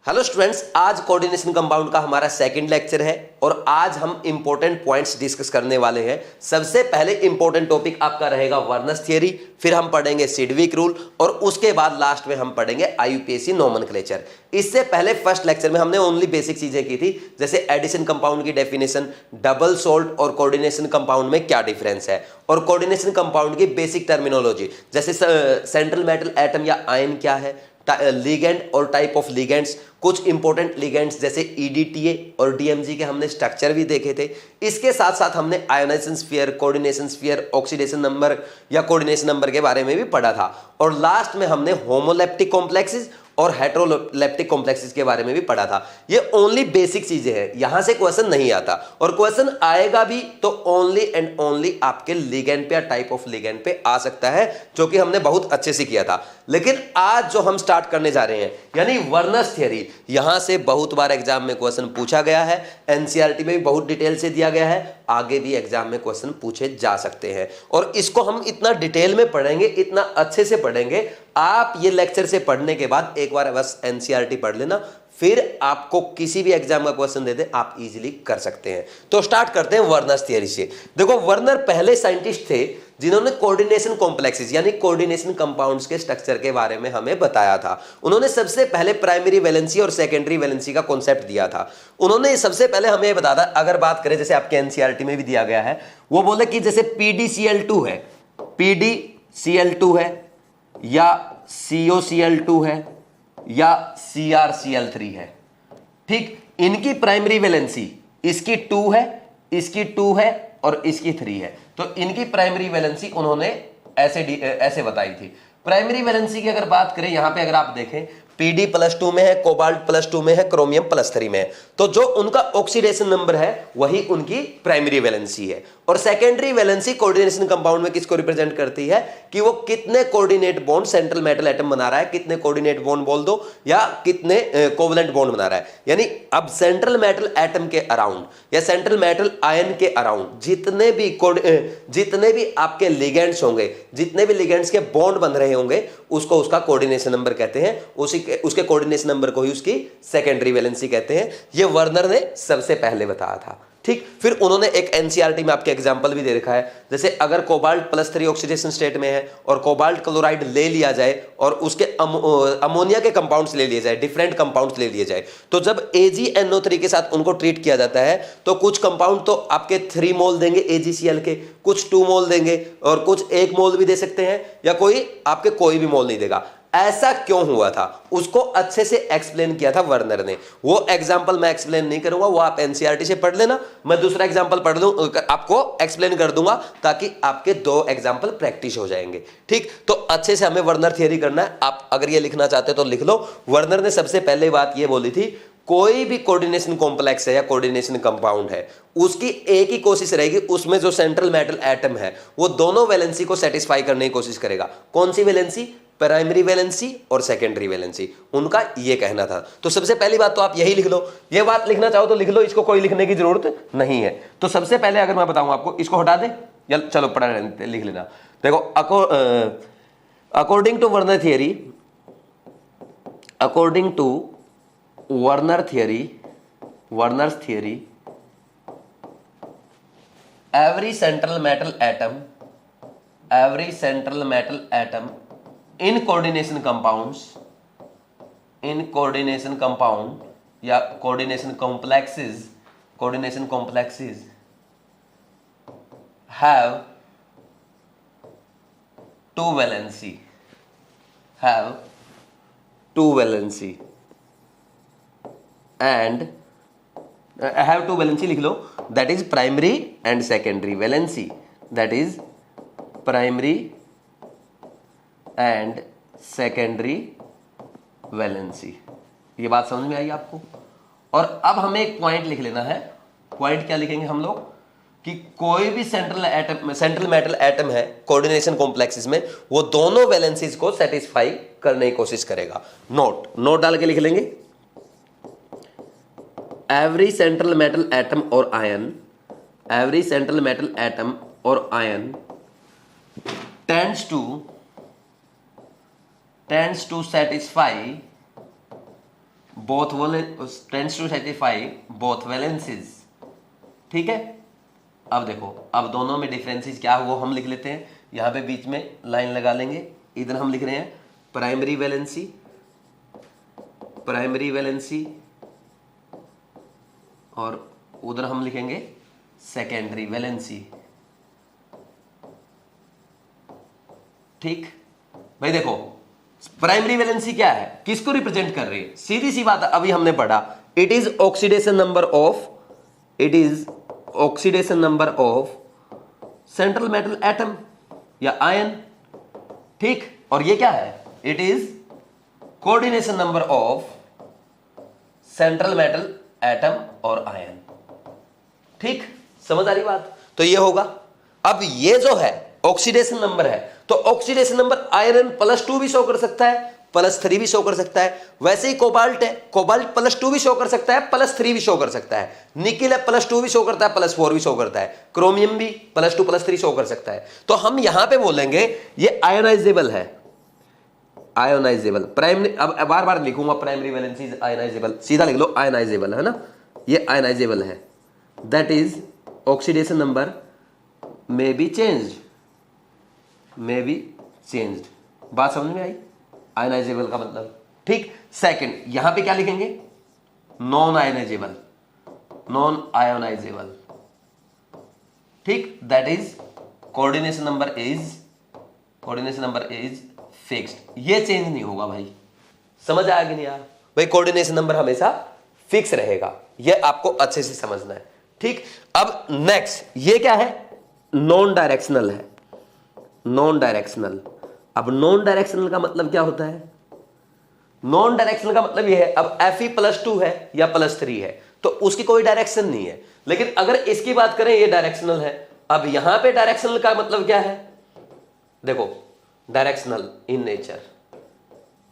Hello students, आज coordination compound का हमारा सेकंड लेक्चर है और आज हम इंपॉर्टेंट पॉइंट्स डिस्कस करने वाले हैं। सबसे पहले इंपॉर्टेंट टॉपिक आपका रहेगा वर्नर्स थियरी, फिर हम पढ़ेंगे सिडविक रूल और उसके बाद लास्ट में हम पढ़ेंगे आईयूपीएसी नोमेनक्लेचर। इससे पहले फर्स्ट लेक्चर में हमने ओनली बेसिक चीजें की थी, जैसे एडिशन कंपाउंड की डेफिनेशन, डबल सॉल्ट और कोऑर्डिनेशन कंपाउंड में क्या डिफरेंस है, और कोऑर्डिनेशन कंपाउंड की बेसिक टर्मिनोलॉजी जैसे सेंट्रल मेटल एटम या आयन क्या है, लिगेंड और टाइप ऑफ लिगेंड्स, कुछ इंपॉर्टेंट लिगेंड्स जैसे ईडीटीए और डीएमजी के हमने स्ट्रक्चर भी देखे थे। इसके साथ साथ हमने ionisation sphere, coordination sphere, oxidation number या कोऑर्डिनेशन नंबर के बारे में भी पढ़ा था, और लास्ट में हमने होमोलेप्टिक कॉम्प्लेक्सेस और हेटेरोलेप्टिक कॉम्प्लेक्सेस के बारे में भी पढ़ा था। ये ओनली बेसिक चीजें हैं, यहां से क्वेश्चन नहीं आता, और क्वेश्चन आएगा भी तो ओनली एंड ओनली आपके लिगेंड पे या टाइप ऑफ लिगेंड पे आ सकता है, जो कि हमने बहुत अच्छे से किया था। लेकिन आज जो हम स्टार्ट करने जा रहे हैं यानी वर्नर्स थियरी, यहां से बहुत बार एग्जाम में क्वेश्चन पूछा गया है, एनसीईआरटी में भी बहुत डिटेल से दिया गया है, आगे भी एग्जाम में क्वेश्चन पूछे जा सकते हैं, और इसको हम इतना डिटेल में पढ़ेंगे, इतना अच्छे से पढ़ेंगे। आप ये लेक्चर से पढ़ने के बाद एक बार बस एनसीईआरटी पढ़ लेना, फिर आपको किसी भी एग्जाम का क्वेश्चन दे दे आप इजीली कर सकते हैं। तो स्टार्ट करते हैं वर्नर्स थियरी से। देखो, वर्नर पहले साइंटिस्ट थे जिन्होंने कोऑर्डिनेशन कॉम्प्लेक्सेस यानी कोऑर्डिनेशन कंपाउंड्स के स्ट्रक्चर के बारे में हमें बताया था। उन्होंने सबसे पहले प्राइमरी वैलेंसी और सेकेंडरी वैलेंसी का कॉन्सेप्ट दिया था। उन्होंने सबसे पहले हमें बताया था, अगर बात करें जैसे आपके एनसीईआरटी में भी दिया गया है, वो बोले कि जैसे PdCl2 है, PdCl2 है या COCl2 है या CrCl3 है, ठीक, इनकी प्राइमरी वैलेंसी इसकी 2 है, इसकी 2 है और इसकी 3 है। तो इनकी प्राइमरी वैलेंसी उन्होंने ऐसे बताई थी। प्राइमरी वैलेंसी की अगर बात करें, यहां पे अगर आप देखें, Pd+2 में है, कोबाल्ट +2 में है, क्रोमियम +3 में है, तो जो उनका ऑक्सीडेशन नंबर है वही उनकी प्राइमरी वैलेंसी है। और सेकेंडरी वैलेंसी कोऑर्डिनेशन कंपाउंड में किसको रिप्रेजेंट करती है कि वो कितने coordinate bond central metal atom बना रहा है, कितने कोऑर्डिनेट बॉन्ड बोल दो, या कितने कोवलेंट बॉन्ड बना रहा है। यानी अब सेंट्रल मेटल एटम के अराउंड या सेंट्रल मेटल आयन के अराउंड जितने भी आपके लिगेंड्स होंगे, जितने भी लिगेंड्स के बॉन्ड बन रहे होंगे, उसको उसका कोऑर्डिनेशन नंबर कहते हैं। उसके कोऑर्डिनेशन नंबर को ही उसकी सेकेंडरी वैलेंसी कहते हैं। ये वर्नर ने सबसे पहले बताया था, ठीक। फिर उन्होंने एक एनसीईआरटी में आपके एग्जांपल भी दे रखा है, जैसे अगर कोबाल्ट +3 ऑक्सीडेशन स्टेट में है और कोबाल्ट क्लोराइड ले लिया जाए और उसके अमोनिया के कंपाउंड्स ले लिए जाए, डिफरेंट कंपाउंड्स ले लिए जाए, तो जब AgNO3 के साथ उनको ट्रीट किया जाता है तो कुछ कंपाउंड तो आपके 3 मोल देंगे AgCl के, कुछ 2 मोल देंगे और कुछ 1 मोल भी दे सकते हैं, या कोई भी मोल नहीं देगा। ऐसा क्यों हुआ था उसको अच्छे से एक्सप्लेन किया था वर्नर ने। वो एग्जांपल मैं एक्सप्लेन नहीं करूंगा, वो आप एनसीईआरटी से पढ़ लेना, मैं दूसरा एग्जांपल पढ़ दूं, आपको एक्सप्लेन कर दूंगा, ताकि आपके 2 एग्जांपल प्रैक्टिस हो जाएंगे, ठीक। तो अच्छे से हमें वर्नर थियरी करना है। आप अगर ये लिखना चाहते हो तो लिख लो। वर्नर ने सबसे पहले बात ये बोली थी, कोई भी कोऑर्डिनेशन कॉम्प्लेक्स है या कोऑर्डिनेशन कंपाउंड है, उसकी एक ही कोशिश रहेगी, उसमें जो सेंट्रल मेटल एटम है वो दोनों वैलेंसी को सेटिस्फाई करने की कोशिश करेगा। कौन सी वैलेंसी? प्राइमरी वैलेंसी और सेकेंडरी वैलेंसी, उनका ये कहना था। तो सबसे पहली बात तो आप यही लिख लो। ये बात लिखना चाहो तो लिख लो, इसको कोई लिखने की जरूरत नहीं है। तो सबसे पहले अगर मैं बताऊं आपको, इसको हटा दे या चलो पढ़ा लिख लेना। देखो, according to Werner theory, according to Werner's theory, every central metal atom in coordination compound या coordination complexes have two valency and have two valency लिख लो, that is primary and secondary valency, that is primary and secondary valency। ये बात समझ में आई आपको? और अब हमें एक पॉइंट लिख लेना है। पॉइंट क्या लिखेंगे हम लोग कि कोई भी सेंट्रल मेटल एटम है कोऑर्डिनेशन कॉम्प्लेक्सेस में, वो दोनों वैलेंसीज को सेटिस्फाई करने की कोशिश करेगा। नोट डाल के लिख लेंगे, every central metal atom or ion tends to satisfy both tends to satisfy both valencies. ठीक है, अब देखो, अब दोनों में डिफरेंसेस क्या है वो हम लिख लेते हैं। यहां पे बीच में लाइन लगा लेंगे, इधर हम लिख रहे हैं प्राइमरी वैलेंसी और उधर हम लिखेंगे सेकेंडरी वैलेंसी। ठीक भाई, देखो प्राइमरी वैलेंसी क्या है, किसको रिप्रेजेंट कर रही है? सीधी सी बात अभी हमने पढ़ा, it is oxidation number of central metal atom या आयन। ठीक, और ये क्या है? It is coordination number of central metal atom और आयन। ठीक, समझ आ रही बात? तो ये होगा। अब ये जो है ऑक्सीडेशन नंबर है, तो ऑक्सीडेशन नंबर आयरन +2 भी शो कर सकता है, +3 भी शो कर सकता है। वैसे ही कोबाल्ट है, कोबाल्ट +2 भी शो कर सकता है, +3 भी शो कर सकता है। निकिल है, +2 भी शो करता है, +4 भी शो करता है। क्रोमियम भी +2 +3 शो कर सकता है। तो हम यहां पे बोलेंगे ये आयोनाइजेबल है, आयोनाइजेबल। प्राइमरी, अब बार बार लिखूंगा प्राइमरी वैलेंसी आयोनाइजेबल, सीधा लिख लो आयोनाइजेबल, है ना, ये आयोनाइजेबल है। That is oxidation number may be changed. बात समझ में आई? आयोनाइजेबल का मतलब। ठीक, सेकंड यहां पे क्या लिखेंगे? Non ionizable. ठीक, that is coordination number is fixed. ये चेंज नहीं होगा भाई, समझ आया कि नहीं यार? भाई कोऑर्डिनेशन नंबर हमेशा फिक्स रहेगा, ये आपको अच्छे से समझना है। ठीक, अब नेक्स्ट ये क्या है? नॉन डायरेक्शनल है, नॉन डायरेक्शनल। अब नॉन डायरेक्शनल का मतलब क्या होता है? नॉन डायरेक्शनल का मतलब ये है, अब Fe +2 है या +3 है तो उसकी कोई डायरेक्शन नहीं है। लेकिन अगर इसकी बात करें, ये डायरेक्शनल है। अब यहां पे डायरेक्शनल का मतलब क्या है? देखो, डायरेक्शनल इन नेचर।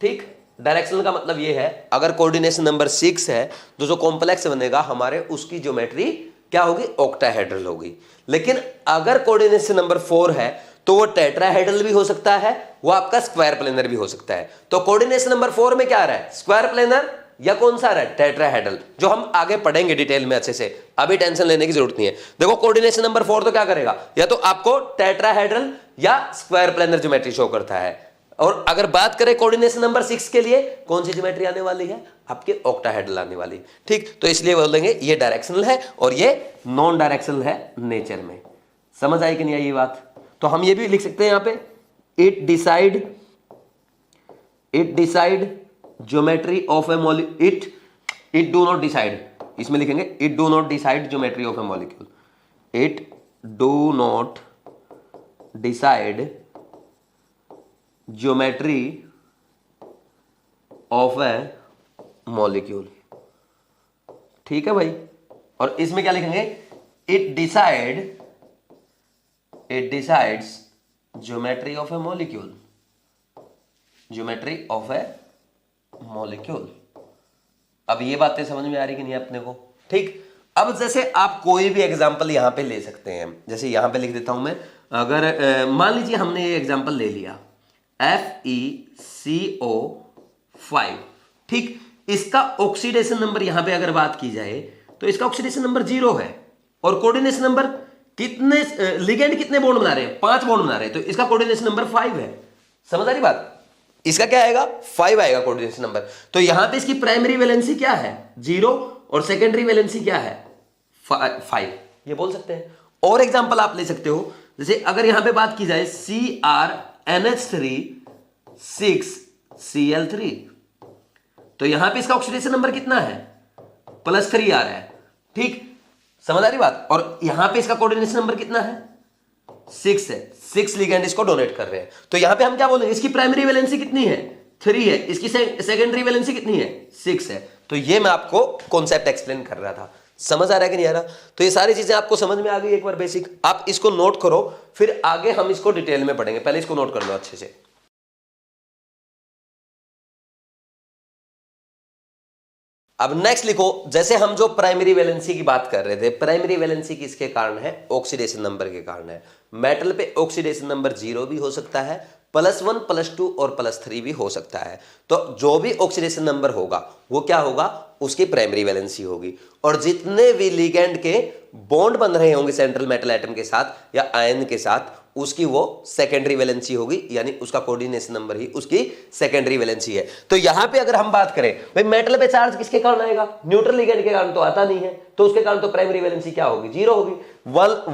ठीक, डायरेक्शनल का मतलब ये है, अगर कोऑर्डिनेशन नंबर 6 है तो जो कॉम्प्लेक्स बनेगा हमारे, उसकी ज्योमेट्री क्या होगी? ऑक्टाहेड्रल होगी। लेकिन अगर कोऑर्डिनेशन नंबर 4 है तो वो टेट्राहेड्रल भी हो सकता है, वो आपका स्क्वायर प्लेनर भी हो सकता है। तो कोऑर्डिनेशन नंबर 4 में क्या आ रहा है? स्क्वायर प्लेनर या कौन सा आ रहा है? टेट्राहेड्रल, जो हम आगे पढ़ेंगे डिटेल में अच्छे से, अभी टेंशन लेने की जरूरत नहीं है। देखो कोऑर्डिनेशन नंबर 4 तो क्या करेगा? या तो आपको टेट्राहेड्रल या स्क्वायर प्लेनर ज्योमेट्री शो करता है। और अगर बात करें कोऑर्डिनेशन नंबर 6 के लिए, कौन सी ज्योमेट्री आने वाली है? आपके ऑक्टाहेड्रल आने वाली। ठीक, तो इसलिए बोलेंगे ये डायरेक्शनल है और ये नॉन डायरेक्शनल है नेचर में। समझ आई कि नहीं आई ये बात? तो हम ये भी लिख सकते हैं यहां पे, it decide geometry of A molecule, it do not decide, इसमें लिखेंगे it do not decide geometry of A molecule, it do not decide geometry of A molecule. ठीक है भाई, और इसमें क्या लिखेंगे? It decides geometry of A molecule, geometry of A molecule. अब ये बातें समझ में आ रही कि नहीं अपने को? ठीक, अब जैसे आप कोई भी एग्जांपल यहां पे ले सकते हैं, जैसे यहां पे लिख देता हूं मैं। अगर मान लीजिए हमने ये एग्जांपल ले लिया FeCO5, ठीक, इसका ऑक्सीडेशन नंबर यहां पे अगर बात की जाए तो इसका ऑक्सीडेशन नंबर 0 है और कोऑर्डिनेशन नंबर कितने, लिगेंड कितने बॉन्ड बना रहे हैं? 5 बॉन्ड बना रहे हैं, तो इसका कोऑर्डिनेशन नंबर 5 है। समझ आ रही बात? इसका क्या आएगा? 5 आएगा कोऑर्डिनेशन नंबर। तो यहां पे इसकी प्राइमरी वैलेंसी क्या है? 0, और सेकेंडरी वैलेंसी क्या है? 5। ये बोल सकते हैं। और एग्जांपल आप ले सकते हो, जैसे अगर यहां पे बात की जाए CrNH3 6Cl3, तो यहां पे इसका ऑक्सीडेशन नंबर कितना है? +3 आ रहा है। ठीक, समझ आ रही बात? और यहां पे इसका कोऑर्डिनेशन नंबर कितना है? 6 है। 6 लिगेंड इसको डोनेट कर रहे हैं। तो यहां पे हम क्या बोलेंगे? इसकी प्राइमरी वैलेंसी कितनी है? 3 है। इसकी सेकेंडरी वैलेंसी कितनी है? 6 है। तो ये मैं आपको कॉन्सेप्ट एक्सप्लेन कर रहा था। समझ आ रहा है कि नहीं आ रहा? तो ये सारी चीजें आपको समझ में आ गई एक बार बेसिक। आप इसको नोट करो, फिर आगे हम इसको डिटेल में पढ़ेंगे। पहले इसको नोट कर लो अच्छे से। अब नेक्स्ट लिखो, जैसे हम जो प्राइमरी वैलेंसी की बात कर रहे थे, प्राइमरी वैलेंसी किसके कारण है? ऑक्सीडेशन नंबर के कारण है। मेटल पे ऑक्सीडेशन नंबर 0 भी हो सकता है, +1 +2 और +3 भी हो सकता है। तो जो भी ऑक्सीडेशन नंबर होगा वो क्या होगा, उसकी प्राइमरी वैलेंसी होगी। और जितने भी लिगेंड के बॉन्ड बन रहे होंगे सेंट्रल मेटल एटम के साथ या आयन के साथ, उसकी वो सेकेंडरी वैलेंसी होगी, यानी उसका कोऑर्डिनेशन नंबर ही उसकी सेकेंडरी वैलेंसी है। तो यहां पे अगर हम बात करें भाई मेटल पे चार्ज किसके कारण आएगा, न्यूट्रल लिगेंड के कारण तो आता नहीं है, तो उसके कारण तो प्राइमरी वैलेंसी क्या होगी, 0 होगी।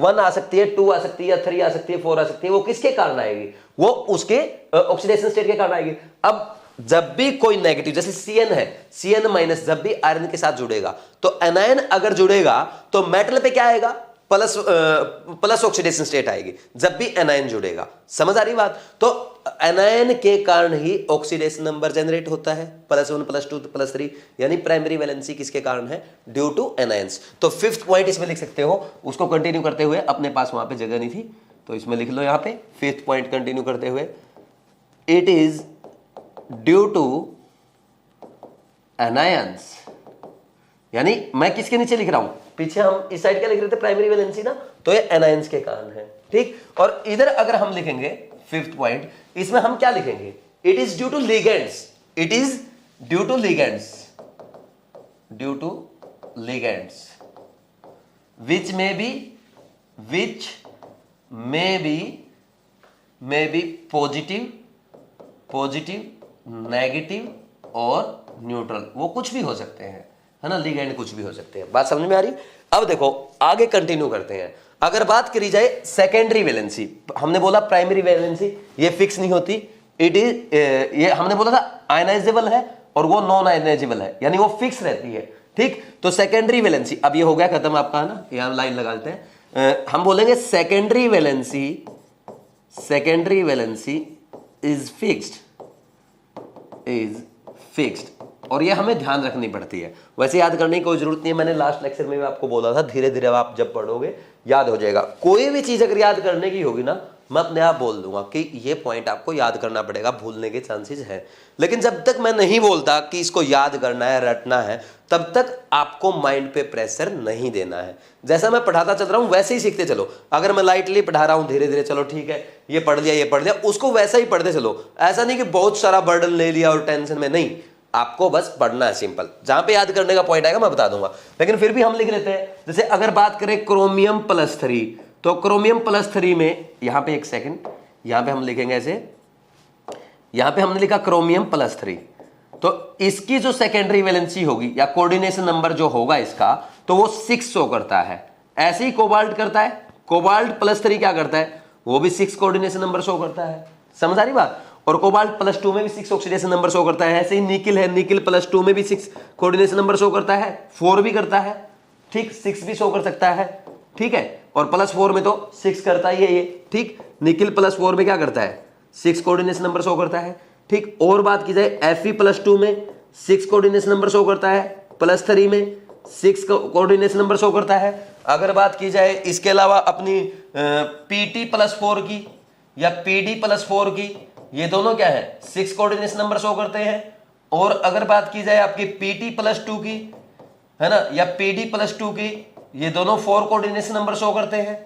1 आ सकती है, 2 आ सकती है, 3 आ सकती है, 4 आ सकती है, वो किसके कारण आएगी, वो उसके ऑक्सीडेशन स्टेट के कारण आएगी। अब जब भी कोई नेगेटिव, जैसे Cn है, Cn- जब भी आयरन के साथ जुड़ेगा तो एनायन अगर जुड़ेगा तो मेटल पे क्या आएगा, प्लस ऑक्सीडेशन स्टेट आएगी जब भी एनायन जुड़ेगा। समझ आ रही बात। तो एनायन के कारण ही ऑक्सीडेशन नंबर जनरेट होता है, +1 +2 +3, यानी प्राइमरी वैलेंसी किसके कारण है, ड्यू टू एनायंस। तो 5th पॉइंट इसमें लिख सकते हो, उसको कंटिन्यू करते हुए, अपने पास वहां पे जगह नहीं थी तो इसमें लिख लो, यहां पे 5th पॉइंट कंटिन्यू करते हुए, it is due to anions, यानी मैं किसके नीचे लिख रहा हूं, पीछे हम इस साइड क्या लिख रहे थे, प्राइमरी वैलेंसी ना, तो ये एनायंस के कारण है। ठीक, और इधर अगर हम लिखेंगे 5th पॉइंट, इसमें हम क्या लिखेंगे, it is due to ligands, it is due to ligands, due to ligands which may be positive, negative और न्यूट्रल, वो कुछ भी हो सकते हैं, है ना, लिगेंड कुछ भी हो सकते हैं। बात समझ में आ रही। अब देखो आगे कंटिन्यू करते हैं। अगर बात करी जाए सेकेंडरी वैलेंसी, हमने बोला प्राइमरी वैलेंसी ये फिक्स नहीं होती, इट इज ये हमने बोला था आयनाइजेबल है और वो नॉन आयनाइजेबल है, यानी वो फिक्स रहती है। ठीक, तो सेकेंडरी वैलेंसी, अब ये हो गया खत्म आपका, है ना, यहां लाइन लगा लेते हैं। हम बोलेंगे सेकेंडरी वैलेंसी इज फिक्स्ड, और ये हमें ध्यान रखनी पड़ती है। वैसे याद करने की कोई जरूरत नहीं है, मैंने लास्ट लेक्चर में भी आपको बोला था, धीरे धीरे आप जब पढ़ोगे याद हो जाएगा। कोई भी चीज अगर याद करने की होगी ना, मैं अपने आप बोल दूंगा कि ये पॉइंट आपको याद करना पड़ेगा, भूलने के चांसेस हैं। लेकिन जब तक मैं नहीं बोलता कि इसको याद करना है, रटना है, तब तक आपको माइंड पे प्रेशर नहीं देना है। जैसा मैं पढ़ाता चल रहा हूं वैसे ही सीखते चलो। अगर मैं लाइटली पढ़ा रहा हूं, धीरे धीरे चलो ठीक है, ये पढ़ लिया, उसको वैसा ही पढ़ते चलो। ऐसा नहीं कि बहुत सारा बर्डन ले लिया और टेंशन में नहीं, आपको बस पढ़ना है सिंपल। जहां पे याद करने का पॉइंट आएगा मैं बता दूंगा, लेकिन फिर भी हम लिख लेते हैं। जैसे अगर बात करें क्रोमियम +3, तो क्रोमियम +3 में, यहां पे एक सेकंड, यहां पे हम लिखेंगे ऐसे, यहां पे हमने लिखा क्रोमियम +3, तो इसकी जो सेकेंडरी वैलेंसी होगी या कोऑर्डिनेशन नंबर जो होगा इसका, तो वो 6 शो करता है। ऐसे ही कोबाल्ट करता है, कोबाल्ट +3 क्या करता है, वो भी 6 कोऑर्डिनेशन नंबर शो करता है। समझ आ रही बात। और कोबाल्ट +2 में भी 6 ऑक्सीडेशन नंबर शो करता है। ऐसे ही निकिल है, निकिल +2 में भी 6 कोऑर्डिनेशन नंबर शो करता है, 4 भी करता है, ठीक, 6 भी शो कर सकता है, ठीक है, और +4 में तो 6 करता ही है ये, ठीक। निकिल +4 में क्या करता है, 6 कोऑर्डिनेशन नंबर शो करता है, ठीक। और बात की जाए Fe+2 में 6 कोऑर्डिनेशन नंबर शो करता है, +3 में 6 कोऑर्डिनेशन नंबर शो करता है। अगर बात की जाए इसके अलावा अपनी Pt+4 की या Pd+4 की, ये दोनों क्या है, 6 कोऑर्डिनेशन नंबर शो करते हैं। और अगर बात की जाए आपकी Pt+2 की, है ना, या Pd+2 की, ये दोनों 4 कोऑर्डिनेशन नंबर शो करते हैं।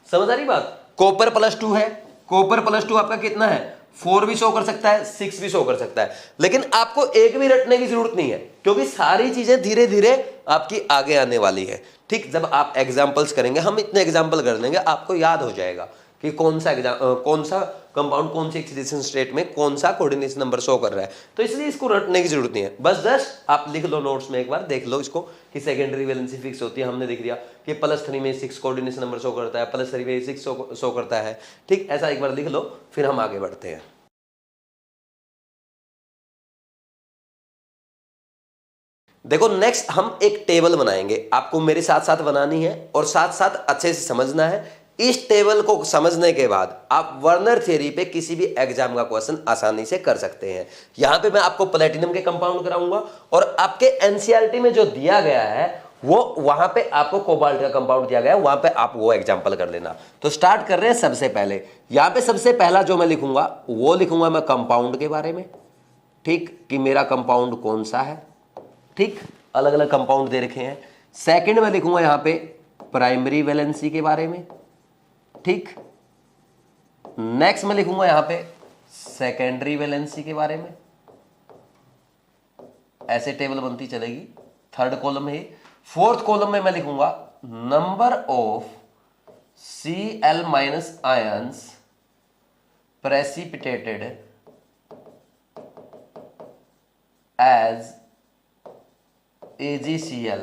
समझ आ रही बात। कॉपर +2 है, कॉपर +2 आपका कितना है, 4 भी शो कर सकता है, 6 भी शो कर सकता है। लेकिन आपको एक भी रटने की जरूरत नहीं है, क्योंकि सारी चीजें धीरे धीरे आपकी आगे आने वाली है। ठीक, जब आप एग्जाम्पल्स करेंगे, हम इतने एग्जाम्पल कर देंगे, आपको याद हो जाएगा कि कौन सा कंपाउंड कौन सी ऑक्सीडेशन स्टेट में कौन सा कोऑर्डिनेशन नंबर शो कर रहा है। तो इसलिए इसको रटने की जरूरत नहीं है, बस जस्ट आप लिख लो नोट्स में, एक बार देख लो इसको कि सेकेंडरी वैलेंसी फिक्स होती है। हमने देख दिया कि +3 में 6 कोऑर्डिनेशन नंबर शो करता है, +3 में 6 शो करता है, ठीक। ऐसा एक बार लिख लो, फिर हम आगे बढ़ते हैं। देखो नेक्स्ट हम एक टेबल बनाएंगे, आपको मेरे साथ साथ बनानी है और साथ साथ अच्छे से समझना है। इस टेबल को समझने के बाद आप वर्नर थ्योरी पे किसी भी एग्जाम का क्वेश्चन आसानी से कर सकते हैं। यहां पे मैं आपको प्लेटिनम के कंपाउंड कराऊंगा और आपके एनसीईआरटी में जो दिया गया है वो वहां पे आपको कोबाल्ट का कंपाउंड दिया गया है, वहां पे आप वो एग्जांपल कर लेना। तो स्टार्ट कर रहे हैं। सबसे पहले यहां पे सबसे पहला जो मैं लिखूंगा वो लिखूंगा मैं कंपाउंड के बारे में, ठीक, कि मेरा कंपाउंड कौन सा है, ठीक, अलग अलग कंपाउंड दे रखे हैं। सेकंड में लिखूंगा यहां पे प्राइमरी वैलेंसी के बारे में, ठीक। नेक्स्ट मैं लिखूंगा यहां पे सेकेंडरी वैलेंसी के बारे में, ऐसे टेबल बनती चलेगी। थर्ड कॉलम है। फोर्थ कॉलम में मैं लिखूंगा number of Cl minus ions precipitated as AgCl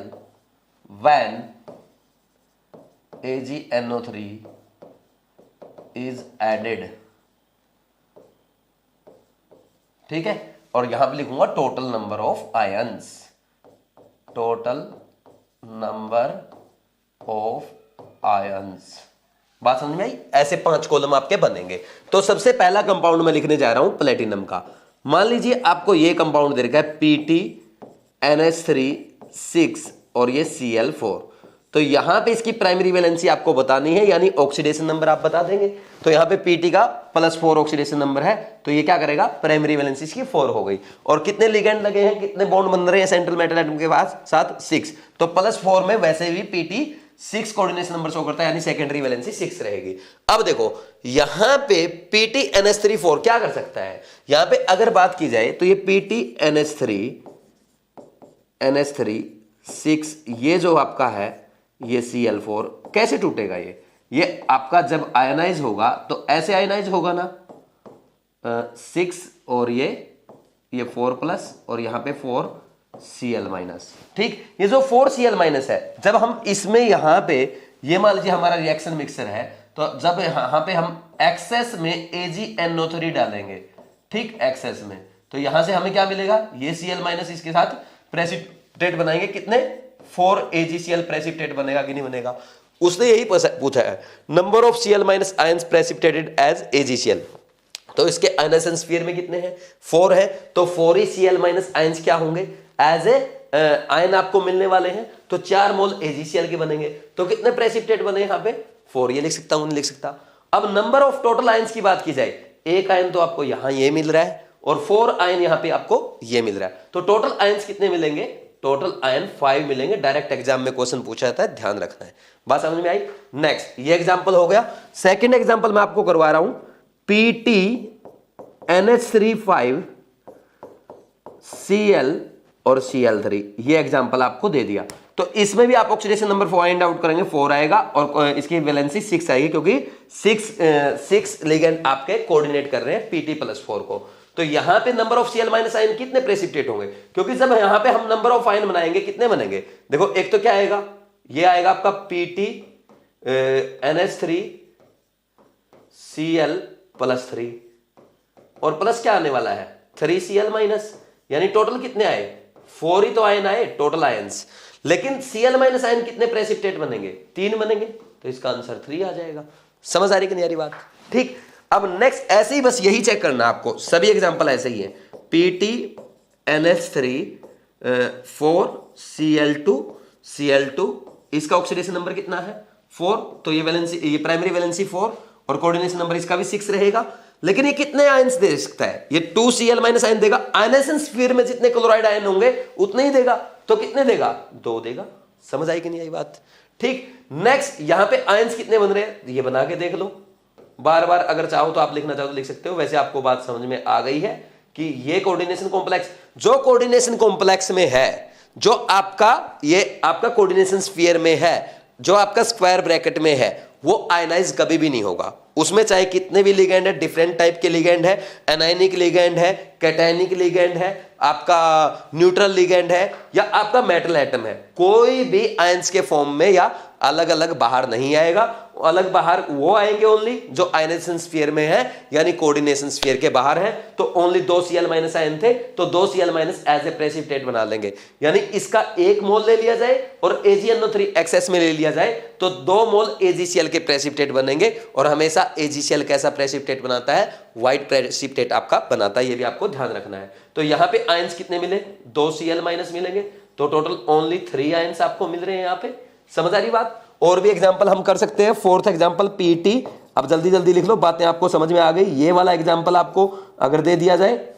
when AgNO3 is added। ठीक है, और यहां पे लिखूंगा total number of ions, total number of ions. बात समझ में आई? ऐसे 5 कॉलम आपके बनेंगे। तो सबसे पहला कंपाउंड मैं लिखने जा रहा हूं प्लेटिनम का। मान लीजिए आपको ये कंपाउंड दे रखा है PtNH3 6 और ये Cl4। तो यहां पे इसकी प्राइमरी वैलेंसी आपको बतानी है, यानी ऑक्सीडेशन नंबर आप बता देंगे। तो यहां पे Pt का +4 ऑक्सीडेशन नंबर है, तो ये क्या करेगा, प्राइमरी वैलेंसी इसकी 4 हो गई। और कितने लिगेंड लगे हैं, कितने बॉन्ड बन रहे हैं सेंट्रल मेटल एटम के साथ 6। तो +4 में वैसे भी Pt 6 कोऑर्डिनेशन नंबर शो करता है, यानी सेकेंडरी वैलेंसी 6 रहेगी। अब देखो यहां पे PtNH3 क्या कर सकता है, यहां पे अगर बात की जाए तो ये PtNH3 6 ये जो आपका है ये Cl4 कैसे टूटेगा, ये आपका जब आयनाइज होगा तो ऐसे आयनाइज होगा ना, 6 और ये 4+ और यहां पे 4Cl-। ठीक, ये जो 4Cl- है, जब हम इसमें यहां पे ये मान लीजिए हमारा रिएक्शन मिक्सर है, तो जब यहां पे हम एक्सेस में AgNO3 डालेंगे, ठीक, एक्सेस में, तो यहां से हमें क्या मिलेगा, ये Cl- इसके साथ प्रेसिपिटेट बनाएंगे, कितने 4 AgCl प्रेसिपिटेट बनेगा कि नहीं बनेगा। उसने यही पूछा है number of Cl- ions precipitated as AgCl। तो इसके आयनाइजेशन स्फीयर में कितने हैं, 4 है, तो 4 ही Cl- आयंस क्या होंगे, एज ए आयन आपको मिलने वाले हैं। तो 4 मोल AgCl के बनेंगे। तो कितने प्रेसिपिटेट बने यहाँ पे, 4। ये लिख सकता हूं, नहीं लिख सकता। अब नंबर ऑफ टोटल आयंस की बात की जाए, एक आयन तो आपको यहां ये मिल रहा है और 4 आयन यहां पे आपको ये मिल रहा है। तो टोटल आयंस कितने मिलेंगे, टोटल आयन 5 मिलेंगे। डायरेक्ट एग्जाम में क्वेश्चन पूछा जाता है, ध्यान रखना है। बात समझ में आई? नेक्स्ट ये एग्जांपल हो गया। सेकंड एग्जांपल मैं आपको करवा रहा हूं PtNH3 Cl और Cl3, ये एग्जांपल आपको दे दिया। तो इसमें भी आप ऑक्सीडेशन नंबर फाइंड आउट करेंगे, 4 आएगा और इसकी वैलेंसी 6 आएगी, क्योंकि 6 लिगेंड आपके कोऑर्डिनेट कर रहे हैं Pt+4 को। तो यहां पे नंबर ऑफ Cl- आयन कितने प्रेसिपिटेट होंगे, क्योंकि जब यहां पे हम नंबर ऑफ आयन बनाएंगे कितने बनेंगे, देखो एक तो क्या आएगा, ये आएगा आपका PtNH3 Cl+3 और प्लस क्या आने वाला है 3Cl-, यानी टोटल कितने आए, 4 ही तो आयन आए टोटल आयंस। लेकिन Cl- आयन कितने प्रेसिपिटेट बनेंगे, 3 बनेंगे। तो इसका आंसर 3 आ जाएगा। समझ आ रही कि नहीं आ रही बात? ठीक, अब नेक्स्ट ऐसे ही बस यही चेक करना आपको, सभी एग्जांपल ऐसे ही है। PtNH3 4Cl2 इसका ऑक्सीडेशन नंबर कितना है, 4। तो ये वैलेंसी, ये प्राइमरी वैलेंसी 4 और कोऑर्डिनेशन नंबर इसका भी 6 रहेगा। लेकिन ये कितने आयंस दे सकता है, ये 2Cl- आयन देगा। आयनाइजेशन स्फीयर में जितने क्लोराइड आयन होंगे उतने ही देगा। तो कितने देगा, 2 देगा। समझ आई कि नहीं आई बात? ठीक, नेक्स्ट यहां पे आयंस कितने बन रहे हैं, ये बना के देख लो। बार बार अगर चाहो तो आप लिखना चाहो तो लिख सकते हो। वैसे आपको बात समझ में आ गई है कि ये कोऑर्डिनेशन कॉम्प्लेक्स, जो कोऑर्डिनेशन कॉम्प्लेक्स में है, जो आपका ये आपका कोऑर्डिनेशन स्फीयर में है, जो आपका स्क्वायर ब्रैकेट में है, वो आयनाइज कभी भी नहीं होगा। उसमें चाहे कितने भी लिगेंड है, डिफरेंट टाइप के लिगेंड है, एनायनिक लिगेंड है, कैटायनिक लिगेंड है, आपका न्यूट्रल लिगेंड है, या आपका मेटल एटम है, कोई भी आयंस के फॉर्म में या अलग अलग बाहर नहीं आएगा। अलग बाहर वो आएंगे ओनली जो आयनाइजेशन स्फीयर में है, यानी कोऑर्डिनेशन स्फीयर के बाहर है। तो ओनली 2 Cl- आयन थे, तो 2 Cl- एज ए प्रेसिपिटेट बना लेंगे। यानी इसका 1 मोल ले लिया जाए और AgNO3 एक्सेस में ले लिया जाए तो 2 मोल AgCl के प्रेसिपिटेट बनेंगे। और हमेशा AgCl कैसा प्रेसिपिटेट बनाता है, व्हाइट प्रेसिपिटेट आपका बनाता है। ये भी आपको ध्यान रखना है। तो यहां पे आयंस कितने मिले, 2 Cl- मिलेंगे। तो टोटल ओनली 3 आयंस आपको मिल रहे हैं यहां पे। समझ आ रही बात? और भी एग्जांपल हम कर सकते हैं। फोर्थ एग्जांपल Pt, अब जल्दी जल्दी लिख लो, बातें आपको समझ में आ गई। ये वाला एग्जांपल आपको अगर दे दिया जाए,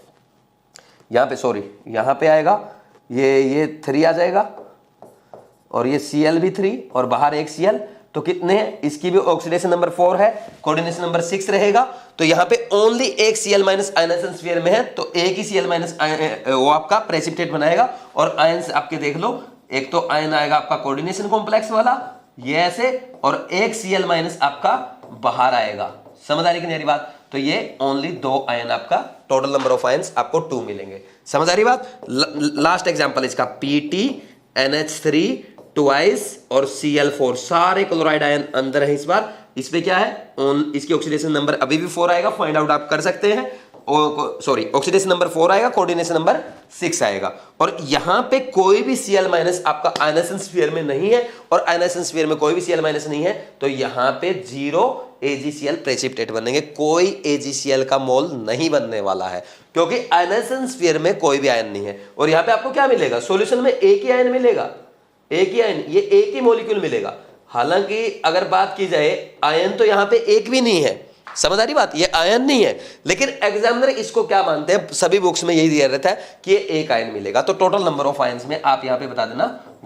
यहां पे सॉरी यहां पे आएगा ये 3 आ जाएगा और ये Cl भी 3 और बाहर एक Cl। तो कितने हैं, इसकी भी ऑक्सीडेशन नंबर 4 है, कोऑर्डिनेशन नंबर 6 रहेगा। तो यहाँ पे ओनली एक Cl माइनस आयनाइजेशन स्फीयर में है, तो एक ही Cl माइनस वो आपका प्रेसिपिटेट बनाएगा। और आयंस आपके देख लो, एक तो आयन आएगा आपका कोऑर्डिनेशन कॉम्प्लेक्स वाला ये ऐसे, और एक Cl माइनस आपका बाहर आएगा। समझ आ रही कि नहीं बात? तो ये ओनली 2 आयन आपका, टोटल नंबर ऑफ आयंस आपको 2 मिलेंगे। समझ आ रही बात? लास्ट एग्जांपल इसका PtNH3 ट्वाइस और Cl4, सारे क्लोराइड आयन अंदर है इस बार। इस पे क्या है, इसकी ऑक्सीडेशन नंबर अभी भी 4 आएगा, फाइंड आउट आप कर सकते हैं। सॉरी, ऑक्सीडेशन नंबर 4 आएगा, कोऑर्डिनेशन नंबर 6 आएगा। और यहां पे कोई भी Cl माइनस आपका आयनाइजेशन स्फीयर में नहीं है, और आयनाइजेशन स्फीयर में कोई भी Cl माइनस नहीं है, तो यहां पे 0 AgCl प्रेसिपिटेट बनेंगे, कोई AgCl का मोल नहीं बनने वाला है, क्योंकि आयनाइजेशन स्फीयर में कोई भी आयन नहीं है। और यहां पे आपको क्या मिलेगा, सॉल्यूशन में एक ही आयन मिलेगा, एक ही आयन, ये एक ही मॉलिक्यूल मिलेगा। हालांकि अगर बात की जाए, आयन तो यहां पे एक भी नहीं है, समझ आ रही बात, ये आयन नहीं है, लेकिन एग्जामिनर इसको क्या मानते हैं, सभी बुक्स में यही दिया रहता है कि ये एक आयन मिलेगा। तो टोटल नंबर ऑफ आयंस में आप यहां पे बता देना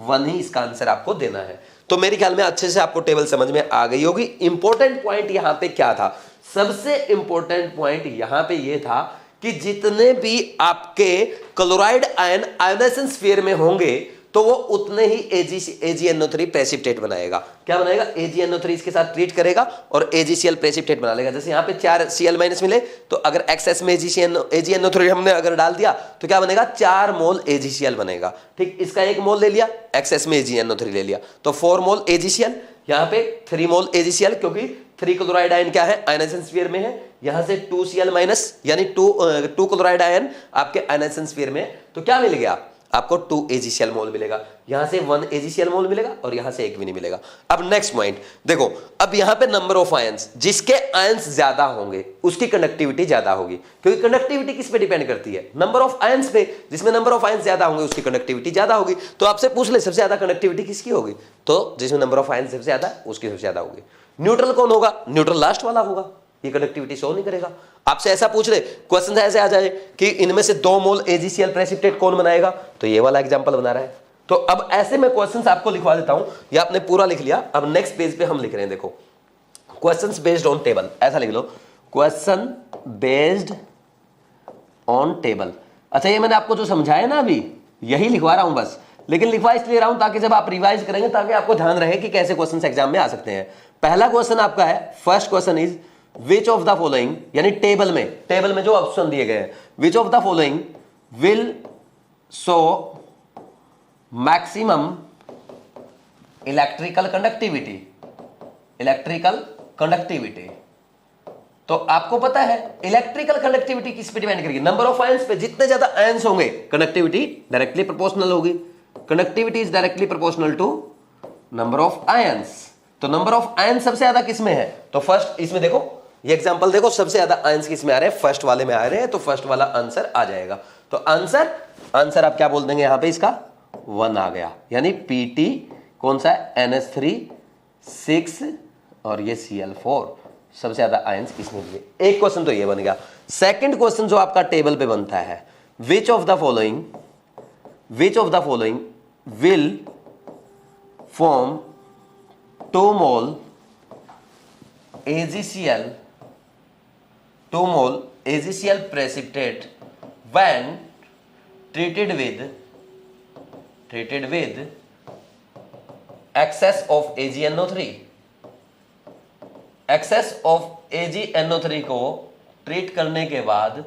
1 ही इसका आंसर आपको देना है। तो मेरे ख्याल में अच्छे से आपको टेबल समझ में आ गई होगी। इंपॉर्टेंट पॉइंट यहां पे क्या था, सबसे इंपॉर्टेंट पॉइंट यहां पे ये था कि जितने भी आपके क्लोराइड आयन आयनाइजेशन स्फीयर में होंगे, तो वो उतने ही AgNO3 प्रेसिपिटेट बनाएगा। क्या बनाएगा, AgNO3 इसके साथ ट्रीट करेगा और AgCl प्रेसिपिटेट बना लेगा। जैसे यहाँ पे 4 Cl माइनस मिले, तो अगर एक्सेस में AgNO3 हमने अगर डाल दिया, तो क्या बनेगा, 4 मोल AgCl बनेगा। ठीक, इसका 1 मोल ले लिया, एक्सेस में AgNO3 ले लिया, तो 4 मोल AgCl। यहाँ पे 3 मोल AgCl, क्योंकि 3 क्लोराइड आयन क्या है, आयनाइजेशन स्फीयर में है। यहां से 2 Cl माइनस, यानी 2 क्लोराइड आयन आपके आयनाइजेशन स्फीयर में है, तो क्या मिल गया आपको, 2 AgCl मोल मिलेगा। यहां से 1 AgCl मोल मिलेगा, और यहां से 1 भी नहीं मिलेगा। अब नेक्स्ट पॉइंट देखो, अब यहां पे नंबर ऑफ आयंस, जिसके आयंस ज्यादा होंगे उसकी कंडक्टिविटी ज्यादा होगी, क्योंकि कंडक्टिविटी किस पे डिपेंड करती है, नंबर ऑफ आयंस पे। जिसमें नंबर ऑफ आयंस ज्यादा होंगे उसकी कंडक्टिविटी ज्यादा होगी। तो आपसे पूछ ले सबसे ज्यादा कंडक्टिविटी किसकी होगी, तो जिसमें नंबर ऑफ आयंस सबसे ज्यादा उसकी सबसे ज्यादा होगी। न्यूट्रल कौन होगा, न्यूट्रल लास्ट वाला होगा, ये कंडक्टिविटी शो नहीं करेगा। आपसे ऐसा पूछ ले, क्वेश्चन ऐसे आ जाए कि इनमें से 2 मोल AgCl प्रेसिपिटेट कौन बनाएगा, तो ये वाला एग्जांपल बना रहा है। तो अब ऐसे में क्वेश्चंस आपको लिखवा देता हूं, ये आपने पूरा लिख लिया। अब नेक्स्ट पेज पे हम लिख रहे हैं, देखो, क्वेश्चंस बेस्ड ऑन टेबल, ऐसा लिख लो, क्वेश्चन बेस्ड ऑन टेबल। अच्छा, ये मैंने आपको जो समझाया ना अभी, यही लिखवा रहा हूं बस, लेकिन लिखवा इसलिए रहा हूं ताकि जब आप रिवाइज करेंगे, ताकि आपको ध्यान रहे कि कैसे क्वेश्चन एग्जाम में आ सकते हैं। पहला क्वेश्चन आपका है, first question is which of the following, यानी टेबल में जो ऑप्शन दिए गए हैं, which of the following will show maximum electrical conductivity. तो आपको पता है इलेक्ट्रिकल कंडक्टिविटी किस पे डिपेंड करेगी, नंबर ऑफ आयंस पे। जितने ज्यादा आयंस होंगे कंडक्टिविटी डायरेक्टली प्रोपोर्शनल होगी। Conductivity is directly proportional to number of ions. तो नंबर ऑफ आयंस सबसे ज्यादा किस में है, तो फर्स्ट, इसमें देखो, ये एग्जांपल देखो, सबसे ज्यादा आयंस किस में आ रहे हैं, फर्स्ट वाले में आ रहे हैं, तो फर्स्ट वाला आंसर आ जाएगा। तो आंसर आप क्या बोल देंगे, यहां पे इसका 1 आ गया, यानी Pt कौन सा है, NH3 6 और ये Cl4, सबसे ज्यादा आयंस इसमें दिए। एक क्वेश्चन तो ये बन गया। सेकंड क्वेश्चन जो आपका टेबल पे बनता है, which of the following will form 2 mole AgCl precipitate when treated with excess of AgNO3। excess of AgNO3 को ट्रीट करने के बाद,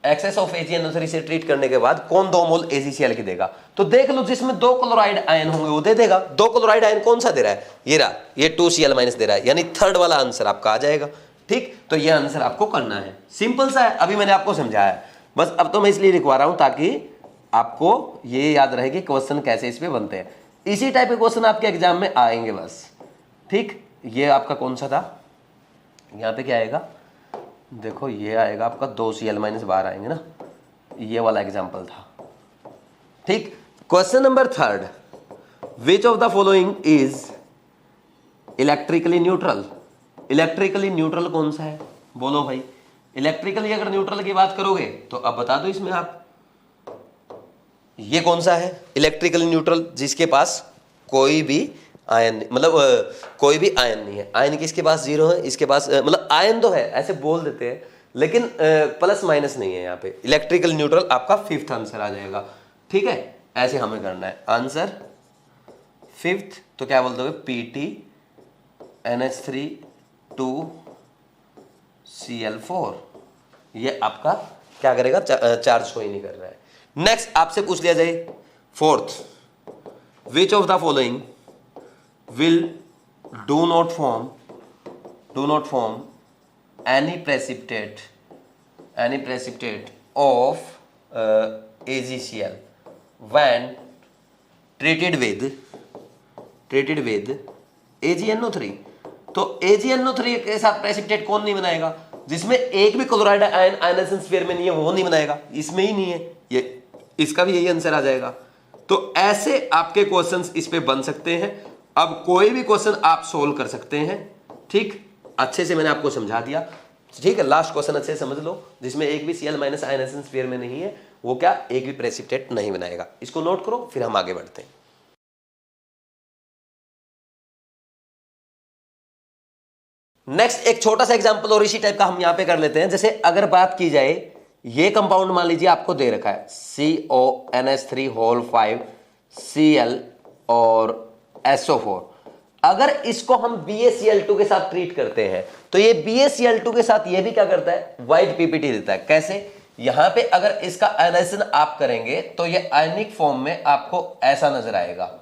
एक्सेस ऑफ AgNO3 से ट्रीट करने के बाद कौन 2 मोल AgCl की देगा। तो देख लो, जिसमें 2 क्लोराइड आयन होंगे वो दे देगा। 2 क्लोराइड आयन कौन सा दे रहा है, ये रहा, ये 2 Cl माइनस दे रहा है, यानी थर्ड वाला आंसर आपका आ जाएगा। ठीक, तो ये आंसर आपको करना है, सिंपल सा है, अभी मैंने आपको समझाया है। बस अब तो मैं इसलिए लिखवा रहा हूं ताकि आपको ये याद रहे कि क्वेश्चन कैसे इस पे बनते हैं। इसी टाइप के क्वेश्चन आपके एग्जाम में आएंगे बस। ठीक, ये आपका कौन सा था, यहाँ पे क्या आएगा, देखो ये आएगा आपका 2 Cl माइनस बाहर आएंगे ना, ये वाला एग्जाम्पल था। ठीक, question number 3, which of the following is electrically neutral. Electrically neutral कौन सा है, बोलो भाई। इलेक्ट्रिकली अगर न्यूट्रल की बात करोगे तो अब बता दो इसमें आप, ये कौन सा है इलेक्ट्रिकली न्यूट्रल, जिसके पास कोई भी आयन मतलब कोई भी आयन नहीं है। आयन किसके पास 0 है, इसके पास मतलब आयन तो है ऐसे बोल देते हैं, लेकिन प्लस माइनस नहीं है यहाँ पे। इलेक्ट्रिकल न्यूट्रल आपका 5th आंसर आ जाएगा। ठीक है, ऐसे हमें करना है आंसर 5th। तो क्या बोल दोगे, Pt NH3 2 Cl4। ये आपका क्या करेगा, चार्ज शो ही नहीं कर रहा है। नेक्स्ट आपसे पूछ लिया जाए 4th, which of the following will do not form any precipitate of AgCl when treated with AgNO3। तो AgNO3 के साथ प्रेसिपिटेट कौन नहीं बनाएगा, जिसमें एक भी क्लोराइड आयन आयनाइजेशन स्फीयर में नहीं है, वो नहीं बनाएगा, इसमें ही नहीं है, ये इसका भी यही आंसर आ जाएगा। तो ऐसे आपके क्वेश्चंस इस पे बन सकते हैं। अब कोई भी क्वेश्चन आप सोल्व कर सकते हैं। ठीक, अच्छे से मैंने आपको समझा दिया। ठीक है, लास्ट क्वेश्चन अच्छे से समझ लो, जिसमें एक भी Cl- आयनाइजेशन स्फीयर में नहीं है, वो क्या, एक भी प्रेसिपिटेट नहीं बनाएगा। इसको नोट करो, फिर हम आगे बढ़ते हैं। नेक्स्ट एक छोटा सा एग्जांपल और इसी टाइप का हम यहां पे कर लेते हैं। जैसे अगर बात की जाए, ये कंपाउंड मान लीजिए आपको दे रखा है CONH3 Cl और SO4। अगर इसको हम BaCl2 के साथ ट्रीट करते हैं तो ये BaCl2 के साथ ये भी क्या करता है, व्हाइट पीपीटी देता है। कैसे, यहां पे अगर इसका आयनाइजेशन आप करेंगे तो ये आयनिक फॉर्म में आपको ऐसा नजर आएगा,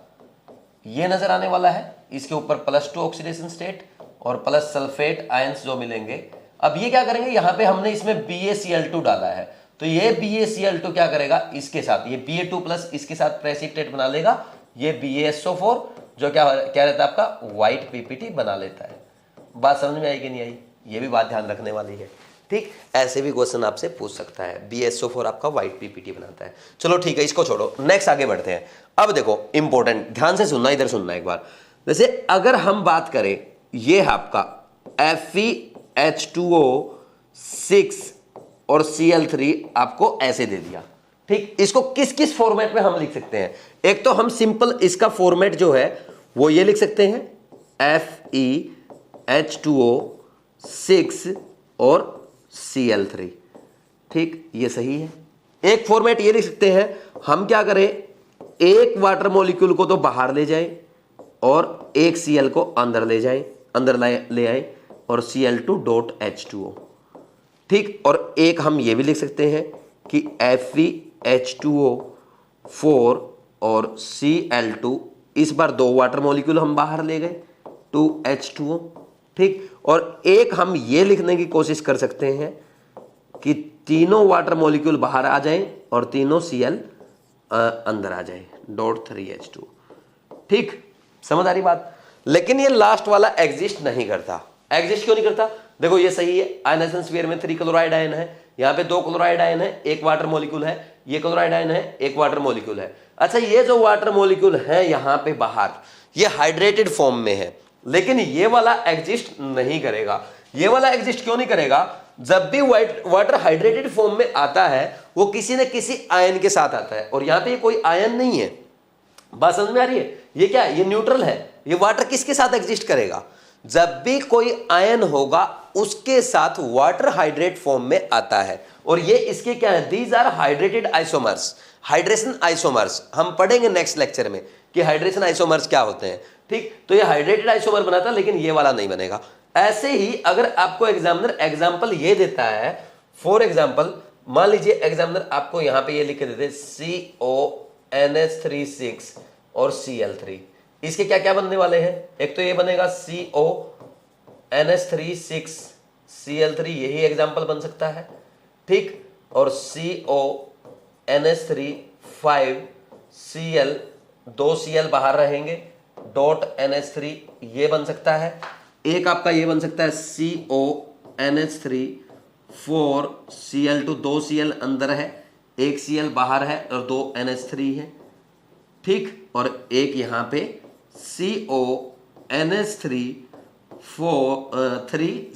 ये नजर आने वाला है। इसके ऊपर +2 ऑक्सीडेशन स्टेट और प्लस सल्फेट आयंस जो मिलेंगे। अब ये क्या करेंगे, यहां पे हमने इसमें BaCl2 डाला है, तो ये BaCl2 क्या करेगा, इसके साथ ये Ba2+ इसके साथ प्रेसिपिटेट बना लेगा। ये BaSO4 जो क्या रहता है आपका, व्हाइट पीपीटी बना लेता है। बात समझ में आई कि नहीं आई, ये भी बात ध्यान रखने वाली है। ठीक, ऐसे भी क्वेश्चन आपसे पूछ सकता है, BaSO4 आपका व्हाइट पीपीटी बनाता है। चलो ठीक है, इसको छोड़ो, नेक्स्ट आगे बढ़ते हैं। अब देखो इंपॉर्टेंट, ध्यान से सुनना, इधर सुनना एक बार। जैसे अगर हम बात करें, ये है आपका FeH2O6 और Cl3 आपको ऐसे दे दिया। ठीक, इसको किस किस फॉर्मेट में हम लिख सकते हैं। एक तो हम सिंपल इसका फॉर्मेट जो है वो ये लिख सकते हैं FeH2O6 और Cl3। ठीक, ये सही है। एक फॉर्मेट ये लिख सकते हैं, हम क्या करें, एक वाटर मॉलिक्यूल को तो बाहर ले जाए और एक Cl को अंदर ले आए और Cl2.H2O। ठीक, और एक हम ये भी लिख सकते हैं कि FeH2O4 और Cl2, इस बार 2 वाटर मॉलिक्यूल हम बाहर ले गए 2H2O। ठीक, और एक हम ये लिखने की कोशिश कर सकते हैं कि तीनों वाटर मॉलिक्यूल बाहर आ जाएं और तीनों Cl अंदर आ जाए .3H2। ठीक, समझ आ रही बात। लेकिन ये लास्ट वाला एग्जिस्ट नहीं करता। एग्जिस्ट क्यों नहीं करता, देखो ये सही है, आयनाइजेशन स्फीयर में 3 क्लोराइड आयन है, यहाँ पे 2 क्लोराइड आयन है, 1 वाटर मॉलिक्यूल है, ये क्लोराइड आयन है, 1 वाटर मॉलिक्यूल है। अच्छा, ये जो वाटर मॉलिक्यूल है यहाँ पे बाहर, ये हाइड्रेटेड फॉर्म में है, लेकिन ये वाला एग्जिस्ट नहीं करेगा। ये वाला एग्जिस्ट क्यों नहीं करेगा, जब भी वाटर हाइड्रेटेड फॉर्म में आता है वो किसी न किसी आयन के साथ आता है, और यहाँ पे कोई आयन नहीं है। बात समझ में आ रही है, ये क्या है, ये न्यूट्रल है। ये वाटर किसके साथ एग्जिस्ट करेगा, जब भी कोई आयन होगा उसके साथ वाटर हाइड्रेट फॉर्म में आता है। और ये इसके क्या है, these are hydrated isomers, hydration isomers. हम पढ़ेंगे नेक्स्ट लेक्चर में कि हाइड्रेशन आइसोमर्स क्या होते हैं। ठीक, तो ये हाइड्रेटेड आइसोमर बनाता है, लेकिन ये वाला नहीं बनेगा। ऐसे ही अगर आपको एग्जामिनर एग्जाम्पल ये देता है, फॉर एग्जाम्पल मान लीजिए एग्जामिनर आपको यहां पे ये लिख के देते CONH3 और Cl3, इसके क्या क्या बनने वाले हैं। एक तो ये बनेगा CONH3 Cl3, यही एग्जाम्पल बन सकता है। ठीक, और CONH3 Cl, 2 Cl बाहर रहेंगे, .NH3 ये बन सकता है। एक आपका ये बन सकता है CONH3 Cl2, 2 Cl अंदर है, 1 Cl बाहर है और 2 NH3 है। ठीक, और एक यहां पे CONH3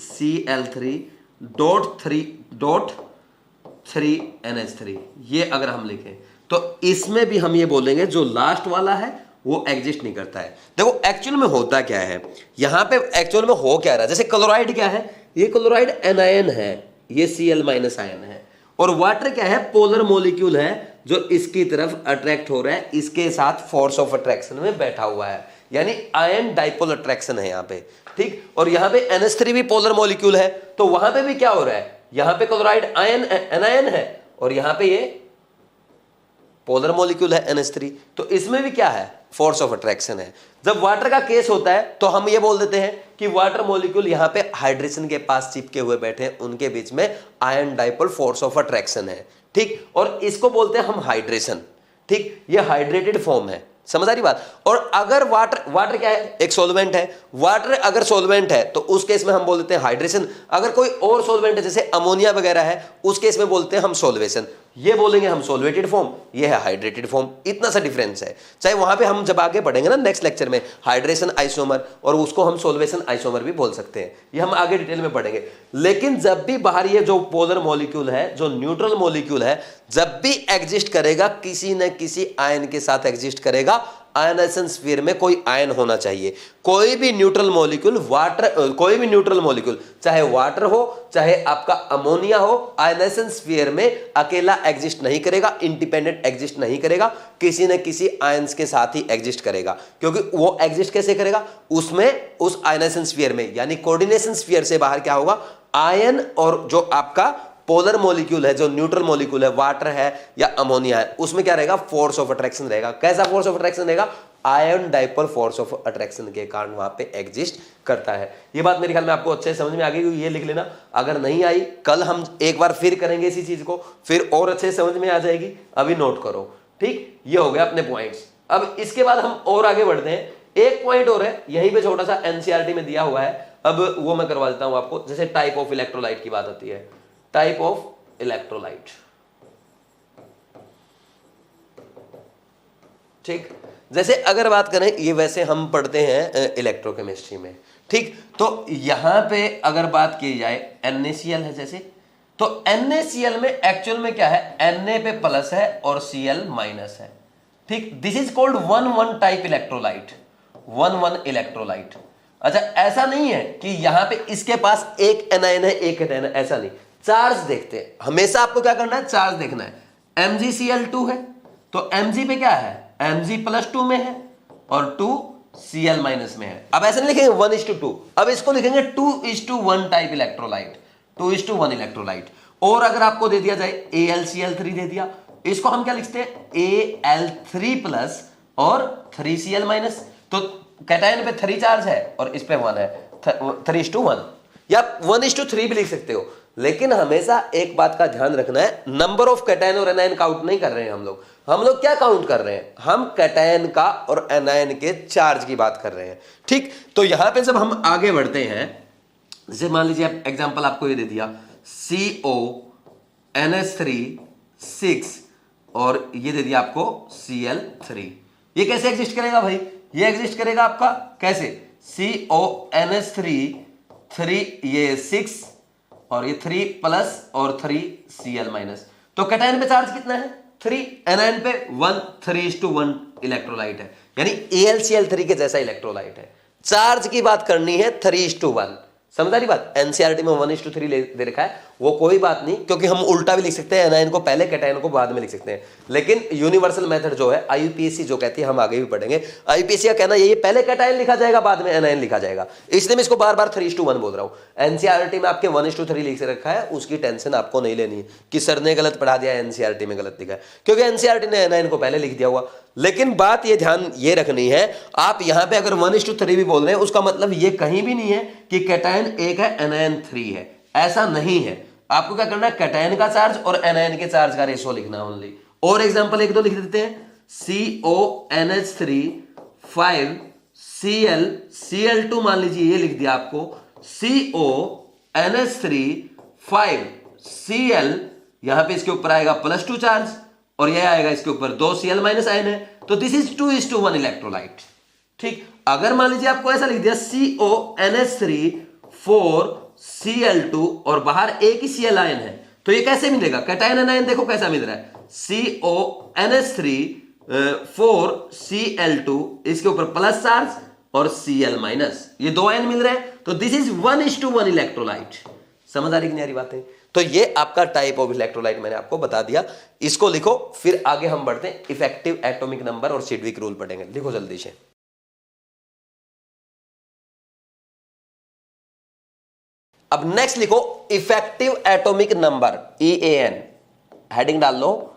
CL3.3 NH3। ये अगर हम लिखें तो इसमें भी हम ये बोलेंगे जो लास्ट वाला है वो एग्जिस्ट नहीं करता है। देखो एक्चुअल में होता क्या है, यहां पे एक्चुअल में हो क्या रहा है, जैसे क्लोराइड क्या है, ये क्लोराइड एनायन है, ये Cl माइनस आयन है, और वाटर क्या है, पोलर मॉलिक्यूल है जो इसकी तरफ अट्रैक्ट हो रहा है, इसके साथ फोर्स ऑफ अट्रैक्शन में बैठा हुआ है, यानी आयन डाइपोल अट्रैक्शन है यहाँ पे, ठीक। और यहाँ पे NH3 भी पोलर मॉलिक्यूल है, तो वहां पे भी क्या हो रहा है, यहाँ पे क्लोराइड आयन एनायन है और यहाँ पे ये पोलर मॉलिक्यूल है NH3, तो इसमें भी क्या है, फोर्स ऑफ अट्रैक्शन है। जब वाटर का केस होता है तो हम ये बोल देते हैं कि वाटर मॉलिक्यूल यहाँ पे हाइड्रेशन के पास चिपके हुए बैठे हैं, उनके बीच में ion dipole force of attraction है, ठीक, और इसको बोलते हैं हम हाइड्रेशन, ठीक। ये हाइड्रेटेड फॉर्म है, समझ आ रही बात। और अगर वाटर क्या है, एक सॉल्वेंट है, वाटर अगर सॉल्वेंट है तो उस केस में हम बोल देते हैं हाइड्रेशन। अगर कोई और सॉल्वेंट है जैसे अमोनिया वगैरह है, उस केस में बोलते हैं हम सॉल्वेशन। ये बोलेंगे हम सॉल्वेटेड फॉर्म, ये है हाइड्रेटेड फॉर्म, इतना सा डिफरेंस है। चाहे वहां पे हम जब आगे बढ़ेंगे ना नेक्स्ट लेक्चर में, हाइड्रेशन आइसोमर और उसको हम सॉल्वेशन आइसोमर भी बोल सकते हैं, ये हम आगे डिटेल में पढ़ेंगे। लेकिन जब भी बाहर ये जो पोलर मॉलिक्यूल है, जो न्यूट्रल मॉलिक्यूल है, जब भी एग्जिस्ट करेगा किसी न किसी आयन के साथ एग्जिस्ट करेगा। आयनाइजेशन स्फीयर में कोई आयन होना चाहिए। कोई भी न्यूट्रल मॉलिक्यूल कोई भी न्यूट्रल मॉलिक्यूल, चाहे वाटर हो चाहे आपका अमोनिया हो, आयनाइजेशन स्फीयर में अकेला एग्जिस्ट नहीं करेगा, इंडिपेंडेंट एग्जिस्ट नहीं करेगा, किसी न किसी आयंस के साथ ही एग्जिस्ट करेगा। क्योंकि वो एग्जिस्ट कैसे करेगा, उसमें उस आयनाइजेशन स्फीयर में यानी कोऑर्डिनेशन स्फीयर से बाहर क्या होगा, आयन और जो आपका पोलर मॉलिक्यूल है, जो न्यूट्रल मॉलिक्यूल है, वाटर है या अमोनिया है, उसमें क्या रहेगा, फोर्स ऑफ अट्रैक्शन रहेगा। कैसा फोर्स ऑफ अट्रैक्शन रहेगा, ion dipole force of attraction के कारण वहां पे एग्जिस्ट करता है। ये बात मेरे ख्याल में आपको अच्छे समझ में आ गई, ये लिख लेना। अगर नहीं आई, कल हम एक बार फिर करेंगे इसी चीज को, फिर और अच्छे समझ में आ जाएगी। अभी नोट करो, ठीक। ये हो गया अपने पॉइंट्स। अब इसके बाद हम और आगे बढ़ते हैं। एक पॉइंट और है, यहीं पे छोटा सा एनसीईआरटी में दिया हुआ है, अब वो मैं करवा देता हूं आपको। जैसे टाइप ऑफ इलेक्ट्रोलाइट की बात होती है, टाइप ऑफ इलेक्ट्रोलाइट, ठीक। जैसे अगर बात करें, ये वैसे हम पढ़ते हैं इलेक्ट्रोकेमिस्ट्री में, ठीक। तो यहां पे अगर बात की जाए NaCl है जैसे, तो NaCl में एक्चुअल में क्या है, Na पे प्लस है और Cl माइनस है, ठीक। This is called 1,1 type electrolyte, 1,1 electrolyte. अच्छा, ऐसा नहीं है कि यहां पे इसके पास एक एनायन है एक एनायन है, ऐसा नहीं। चार्ज देखते हैं, हमेशा आपको क्या करना है, चार्ज देखना है। MgCl2 है तो Mg पे क्या है, Mg+2 में है और 2 Cl माइनस में है। अब ऐसे नहीं लिखेंगे 1:2, अब इसको लिखेंगे 2:1 टाइप इलेक्ट्रोलाइट, 2:1 इलेक्ट्रोलाइट। और अगर आपको दे दिया जाए AlCl3 दे दिया, इसको हम क्या लिखते हैं, Al3+ और 3Cl माइनस। तो कैटायन पे 3 चार्ज है और इस पे 1 है, 3:1 या 1:3 भी लिख सकते हो। लेकिन हमेशा एक बात का ध्यान रखना है, नंबर ऑफ कैटायन और एनायन काउंट नहीं कर रहे हैं हम लोग क्या काउंट कर रहे हैं, हम कैटायन का और एनायन के चार्ज की बात कर रहे हैं, ठीक। तो यहां पे जब हम आगे बढ़ते हैं, जैसे मान लीजिए एग्जांपल आपको ये दे दिया CO NH3 6 और ये दे दिया आपको Cl3, ये कैसे एग्जिस्ट करेगा भाई, ये एग्जिस्ट करेगा आपका कैसे, CO NH3 3 ये 6 और ये 3+ और 3 Cl माइनस। तो कैटायन पे चार्ज कितना है, 3, एनायन पे 1, 3:1 इलेक्ट्रोलाइट है, यानी AlCl3 के जैसा इलेक्ट्रोलाइट है। चार्ज की बात करनी है 3:1, समझ आ रही बात। एनसीईआरटी में 1:3 दे रखा है, वो कोई बात नहीं, क्योंकि हम उल्टा भी लिख सकते हैं, एनायन को पहले कैटायन को बाद में लिख सकते हैं। लेकिन यूनिवर्सल मेथड जो है IUPAC जो कहती है, हम आगे भी पढ़ेंगे, IUPAC का कहना ये पहले कैटायन लिखा जाएगा बाद में एनायन लिखा जाएगा, इसलिए मैं इसको बार बार 3:1 बोल रहा हूं। एनसीईआरटी में आपके 1:3 लिख रखा है, उसकी टेंशन आपको नहीं लेनी है कि सर ने गलत पढ़ा दिया, एनसीईआरटी में गलत लिखा है, क्योंकि एनसीईआरटी ने एनायन को पहले लिख दिया हुआ। लेकिन बात ये ध्यान ये रखनी है, आप यहां पे अगर 1:3 भी बोल रहे हैं, उसका मतलब ये कहीं भी नहीं है कि कैटायन 1 है एनायन 3 है, ऐसा नहीं है। आपको क्या करना है, कैटायन का चार्ज और एनायन के चार्ज का रेशो लिखना ओनली। और एग्जांपल एक दो लिख देते हैं, CONH3 5 Cl2 मान लीजिए, ये लिख दिया आपको, CONH3 5 Cl, यहां पे इसके ऊपर आएगा +2 चार्ज और यह आएगा इसके ऊपर 2 Cl माइनस आयन है, तो दिस इज 2:1 इलेक्ट्रोलाइट, ठीक। अगर मान लीजिए आपको ऐसा लिख दिया CONH3 4 Cl2 और बाहर एक ही Cl आयन है, तो ये कैसे मिलेगा, कैटायन एनायन देखो कैसा मिल रहा है, CONH3 4Cl2 इसके ऊपर प्लस चार्ज और Cl माइनस, ये दो आयन मिल रहे हैं, तो दिस इज 1:1 इलेक्ट्रोलाइट। समझ आ रही कि नहीं आ रही बातें? तो ये आपका टाइप ऑफ इलेक्ट्रोलाइट मैंने आपको बता दिया, इसको लिखो, फिर आगे हम बढ़ते हैं इफेक्टिव एटॉमिक नंबर और सिडविक रूल पढ़ेंगे। लिखो जल्दी से। अब नेक्स्ट लिखो effective atomic number, EAN, heading डाल लो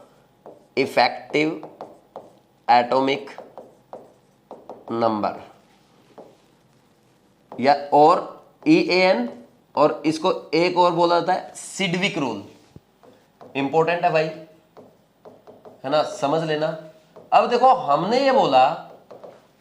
इफेक्टिव एटॉमिक नंबर या और EAN, और इसको एक और बोला जाता है सिडविक रूल। इंपॉर्टेंट है भाई, है ना, समझ लेना। अब देखो हमने ये बोला,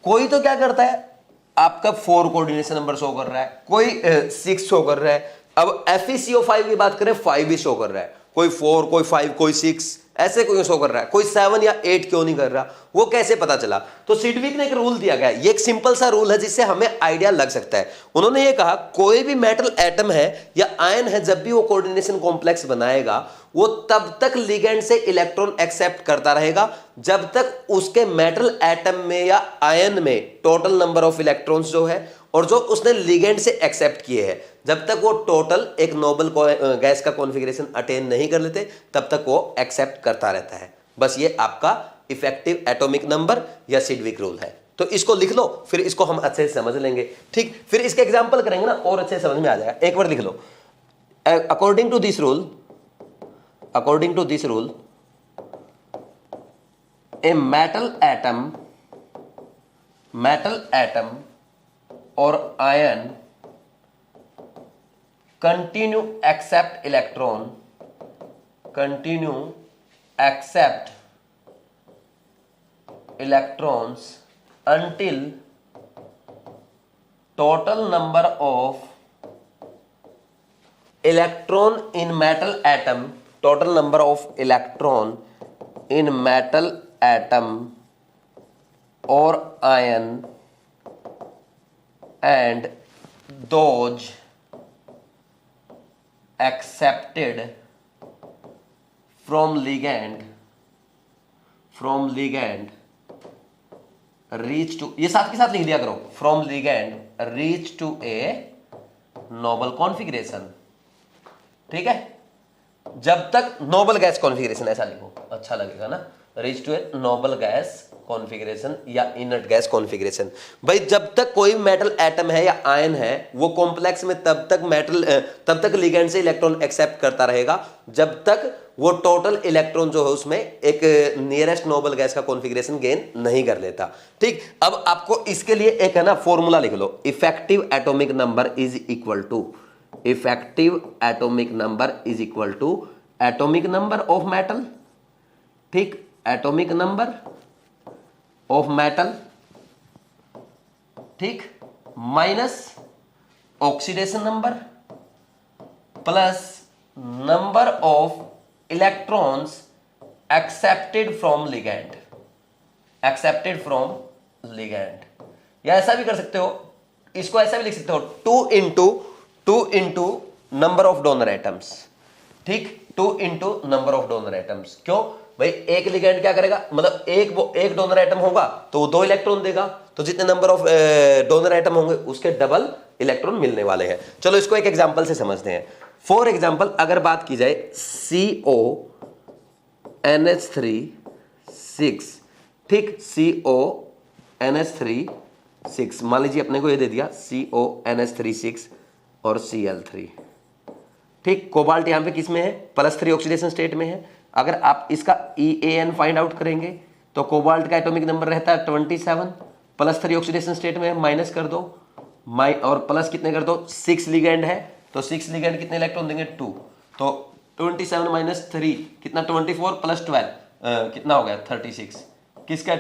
कोई तो क्या करता है आपका 4 कोऑर्डिनेशन नंबर शो कर रहा है, कोई 6 शो कर रहा है। अब FeCO5 की बात करें 5 भी शो कर रहा है, कोई 4, कोई 5, कोई 6, ऐसे कोई शो कर रहा है, कोई 7 या 8 क्यों नहीं कर रहा, वो कैसे पता चला? तो सिडविक ने एक रूल दिया गया, ये एक सिंपल सा रूल है जिससे हमें आइडिया लग सकता है। उन्होंने ये कहा कोई भी मेटल एटम है या आयन है, जब भी वो कोऑर्डिनेशन कॉम्प्लेक्स बनाएगा, वो तब तक लिगेंड से इलेक्ट्रॉन एक्सेप्ट करता रहेगा जब तक उसके मेटल एटम में या आयन में टोटल नंबर ऑफ इलेक्ट्रॉन्स जो है और जो उसने लिगेंड से एक्सेप्ट किए हैं, जब तक वो टोटल एक नोबल गैस का कॉन्फ़िगरेशन अटेन नहीं कर लेते, तब तक वो एक्सेप्ट करता रहता है। बस ये आपका इफेक्टिव एटॉमिक नंबर या सिडविक रूल है। तो इसको लिख लो, फिर इसको हम अच्छे से समझ लेंगे। ठीक, फिर इसके एग्जांपल करेंगे ना, और अच्छे से समझ में आ जाएगा। एक बार लिख लो, according to this rule, a metal atom or ion continue accept electrons until total number of electron in metal atom or ion and those accepted from ligand reach to, ये साथ के साथ लिख दिया करो, from ligand reach to a noble configuration। ठीक है, जब तक नोबल गैस कॉन्फ़िगरेशन, ऐसा लिखो, अच्छा लगेगा ना, reach to a noble gas configuration या इनर्ट गैस कॉन्फ़िगरेशन। भाई जब तक कोई मेटल एटम है या आयन है, वो कॉम्प्लेक्स में तब तक लिगेंड से इलेक्ट्रॉन एक्सेप्ट करता रहेगा जब तक वो टोटल इलेक्ट्रॉन जो है उसमें एक नियरेस्ट नोबल गैस का कॉन्फ़िगरेशन गेन नहीं कर लेता। ठीक, अब आपको इसके लिए एक है ना फॉर्मूला लिख लो, effective atomic number is equal to atomic number of metal. ठीक, एटॉमिक नंबर ऑफ मेटल, ठीक, minus oxidation number plus number of electrons accepted from ligand. या ऐसा भी कर सकते हो, इसको ऐसा भी लिख सकते हो, 2 into number of donor atoms. ठीक, 2 into number of donor atoms. क्यों भाई, एक लिगैंड क्या करेगा, मतलब एक डोनर एटम होगा तो वो 2 इलेक्ट्रॉन देगा, तो जितने नंबर ऑफ डोनर एटम होंगे उसके डबल इलेक्ट्रॉन मिलने वाले हैं। चलो इसको एक एग्जांपल से समझते हैं। फॉर एग्जांपल अगर बात की जाए CONH3 ठीक, CONH3 मान लीजिए अपने को ये दे दिया CONH3 और Cl3। ठीक, कोबाल्ट यहां पे किस में है, +3 ऑक्सीडेशन स्टेट में है। अगर आप इसका EAN फाइंड आउट करेंगे तो कोबाल्ट का एटॉमिक नंबर रहता है 27, +3 ऑक्सीडेशन स्टेट में, माइनस कर दो, और प्लस कितने कर दो, 6 लिगैंड है, तो 6 लिगैंड कितने इलेक्ट्रॉन देंगे, 2, तो 27 माइनस 3 कितना, 24 प्लस 12 कितना हो गया, 36। किसका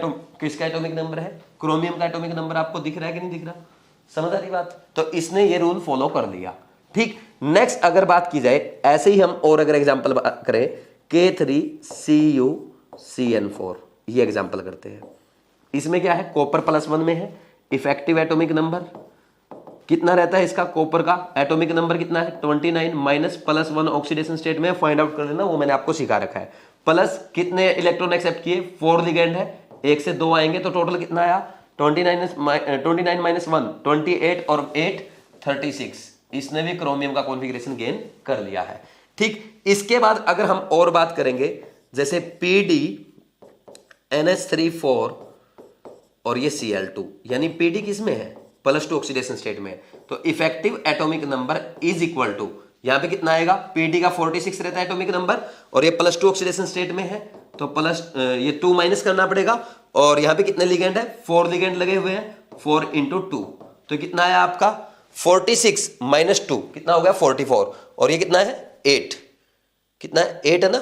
एटॉमिक नंबर है, क्रोमियम का एटॉमिक नंबर आपको दिख रहा है कि नहीं दिख रहा, समझ आ रही बात? तो इसने ये रूल फॉलो कर लिया। ठीक, नेक्स्ट अगर बात की जाए, ऐसे ही हम और अगर एग्जांपल करें, K3CuCN4, ये एग्जांपल करते हैं। इसमें क्या है, कॉपर +1 में है, इफेक्टिव एटॉमिक नंबर कितना रहता है इसका, कॉपर का एटॉमिक नंबर कितना है, 29, माइनस +1 ऑक्सीडेशन स्टेट में फाइंड आउट कर लेना, वो मैंने आपको सिखा रखा है। प्लस कितने इलेक्ट्रॉन एक्सेप्ट किए, 4 लिगेंड है, 1 से 2 आएंगे तो टोटल कितना आया, 29 माइनस 1 28 और 8 36। इसने भी क्रोमियम का कॉन्फ़िगरेशन गेन कर लिया है। ठीक, इसके बाद अगर हम और बात करेंगे जैसे PD NH3 4 और ये Cl2, यानी PD किस में है, +2 ऑक्सीडेशन स्टेट में, तो effective atomic number is equal to, यहां पे कितना आएगा, PD का 46 रहता है एटॉमिक नंबर और ये +2 ऑक्सीडेशन स्टेट में है तो ये 2 माइनस करना पड़ेगा। और यहां पे कितने लिगेंड है, 4 लिगेंड लगे हुए हैं, 4 × 2 तो कितना आया आपका 46 - 2 कितना हो गया 44 और ये कितना है 8, कितना है 8 है ना,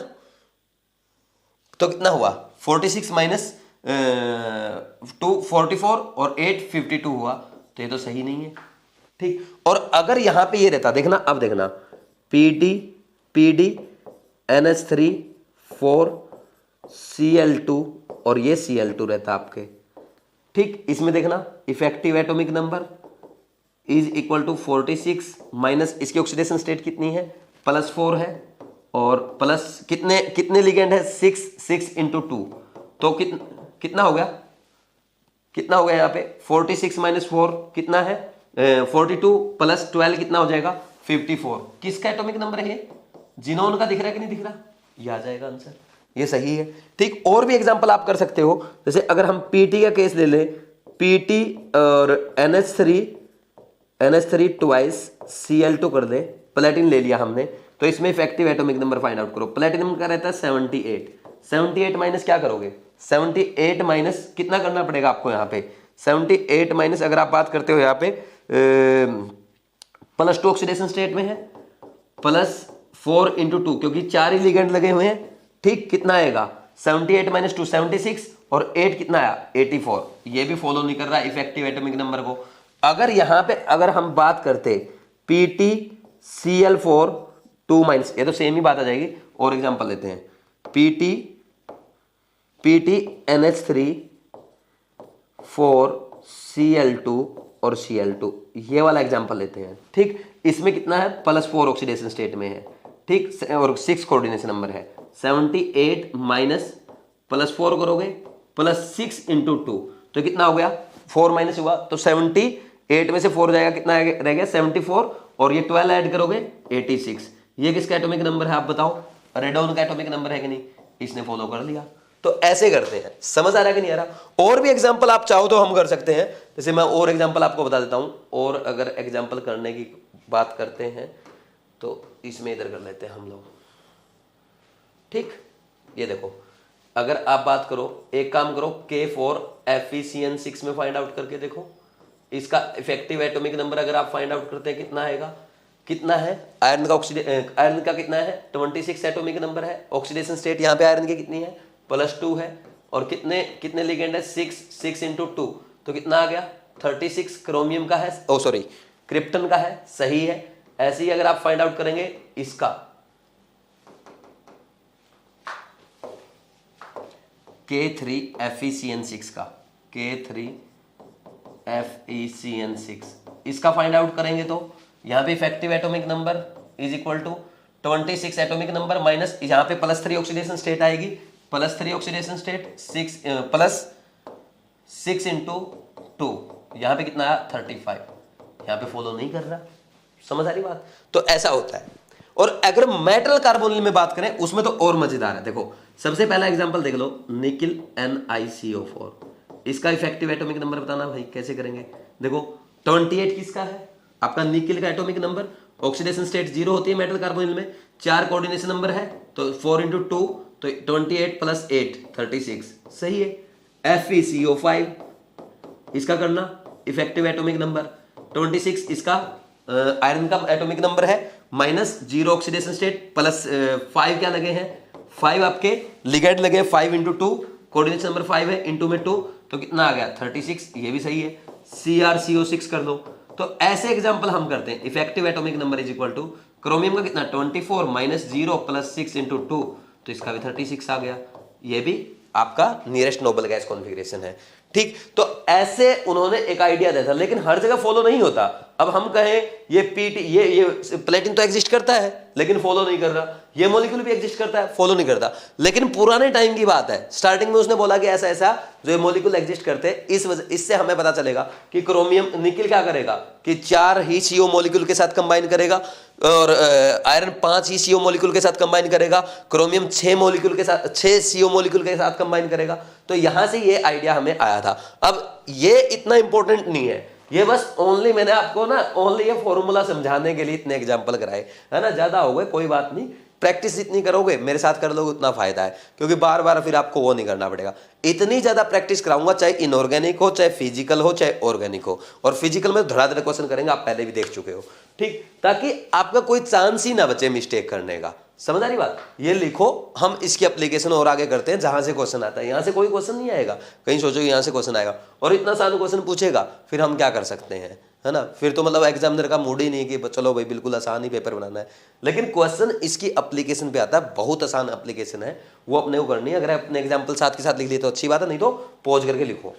तो कितना हुआ 46 माइनस 2 44 और 8 52 हुआ, तो ये तो सही नहीं है। ठीक, और अगर यहां पे ये रहता, देखना अब देखना PD NH3 4 Cl2 और ये Cl2 रहता आपके। ठीक, इसमें देखना effective atomic number is equal to 46 minus इसकी ऑक्सीडेशन स्टेट कितनी है +4 है और प्लस कितने लिगेंड है 6 × 2 तो कितना हो गया, कितना हो गया यहाँ पे 46 - 4 कितना है 42 + 12 कितना हो जाएगा 54। किसका एटॉमिक नंबर है ये, जिनोन का दिख रहा है कि नहीं दिख रहा, ये आ जाएगा आंसर, ये सही है। ठीक, और भी एग्जांपल आप कर सकते हो, जैसे अगर हम PT का केस ले ले, PT और NH3 ट्वाइस Cl2 कर दे, प्लेटिन ले लिया हमने, तो इसमें effective atomic number find out करो। प्लेटिनम का रहता है 78 माइनस क्या करोगे 78 माइनस कितना करना पड़ेगा आपको यहाँ पे 78 माइनस, अगर आप बात करते हो यहाँ पे +2 ऑक्सीडेशन स्टेट में है, +4 × 2 क्योंकि 4 ही लिगेंड लगे हुए हैं। ठीक, कितना आएगा 78 - 2 76 और 8 कितना आया 84। ये भी फॉलो नहीं कर रहा इफेक्टिव एटॉमिक नंबर को। अगर यहाँ पे अगर हम बात करते PT Cl4 2 - ये तो सेम ही बात आ जाएगी। और एग्जांपल लेते हैं PT NH3 4 Cl2 और Cl2, ये वाला एग्जांपल लेते हैं। ठीक, इसमें कितना है +4 ऑक्सीडेशन स्टेट में है। ठीक, और 6 कोऑर्डिनेशन नंबर है 78 माइनस +4 करोगे +6 × 2 तो कितना हो गया 4 माइनस हुआ तो 78 में से 4 जाएगा, कितना रह गया 74 और ये 12 ऐड करोगे 86। ये किसका एटॉमिक नंबर है आप बताओ, रेडॉन का एटॉमिक नंबर है कि नहीं, इसने फॉलो कर लिया। तो ऐसे करते हैं, समझ आ रहा है कि नहीं आ रहा। और भी एग्जांपल आप चाहो तो हम कर सकते हैं, जैसे मैं और एग्जांपल आपको बता देता हूं। और अगर एग्जांपल करने की बात करते हैं तो इसमें इधर कर लेते हैं हम लोग। ठीक, ये देखो, अगर आप बात करो, एक काम करो K4 FeCN6 में फाइंड आउट करके देखो, इसका इफेक्टिव एटॉमिक नंबर अगर आप फाइंड आउट करते हैं कितना आएगा, कितना है आयरन का कितना है 26 एटॉमिक नंबर है, ऑक्सीडेशन स्टेट यहाँ पे आयरन की कितनी है +2 है और कितने लिगेंड है 6 × 2 तो कितना आ गया 36 क्रोमियम का है, ओ सॉरी क्रिप्टन का है, सही है। ऐसे ही अगर आप फाइंड आउट करेंगे इसका K3 FeCN6 का K3 FeCN6 इसका फाइंड आउट करेंगे तो यहाँ पे effective atomic number is equal to 26 atomic number minus यहाँ पे +3 ऑक्सीडेशन स्टेट आएगी, +3 ऑक्सीडेशन स्टेट 6 × 2 यहाँ पे कितना आया 35, यहाँ पे फॉलो नहीं कर रहा, समझ आ रही बात। तो ऐसा होता है। और अगर मेटल कार्बोनिल में बात करें उसमें तो और मजेदार है। देखो सबसे पहला एग्जांपल देख लो, निकिल NiCO4, इसका इफेक्टिव एटॉमिक नंबर बताना भाई, कैसे करेंगे। देखो 28 किसका है आपका निकिल का एटॉमिक नंबर, ऑक्सीडेशन स्टेट 0 होती है मेटल कार्बोनिल में, 4 कोऑर्डिनेशन नंबर है तो 4 × 2 तो 28 + 8 36, सही है। FeCO5 इसका करना इफेक्टिव एटॉमिक नंबर 26, इसका आयरन का एटॉमिक नंबर है -0 ऑक्सीडेशन स्टेट +5 क्या लगे हैं 5 आपके लिगेंड लगे 5 × 2 कोऑर्डिनेशन नंबर 5 है, इंटू में 2 तो कितना आ गया 36, ये भी सही है। CrCO6 कर दो। तो ऐसे एग्जांपल हम करते हैं। Effective atomic number is equal two chromium का कितना 24 - 0 + 6 × 2 तो इसका भी 36 आ गया। ये भी आपका नियरेस्ट नोबल गैस कॉन्फ़िगरेशन है। ठीक, तो ऐसे उन्होंने एक आइडिया दिया था, लेकिन हर जगह फॉलो नहीं होता। अब हम कहें ये पीटी ये प्लेटिन तो एग्जिस्ट करता है लेकिन फॉलो नहीं कर रहा, ये मॉलिक्यूल भी एग्जिस्ट करता है फॉलो नहीं करता, लेकिन पुराने टाइम की बात है, स्टार्टिंग में उसने बोला कि ऐसा ऐसा जो ये मॉलिक्यूल एग्जिस्ट करते हैं, इस वजह इससे हमें पता चलेगा कि क्रोमियम निकल क्या करेगा कि 4 ही CO मॉलिक्यूल के साथ कंबाइन करेगा और आयरन 5 ही CO मॉलिक्यूल के साथ कंबाइन करेगा, क्रोमियम 6 मॉलिक्यूल के साथ 6 CO मॉलिक्यूल के साथ कंबाइन करेगा। तो यहां से ये आइडिया हमें आया था। अब ये इतना इंपॉर्टेंट नहीं है, ये बस ओनली मैंने आपको ना ओनली ये फॉर्मूला समझाने के लिए इतने एग्जांपल कराए, है ना, ज्यादा हो गए कोई बात नहीं, प्रैक्टिस जितनी करोगे मेरे साथ कर लोगे उतना फायदा है, क्योंकि बार बार फिर आपको वो नहीं करना पड़ेगा। इतनी ज्यादा प्रैक्टिस कराऊंगा, चाहे इनऑर्गेनिक हो, चाहे फिजिकल हो, चाहे ऑर्गेनिक हो, और फिजिकल में धड़ाधड़ क्वेश्चन करेंगे, आप पहले भी देख चुके हो, ठीक, ताकि आपका कोई चांस ही ना बचे मिस्टेक करने का। समझ आ रही बात? ये लिखो, हम इसकी एप्लीकेशन और आगे करते हैं जहां से क्वेश्चन आता है। यहां से कोई क्वेश्चन नहीं आएगा, कहीं सोचो यहां से क्वेश्चन आएगा और इतना आसान क्वेश्चन पूछेगा, फिर हम क्या कर सकते हैं, है ना, फिर तो मतलब एग्जामिनर का मूड ही नहीं कि चलो भाई बिल्कुल आसान ही पेपर बनाना है, लेकिन क्वेश्चन इसकी एप्लीकेशन पे आता है, बहुत आसान एप्लीकेशन है, वो अपने को करनी है। अगर अपने एग्जाम्पल साथ के साथ लिख लिए तो अच्छी बात है, नहीं तो पॉज करके लिखो।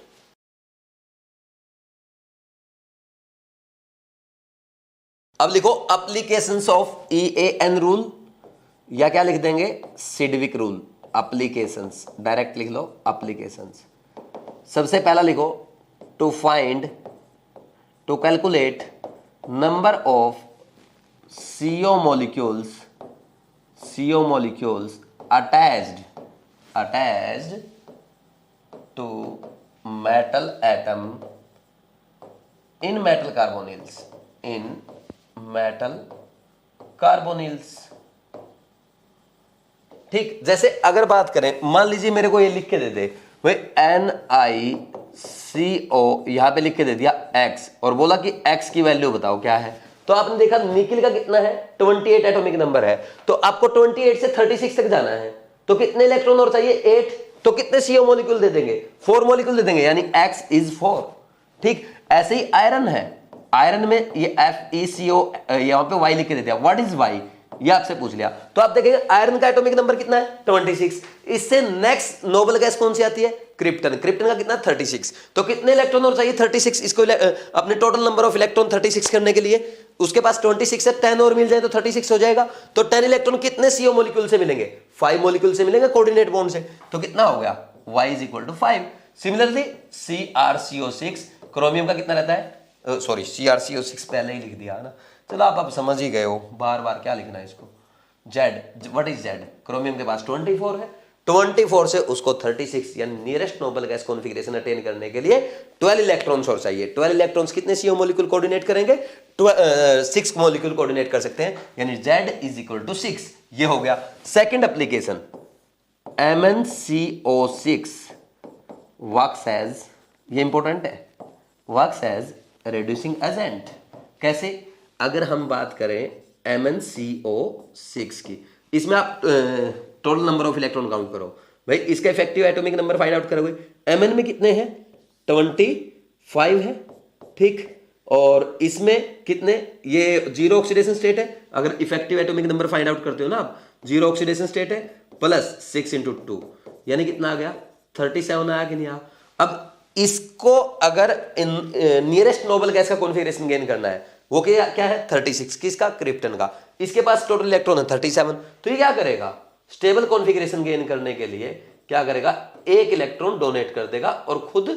अब लिखो एप्लीकेशंस ऑफ EAN रूल, या क्या लिख देंगे, सिडविक रूल। एप्लीकेशंस डायरेक्ट लिख लो, एप्लीकेशंस। सबसे पहला लिखो to find to calculate number of CO molecules attached to metal atom in metal carbonyls। ठीक, जैसे अगर बात करें, मान लीजिए मेरे को ये लिख के दे दे भाई NiCO, यहां पे लिख के दे दिया X और बोला कि X की वैल्यू बताओ क्या है, तो आपने देखा निकिल का कितना है, 28 एटॉमिक नंबर है, तो आपको 28 से 36 तक जाना है, तो कितने इलेक्ट्रॉन और चाहिए, 8, तो कितने CO मॉलिक्यूल दे देंगे, 4 मॉलिक्यूल दे देंगे, यानी X is 4। ठीक, ऐसे ही आयरन है, आयरन में ये FeCO, यहां पे Y लिख के दे दिया, व्हाट इज Y, ये आपसे पूछ लिया, तो आप देखेंगे आयरन का एटॉमिक नंबर कितना है, 26। इससे नेक्स्ट नोबल गैस कौन सी आती है, क्रिप्टन। क्रिप्टन का कितना, 36, तो कितने इलेक्ट्रॉन और चाहिए, 36। इसको अपने टोटल नंबर ऑफ इलेक्ट्रॉन 36 करने के लिए उसके पास 26 से 10 और मिल जाए तो 36 हो जाएगा। तो 10 इलेक्ट्रॉन कितने CO मॉलिक्यूल से मिलेंगे, 5 मॉलिक्यूल से मिलेंगे कोऑर्डिनेट बॉन्ड से, तो कितना हो गया, Y is equal to 5। Similarly CrCO6, chromium का कितना रहता है, सॉरी CrCO6 पहले ही लिख दिया है ना, चलो आप समझ ही गए हो, बार बार क्या लिखना है इसको। Z, what is Z, chromium के पास 24 है, 24 से उसको 36 यानी nearest Nobel gas configuration attain करने के लिए 12 इलेक्ट्रॉन्स और चाहिए। 12 इलेक्ट्रॉन्स कितने CO मॉलिक्यूल कोऑर्डिनेट करेंगे, 6 मॉलिक्यूल कोऑर्डिनेट कर सकते हैं, यानी Z इज इक्वल टू 6। ये हो गया second application, MnCO6 works as, ये इंपॉर्टेंट है, वर्क्स एज रिड्यूसिंग एजेंट। कैसे, अगर हम बात करें MnCO6 की, इसमें आप total number of electron count करो भाई, इसका effective atomic number find out करोगे, Mn में कितने हैं, 25 है, ठीक, और इसमें कितने, ये 0 ऑक्सीडेशन स्टेट है, अगर effective atomic number find out करते हो ना आप, 0 ऑक्सीडेशन स्टेट है, प्लस 6 × 2, यानी कितना आ गया, 37 आया कि नहीं आया। अब इसको अगर नियरेस्ट नोबल गैस का कॉन्फ़िगरेशन गेन करना है, वो क्या है, 36, किसका, क्रिप्टन का, इसके पास टोटल इलेक्ट्रॉन है 37, तो ये क्या करेगा, स्टेबल कॉन्फ़िगरेशन गेन करने के लिए क्या करेगा, एक इलेक्ट्रॉन डोनेट कर देगा और खुद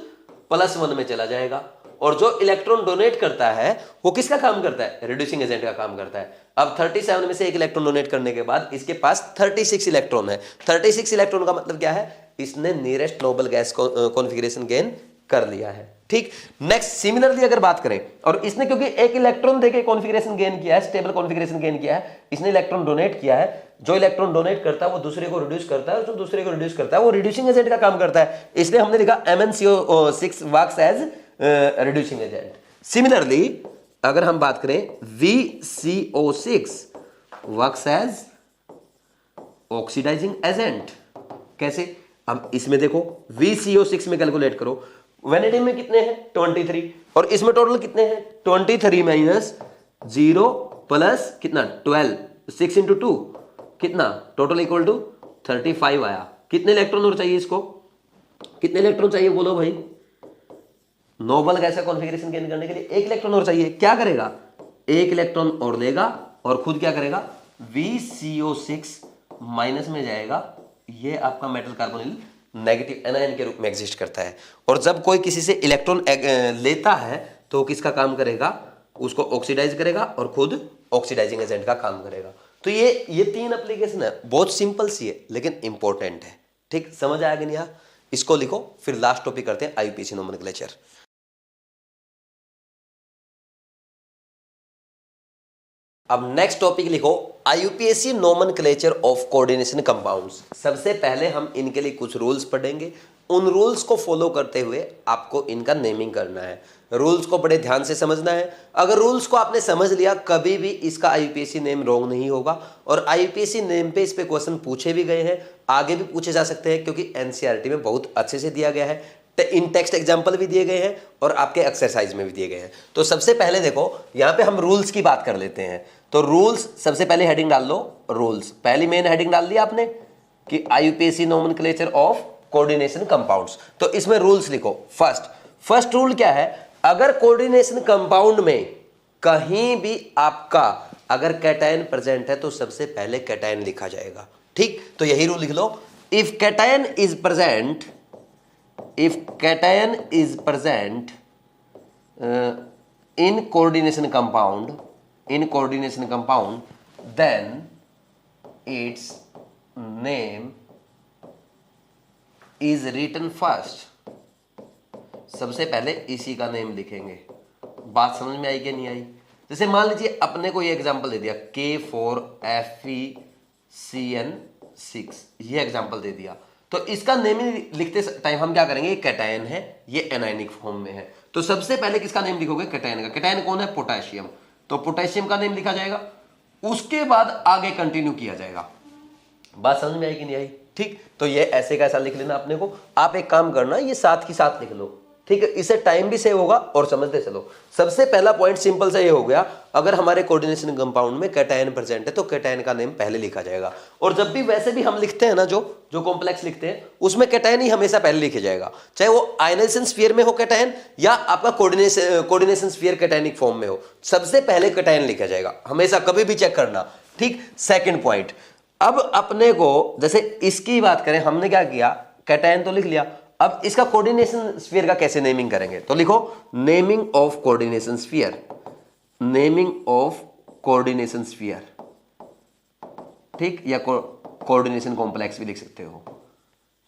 +1 में चला जाएगा, और जो इलेक्ट्रॉन डोनेट करता है वो किसका काम करता है, रिड्यूसिंग एजेंट का काम करता है। अब 37 में से एक इलेक्ट्रॉन डोनेट करने के बाद इसके पास 36 इलेक्ट्रॉन है, 36 इलेक्ट्रॉन का मतलब क्या है, इसने nearest Nobel gas configuration gain कर लिया है। ठीक, नेक्स्ट सिमिलरली अगर बात करें, और इसने क्योंकि एक इलेक्ट्रॉन देके कॉन्फ़िगरेशन गेन किया है, स्टेबल कॉन्फ़िगरेशन गेन किया है, इसने इलेक्ट्रॉन डोनेट किया है, जो इलेक्ट्रॉन डोनेट करता है वो दूसरे को रिड्यूस करता है, और जो दूसरे को रिड्यूस करता है वो रिड्यूसिंग एजेंट का काम करता है, इसलिए हमने लिखा MnCO6 works as reducing agent. Similarly अगर हम बात करें VCO6 works as oxidising agent. कैसे, अब इसमें देखो VCO6 में कैलकुलेट करो, वैनिडी में कितने हैं, 23, और इसमें टोटल कितने हैं, 23 माइनस 0 प्लस कितना, 12, 6 × 2 कितना, टोटल इक्वल टू 35 आया। कितने इलेक्ट्रॉन और चाहिए इसको, कितने इलेक्ट्रॉन चाहिए बोलो भाई, नोबल गैस का कॉन्फ़िगरेशन गेन करने के लिए एक इलेक्ट्रॉन और चाहिए, क्या करेगा, एक इलेक्ट्रॉन और लेगा और खुद क्या करेगा, VCO6 माइनस में जाएगा। ये आपका मेटल कार्बोनिल नेगेटिव एनायन के रूप में एग्जिस्ट करता है। और जब कोई किसी से इलेक्ट्रॉन लेता है तो किसका काम करेगा, उसको ऑक्सीडाइज करेगा और खुद ऑक्सीडाइजिंग एजेंट का काम करेगा। तो ये 3 एप्लीकेशन है, बहुत सिंपल सी है लेकिन इंपॉर्टेंट है। ठीक, समझ आया कि नहीं यार? इसको लिखो, फिर लास्ट टॉपिक करते हैं आईयूपीएसी नोमेनक्लेचर। अब नेक्स्ट टॉपिक लिखो, IUPAC nomenclature of coordination compounds. सबसे पहले हम इनके लिए कुछ रूल्स पढ़ेंगे, उन रूल्स को फॉलो करते हुए आपको इनका नेमिंग करना है। रूल्स को बड़े ध्यान से समझना है। अगर रूल्स को आपने समझ लिया, कभी भी इसका आईयूपीएसी नेम रॉन्ग नहीं होगा। और आईयूपीएसी नेम पे इस पे क्वेश्चन पूछे भी गए हैं, आगे भी पूछे जा सकते हैं, क्योंकि एनसीईआरटी में बहुत अच्छे से दिया गया है। इन टेक्स्ट एग्जाम्पल भी दिए गए हैं और आपके एक्सरसाइज में भी दिए गए हैं। तो सबसे पहले देखो, यहाँ पे हम रूल्स की बात कर लेते हैं। तो रूल्स, सबसे पहले हेडिंग डाल लो रूल्स। पहली मेन हेडिंग डाल दी आपने कि IUPAC nomenclature of coordination compounds. तो इसमें रूल्स लिखो। फर्स्ट रूल क्या है, अगर कोऑर्डिनेशन कंपाउंड में कहीं भी आपका अगर कैटायन प्रेजेंट है तो सबसे पहले कैटायन लिखा जाएगा। ठीक, तो यही रूल लिख लो, if cation is present, if cation is present in coordination compound, then its name is written first। सबसे पहले इसी का नेम लिखेंगे। बात समझ में आई कि नहीं आई? जैसे मान लीजिए अपने को ये एग्जांपल दे दिया K4FeCN6, ये एग्जांपल दे दिया, तो इसका नेमिंग लिखते टाइम हम क्या करेंगे, ये कैटायन है, ये एनायनिक फॉर्म में है। तो सबसे पहले किसका नेम लिखोगे, कैटायन का। कैटायन कौन है, पोटेशियम। तो पोटेशियम का नेम लिखा जाएगा, उसके बाद आगे कंटिन्यू किया जाएगा। बात समझ में आई कि नहीं आई? ठीक, तो ये ऐसे कैसा लिख लेना अपने को। आप एक काम करना, ये साथ ही साथ लिख लो। ठीक है, इससे टाइम भी सेव होगा और समझते चलो। सबसे पहला पॉइंट सिंपल सा ये हो गया, अगर हमारे कोऑर्डिनेशन कंपाउंड में कैटायन प्रेजेंट है तो कैटायन का नेम पहले लिखा जाएगा। और जब भी वैसे भी हम लिखते हैं ना, जो कॉम्प्लेक्स लिखते हैं उसमें कैटायन ही हमेशा पहले लिखा जाएगा, चाहे वो आयनाइजेशन स्फीयर में हो कैटायन या आपका कोऑर्डिनेशन स्फीयर कैटायनिक फॉर्म में हो, सबसे पहले कैटायन लिखा जाएगा हमेशा, कभी भी चेक करना। ठीक, सेकेंड पॉइंट, अब अपने को जैसे इसकी बात करें, हमने क्या किया, कैटायन तो लिख लिया, अब इसका कोऑर्डिनेशन स्फीयर का कैसे नेमिंग करेंगे, तो लिखो naming of coordination sphere, naming of coordination sphere. ठीक, या कोऑर्डिनेशन कॉम्प्लेक्स भी लिख सकते हो।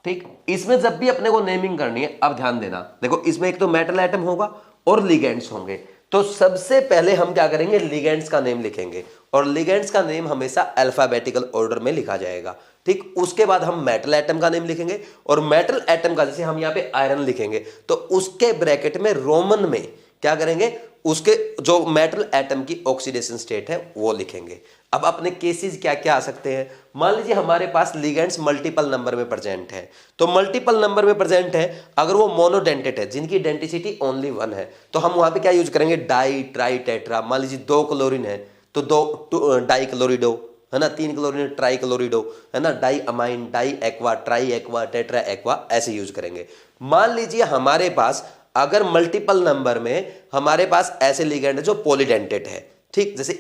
ठीक, इसमें जब भी अपने को नेमिंग करनी है, अब ध्यान देना, देखो इसमें एक तो मेटल एटम होगा और लिगेंड्स होंगे। तो सबसे पहले हम क्या करेंगे, लिगेंड्स का नेम लिखेंगे, और लिगेंड्स का नेम हमेशा अल्फाबेटिकल ऑर्डर में लिखा जाएगा। ठीक, उसके बाद हम मेटल एटम का नेम लिखेंगे, और मेटल एटम का, जैसे हम यहाँ पे आयरन लिखेंगे तो उसके ब्रैकेट में रोमन में क्या करेंगे, उसके जो मेटल एटम की ऑक्सीडेशन स्टेट है वो लिखेंगे। अब अपने केसेस क्या क्या आ सकते हैं, मान लीजिए हमारे पास लिगेंड्स मल्टीपल नंबर में प्रेजेंट है, तो मल्टीपल नंबर में प्रेजेंट है, अगर वो मोनोडेंटेट है, जिनकी डेंसिटी ओनली 1 है, तो हम वहां पे क्या यूज करेंगे, डाई ट्राई टेट्रा। मान लीजिए 2 क्लोरीन है तो 2 डाई क्लोरिडो है ना, 3 क्लोरीन ट्राई क्लोरिडो है ना, di amine, di aqua, tri aqua, tetra aqua, ऐसे यूज करेंगे। मान लीजिए हमारे पास अगर मल्टीपल नंबर में हमारे पास ऐसे लिगेंड है जो पॉलीडेंटेट है, ठीक, जैसे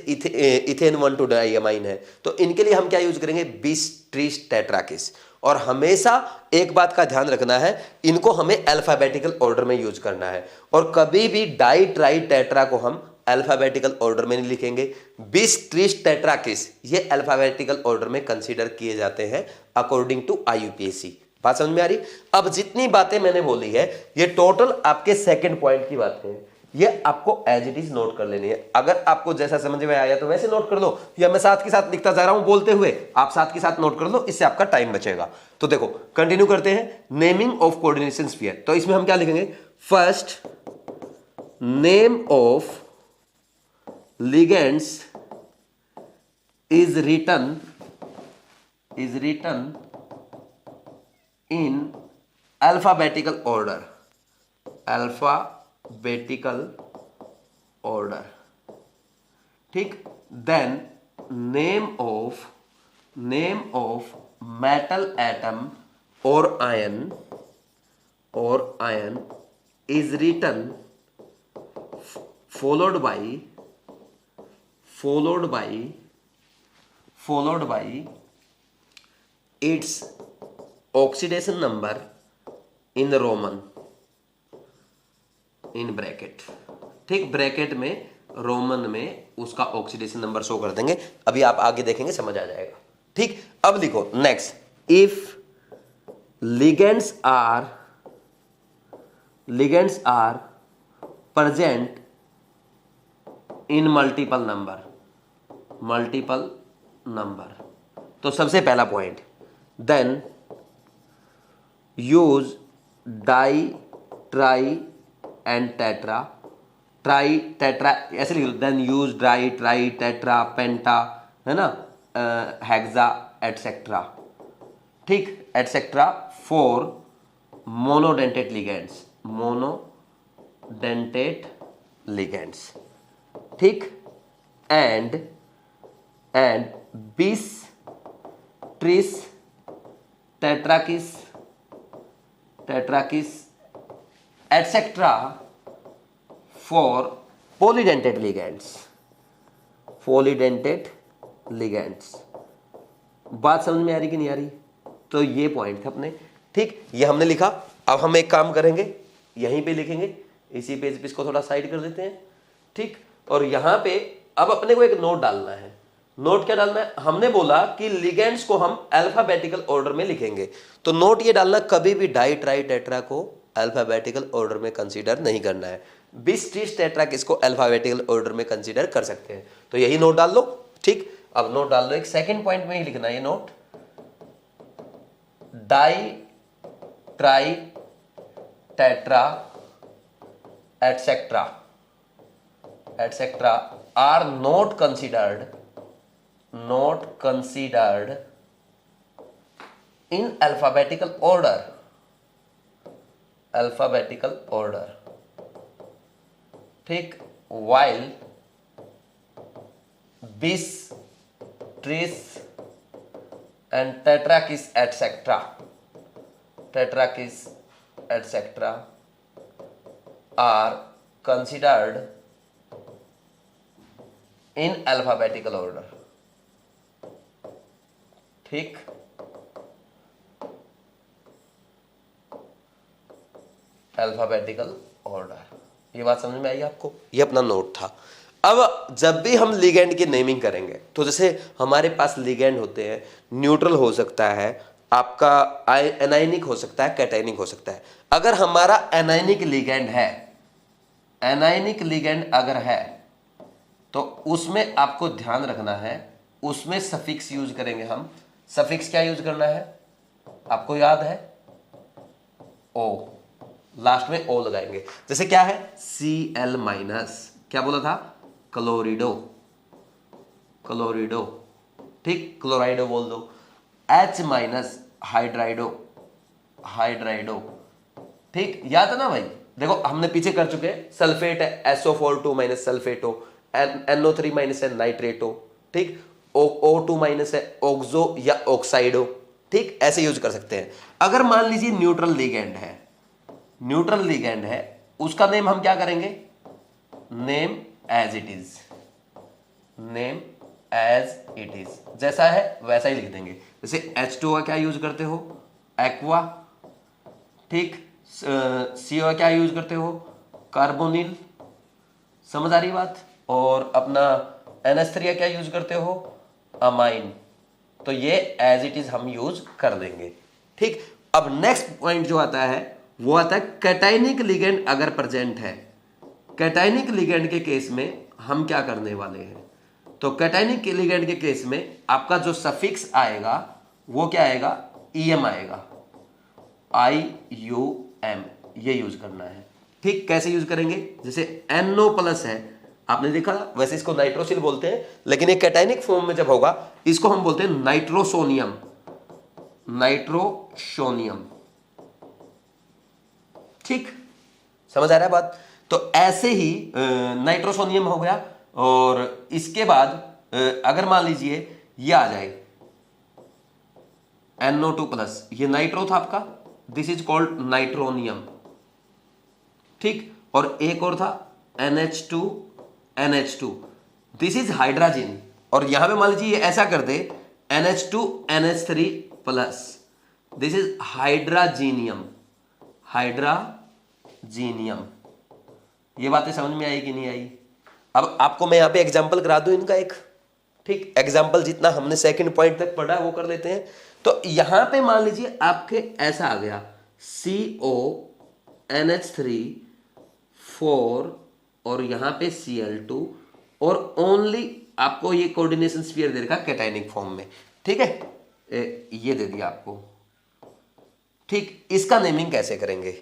इथेन 1,2 डाइअमाइन है, तो इनके लिए हम क्या यूज करेंगे, 20 ट्रीस टेट्राकिस। और हमेशा एक बात का ध्यान रखना है, इनको हमें अल्फाबेटिकल ऑर्डर में यूज करना है, और कभी भी डाई ट्राई टेट्रा को हम अल्फाबेटिकल ऑर्डर में नहीं लिखेंगे। 20 ट्रीस टेट्राकिस ये अल्फाबेटिकल ऑर्डर में कंसीडर किए जाते हैं अकॉर्डिंग टू आईयूपीएसी। बात समझ में आ रही? अब जितनी बातें मैंने बोली है ये टोटल आपके सेकंड पॉइंट की बातें हैं, ये आपको एज इट इज नोट कर लेनी है। अगर आपको जैसा समझ में आया तो वैसे नोट कर लो, या मैं साथ के साथ लिखता जा रहा हूं बोलते हुए, आप साथ के साथ नोट कर लो, इससे आपका टाइम बचेगा। तो देखो कंटिन्यू करते हैं, नेमिंग ऑफ कोऑर्डिनेशन स्फीयर। तो इसमें हम क्या लिखेंगे, first name of ligands is written in alphabetical order, ठीक। then name of metal atom or ion is written followed by its oxidation number in Roman in bracket. ठीक, bracket में Roman में उसका ऑक्सीडेशन नंबर शो कर देंगे। अभी आप आगे देखेंगे समझ आ जाएगा। ठीक, अब लिखो next, if ligands are present in multiple number। तो सबसे पहला point, then use di, tri and tetra. Tri tetra ऐसे लिख लो, then use di, tri, tetra, penta, है ना, हेक्सा एटसेट्रा। ठीक, एटसेट्रा फॉर मोनोडेंटेट लिगेंड्स। ठीक, and bis, tris, tetrakis etcetera for polydentate ligands. बात समझ में आ रही कि नहीं आ रही? तो ये पॉइंट थे अपने। ठीक, ये हमने लिखा। अब हम एक काम करेंगे, यहीं पे लिखेंगे, इसी पेज पे इसको थोड़ा साइड कर देते हैं। ठीक, और यहां पे अब अपने को एक नोट डालना है। नोट क्या डालना है? हमने बोला कि लिगेंड्स को हम अल्फाबेटिकल ऑर्डर में लिखेंगे, तो नोट ये डालना, कभी भी डाई, ट्राई, टेट्रा को अल्फाबेटिकल ऑर्डर में कंसीडर नहीं करना है। बिस, ट्रिस, टेट्रा किसको अल्फाबेटिकल ऑर्डर में कंसीडर कर सकते हैं, तो यही नोट डाल लो। ठीक, अब नोट डाल लो, एक सेकंड पॉइंट में ही लिखना है ये note, di, tri, tetra etcetera are not considered in alphabetical order। ठीक, while bis, tris and tetrakis etc are considered in alphabetical order। ठीक, अल्फाबेटिकल ऑर्डर। ये बात समझ में आई आपको? ये अपना नोट था। अब जब भी हम लिगेंड की नेमिंग करेंगे, तो जैसे हमारे पास लिगेंड होते हैं, न्यूट्रल हो सकता है, आपका एनाइनिक हो सकता है, कैटाइनिक हो सकता है। अगर हमारा एनाइनिक लिगेंड अगर है, तो उसमें आपको ध्यान रखना है, उसमें सफिक्स यूज करेंगे हम। सफिक्स क्या यूज करना है आपको याद है? ओ, लास्ट में ओ लगाएंगे। जैसे क्या है, Cl माइनस, क्या बोला था? क्लोरिडो। ठीक, क्लोराइडो बोल दो। H minus, hydrido. ठीक, याद है ना भाई? देखो हमने पीछे कर चुके हैं, सल्फेट है SO4 माइनस सल्फेटो, NO3 माइनस है नाइट्रेटो। ठीक, O2 माइनस है ऑक्सो या ऑक्साइडो। ठीक, ऐसे यूज कर सकते हैं। अगर मान लीजिए न्यूट्रल लिगेंड है, उसका नेम हम क्या करेंगे? नेम एज इट इज, जैसा है वैसा ही लिख देंगे। जैसे H2O का क्या यूज करते हो? एक्वा। ठीक, CO क्या यूज करते हो? कार्बोनिल। समझ आ रही बात? और अपना NH3 क्या यूज करते हो? अमाइन। तो ये एज इट इज हम यूज कर देंगे। ठीक, अब नेक्स्ट पॉइंट जो आता है वो आता है कैटाइनिक लिगेंड अगर प्रेजेंट है। कैटाइनिक लिगेंड के केस में हम क्या करने वाले हैं? तो कैटाइनिक लिगेंड के केस में आपका जो सफिक्स आएगा वो क्या आएगा? EM आएगा, IUM, ये यूज करना है। ठीक, कैसे यूज करेंगे? जैसे NO प्लस है, आपने देखा, वैसे इसको नाइट्रोसिल बोलते हैं, लेकिन ये कैटाइनिक फॉर्म में जब होगा इसको हम बोलते हैं नाइट्रोसोनियम। ठीक, समझ आ रहा है बात? तो ऐसे ही नाइट्रोसोनियम हो गया, और इसके बाद अगर मान लीजिए ये आ जाए NO2 प्लस, ये नाइट्रो था आपका, दिस इज कॉल्ड नाइट्रोनियम। ठीक, और एक और था NH2 दिस इज हाइड्रोजन, और यहां पे मान लीजिए ये ऐसा कर दे NH2NH3 प्लस, दिस इज हाइड्रोजीनियम। ये बातें समझ में आई कि नहीं आई? अब आपको मैं यहां पे एग्जांपल करा दूं इनका एक, ठीक, एग्जांपल जितना हमने सेकंड पॉइंट तक पढ़ा वो कर लेते हैं। तो यहां पे मान लीजिए आपके ऐसा आ गया CONH3 4 और यहां पे Cl2, और ओनली आपको ये कोऑर्डिनेशन स्फीयर दे रखा कैटायनिक फॉर्म में, ठीक है, ये दे दिया आपको। ठीक, इसका नेमिंग कैसे करेंगे?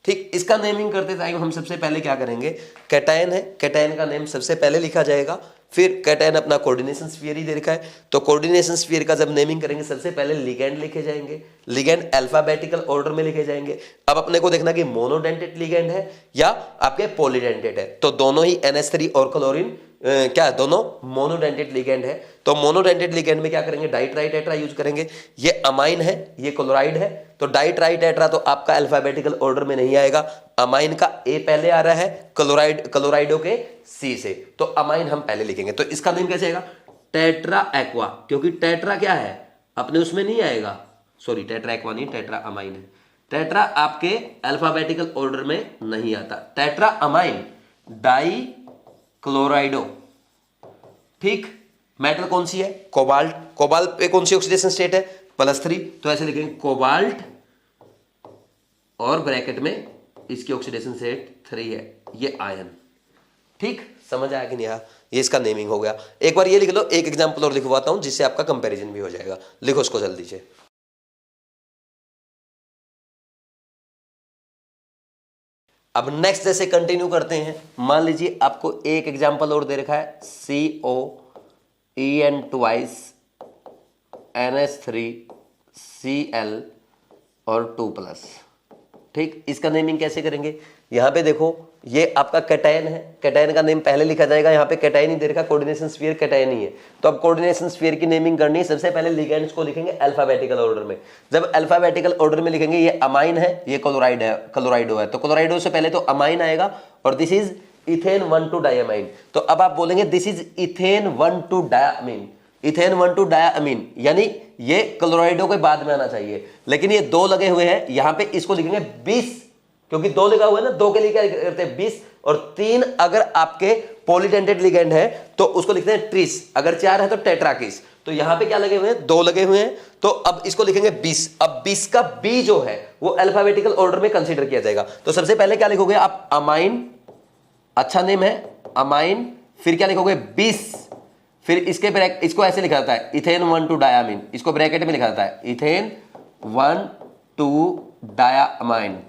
ठीक, इसका नेमिंग करते टाइम हम सबसे पहले क्या करेंगे, कैटायन है, कैटायन का नेम सबसे पहले लिखा जाएगा, फिर कैटायन अपना कोऑर्डिनेशन स्फीयर ही दे रखा है, तो कोऑर्डिनेशन स्फीयर का जब नेमिंग करेंगे सबसे पहले लिगैंड लिखे जाएंगे, लिगैंड अल्फाबेटिकल ऑर्डर में लिखे जाएंगे। अब अपने को देखना कि मोनोडेंटेड लिगैंड है या आपके पॉलीडेंटेड है, तो दोनों ही NH3 और क्लोरीन क्या दोनों मोनोडेंटेड लिगैंड है। तो मोनोडेंटेड लिगैंड में क्या करेंगे, डाइट्राइटेट्रा यूज करेंगे। ये अमाइन है, ये क्लोराइड है, तो डाइट्राइटेट्रा तो आपका अल्फाबेटिकल ऑर्डर में नहीं आएगा, अमाइन का A पहले आ रहा है, क्लोराइडो के C से, तो अमाइन हम पहले लिखेंगे। तो इसका नेम कैसे आएगा, टेट्रा एक्वा, क्योंकि टेट्रा क्या है अपने उसमें नहीं आएगा, सॉरी टेट्रा एक्वा नहीं, टेट्रा अमाइन है, टेट्रा आपके अल्फाबेटिकल ऑर्डर में नहीं आता, टेट्रा अमाइन डाई क्लोराइडो। ठीक, मेटल कौन सी है, कोबाल्ट, कोबाल्ट पे कौन सी ऑक्सीडेशन स्टेट है, +3, तो ऐसे लिखेंगे कोबाल्ट और ब्रैकेट में इसकी ऑक्सीडेशन स्टेट 3 है, ये आयन। ठीक, समझ आया कि नहीं आया? ये इसका नेमिंग हो गया। एक बार ये लिख लो, एक एग्जांपल और लिखवाता हूं जिससे आपका कंपैरिजन भी हो जाएगा, लिखो उसको जल्दी से। अब नेक्स्ट जैसे कंटिन्यू करते हैं, मान लीजिए आपको एक एग्जांपल और दे रखा है COEN ट्वाइस NH3 Cl और 2+। ठीक, इसका नेमिंग कैसे करेंगे, यहां पे देखो ये आपका कैटायन है, कैटायन का नेम पहले लिखा जाएगा, यहाँ पे कैटायन ही दे रखा, कोऑर्डिनेशन स्फीयर कैटायन ही है, तो अब कोऑर्डिनेशन स्फीयर की नेमिंग करनी है, सबसे पहले लिगैंड्स को लिखेंगे अल्फाबेटिकल ऑर्डर में। जब अल्फाबेटिकल ऑर्डर में लिखेंगे, ये अमाइन है, ये क्लोराइड है, क्लोराइडो है, तो क्लोराइडो से पहले तो अमाइन आएगा, और दिस इज इथेन 1,2 डायमाइन, तो अब आप बोलेंगे this is ethane 1,2 diamine, ethane 1,2 diamine, यानी ये क्लोराइडो के बाद में आना चाहिए, लेकिन ये 2 लगे हुए हैं, यहां पे इसको लिखेंगे 20, क्योंकि 2 लिखा हुआ है ना, 2 के लिए क्या करते हैं 20, और 3 अगर आपके पॉलीडेंटेड लिगैंड है तो उसको लिखते हैं ट्रिस, अगर 4 है तो टेट्राकिस, तो यहां पे क्या लगे हुए हैं 2 लगे हुए हैं, तो अब इसको लिखेंगे 20। अब 20 का बी जो है वो अल्फाबेटिकल ऑर्डर में कंसीडर किया जाएगा, तो सबसे पहले क्या लिखोगे आप, अमाइन, अच्छा नेम है अमाइन, फिर क्या लिखोगे 20, फिर इसको ऐसे लिखा जाता है इथेन 1,2 डायमीन, इसको ब्रैकेट में लिखा जाता है इथेन 1,2 डायमाइन,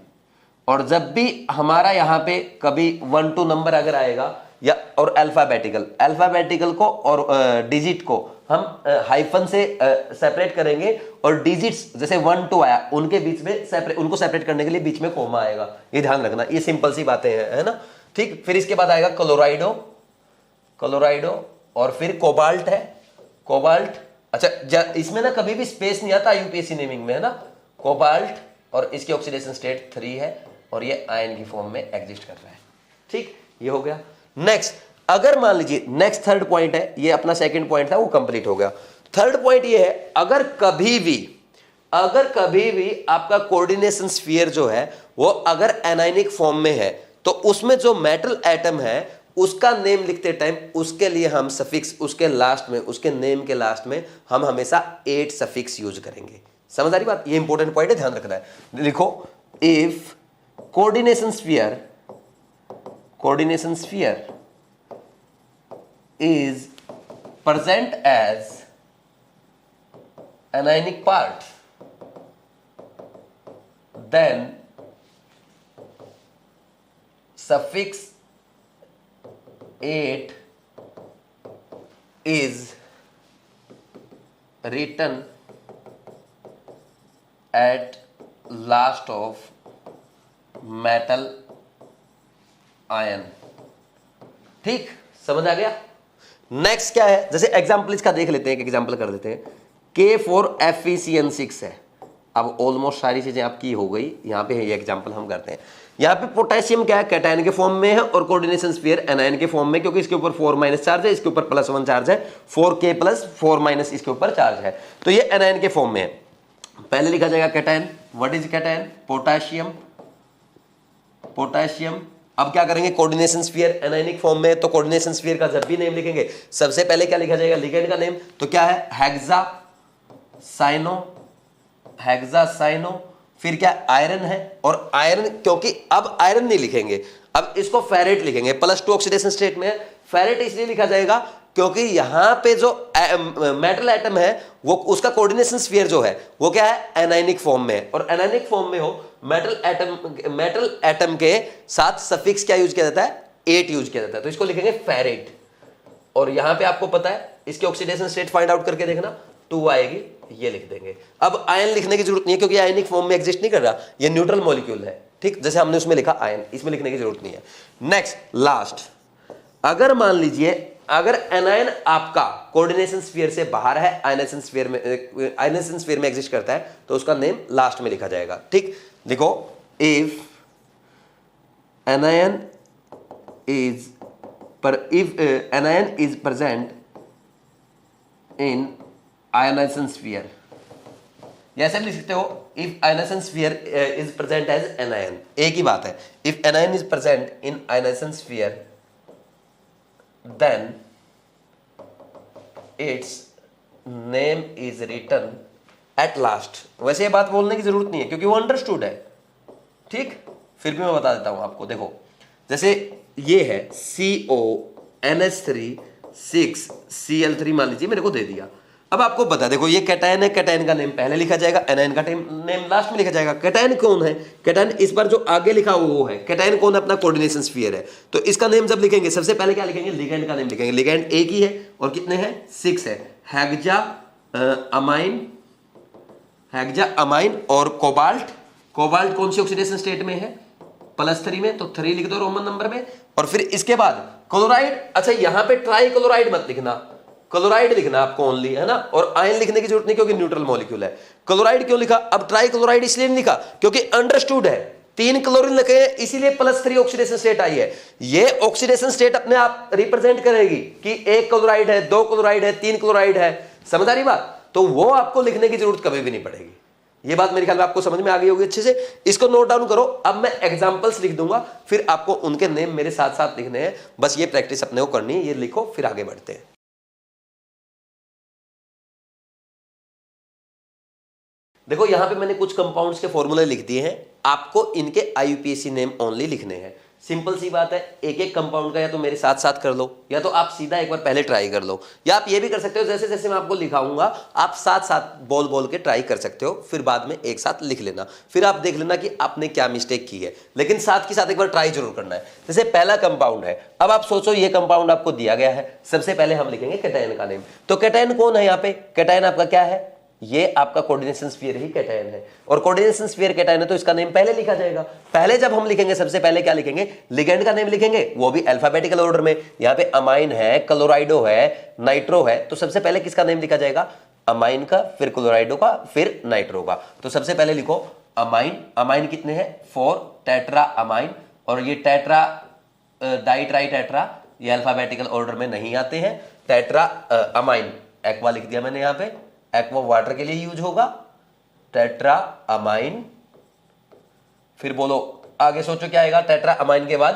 और जब भी हमारा यहां पे कभी 1,2 नंबर अगर आएगा या और अल्फाबेटिकल को और डिजिट को हम हाइफन से सेपरेट करेंगे, और डिजिट्स जैसे 1,2 आया उनके बीच में उनको सेपरेट करने के लिए बीच में कोमा आएगा, ये ध्यान रखना, ये सिंपल सी बातें हैं, है ना। ठीक, फिर इसके बाद आएगा क्लोराइडो और फिर कोबाल्ट है, कोबाल्ट, अच्छा इसमें ना कभी भी स्पेस नहीं आता यूपीएससी नेमिंग में, है ना, कोबाल्ट, और इसकी ऑक्सीडेशन स्टेट 3 है, और ये आयन की फॉर्म में एग्जिस्ट कर रहा है। ठीक, ये हो गया। नेक्स्ट, अगर मान लीजिए नेक्स्ट थर्ड पॉइंट है, ये अपना सेकंड पॉइंट था वो कंप्लीट हो गया। थर्ड पॉइंट ये है, अगर कभी भी आपका कोऑर्डिनेशन स्फीयर जो है वो अगर एनायनिक फॉर्म में है, तो उसमें जो मेटल एटम है उसका नेम लिखते टाइम उसके लिए हम सफिक्स उसके लास्ट में, उसके नेम के लास्ट में हम हमेशा 8 सफिक्स यूज करेंगे। समझ आ रही बात, ये इंपॉर्टेंट पॉइंट है, ध्यान रखना है। लिखो, if coordination sphere is present as anionic part, then suffix 8 is written at last of metal ion. ठीक, समझ आ गया। नेक्स्ट क्या है, जैसे एग्जांपल इसका देख लेते हैं, एक एग्जांपल कर देते हैं, K4FeCN6 है, अब ऑलमोस्ट सारी चीजें आपकी हो गई। यहाँ पे ये एग्जांपल हम करते हैं। यहाँ पे पोटेशियम क्या है, कैटायन के फॉर्म में है और कोऑर्डिनेशन स्फीयर एनायन के फॉर्म में, क्योंकि इसके ऊपर 4- चार्ज है, इसके ऊपर +1 चार्ज है, 4k + 4- इसके ऊपर चार्ज है, तो ये एनायन के फॉर्म में है। पहले लिखा जाएगा cation. What is cation? Potassium. Potassium. अब क्या करेंगे, कोऑर्डिनेशन स्फीयर एनायनिक फॉर्म में है, तो कोऑर्डिनेशन स्फीयर का जब भी नेम लिखेंगे सबसे पहले क्या लिखा जाएगा, लिगेंड का नेम। तो क्या है, हेक्सासाइनो। हेक्सासाइनो। फिर क्या, आयरन है, और आयरन, क्योंकि अब आयरन नहीं लिखेंगे, अब इसको फेरेट लिखेंगे। +2 ऑक्सीडेशन स्टेट में है। फेरेट इसलिए लिखा जाएगा क्योंकि यहां पे जो मेटल एटम है वो, उसका कोऑर्डिनेशन स्फीयर जो है वो क्या है, एनायनिक फॉर्म में है। और एनायनिक फॉर्म में हो मेटल एटम के साथ सफिक्स क्या यूज किया जाता है, 8 यूज किया जाता है, तो इसको लिखेंगे फेरेट। और यहां पे आपको पता है इसके ऑक्सीडेशन स्टेट फाइंड आउट करके देखना, 2 आएगी, ये लिख देंगे। अब आयन लिखने की जरूरत नहीं है क्योंकि आयनिक फॉर्म में एग्जिस्ट नहीं कर रहा, ये न्यूट्रल मॉलिक्यूल है, ठीक, जैसे हमने उसमें लिखा आयन, इसमें लिखने की जरूरत नहीं है। नेक्स्ट, लास्ट, अगर मान लीजिए अगर एनायन आपका कोऑर्डिनेशन स्फीयर से बाहर है, आयनेशन स्फीयर में एग्जिस्ट करता है, तो उसका नेम लास्ट में लिखा जाएगा, ठीक। देखो, if anion is present in ionisation sphere, ऐसे भी लिख सकते हो, if ionisation sphere is present as anion, एक ही बात है। If anion is present in ionisation sphere then its name is written at last। वैसे ये बात बोलने की जरूरत नहीं है क्योंकि वो अंडरस्टूड है, ठीक, फिर भी मैं बता देता हूं आपको। देखो, जैसे ये है CONH3 6Cl3 मान लीजिए मेरे को दे दिया। अब आपको बता, देखो ये कैटायन है, कैटायन का नेम पहले लिखा जाएगा, एनायन का नेम लास्ट में लिखा जाएगा। कैटायन कौन है, कैटायन इस बार जो आगे लिखा वो है। कैटायन कौन है, अपना कोऑर्डिनेशन स्फीयर है, तो इसका नेम जब लिखेंगे सबसे पहले क्या लिखेंगे, लिगेंड का नेम लिखेंगे। लिगेंड एक ही है और कितने हैं, 6 है, हेक्सा अमाइन और कोबाल्ट। कोबाल्ट कौन सी ऑक्सीडेशन स्टेट में है, +3 में, तो 3 लिख दो रोमन नंबर में। और फिर इसके बाद क्लोराइड, अच्छा यहां पे ट्राई क्लोराइड मत लिखना, क्लोराइड लिखना आपको ओनली, है ना। और आयन लिखने की जरूरत नहीं क्योंकि न्यूट्रल मॉलिक्यूल है। क्लोराइड क्यों लिखा, अब ट्राई क्लोराइड इसलिए नहीं लिखा क्योंकि अंडरस्टूड है, 3 क्लोरीन लिखे हैं इसीलिए +3 ऑक्सीडेशन स्टेट आई है। ये ऑक्सीडेशन स्टेट अपने आप रिप्रेजेंट करेगी कि 1 क्लोराइड है, 2 क्लोराइड है, 3 क्लोराइड है, समझ आ रही बात। तो वो आपको लिखने की जरूरत कभी भी नहीं पड़ेगी। ये बात मेरे ख्याल में आपको समझ में आ गई होगी अच्छे से। इसको नोट डाउन करो। अब मैं एग्जांपल्स लिख दूंगा, फिर आपको उनके नेम मेरे साथ साथ लिखने हैं, बस ये प्रैक्टिस अपने को करनी है। ये लिखो, फिर आगे बढ़ते हैं। देखो यहां पे मैंने कुछ कंपाउंड्स के फॉर्मूले लिख दिए हैं, आपको इनके IUPAC नेम ओनली लिखने हैं। सिंपल सी बात है, एक एक कंपाउंड का या तो मेरे साथ साथ कर लो, या तो आप सीधा एक बार पहले ट्राई कर लो, या आप ये भी कर सकते हो जैसे जैसे मैं आपको लिखाऊंगा आप साथ साथ बोल बोल के ट्राई कर सकते हो, फिर बाद में एक साथ लिख लेना, फिर आप देख लेना कि आपने क्या मिस्टेक की है, लेकिन साथ के साथ एक बार ट्राई जरूर करना है। जैसे पहला कंपाउंड है, अब आप सोचो ये कंपाउंड आपको दिया गया है, सबसे पहले हम लिखेंगे कैटायन का नेम। तो कैटायन कौन है, यहाँ पे कैटायन आपका क्या है, ये आपका कोऑर्डिनेशन स्फीयर ही कैटायन है, और कोऑर्डिनेशन स्फीयर कैटायन है तो इसका नेम पहले लिखा जाएगा। पहले जब हम लिखेंगे सबसे पहले क्या लिखेंगे, लिगेंड का नेम लिखेंगे, वो भी अल्फाबेटिकल ऑर्डर में। यहाँ पे अमाइन है, क्लोराइडो है, नाइट्रो है, तो सबसे पहले किसका नेम लिखा जाएगा, अमाइन का, फिर क्लोराइडो का, फिर नाइट्रो का। तो सबसे पहले लिखो अमाइन। अमाइन कितने हैं, 4 टेट्रा अमाइन, और ये टेट्रा डाइट्राई टेट्रा, ये अल्फाबेटिकल ऑर्डर में नहीं आते हैं। टेट्रा अमाइन, एक्वा लिख दिया मैंने यहाँ पे, एक्वा वाटर के लिए यूज होगा, टेट्रा अमाइन। फिर बोलो आगे सोचो क्या आएगा, टेट्रा अमाइन के बाद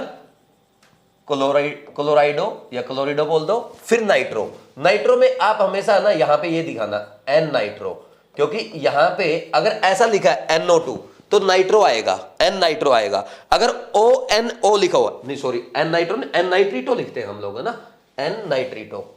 क्लोराइडो या क्लोरिडो बोल दो, फिर नाइट्रो। नाइट्रो में आप हमेशा ना यहां पे ये दिखाना एन नाइट्रो, क्योंकि यहां पे अगर ऐसा लिखा है NO2 तो नाइट्रो आएगा, एन नाइट्रो आएगा। अगर ONO लिखा हुआ, नहीं sorry N nitro, N nitrito लिखते हैं हम लोग, है ना, एन नाइट्रीटो,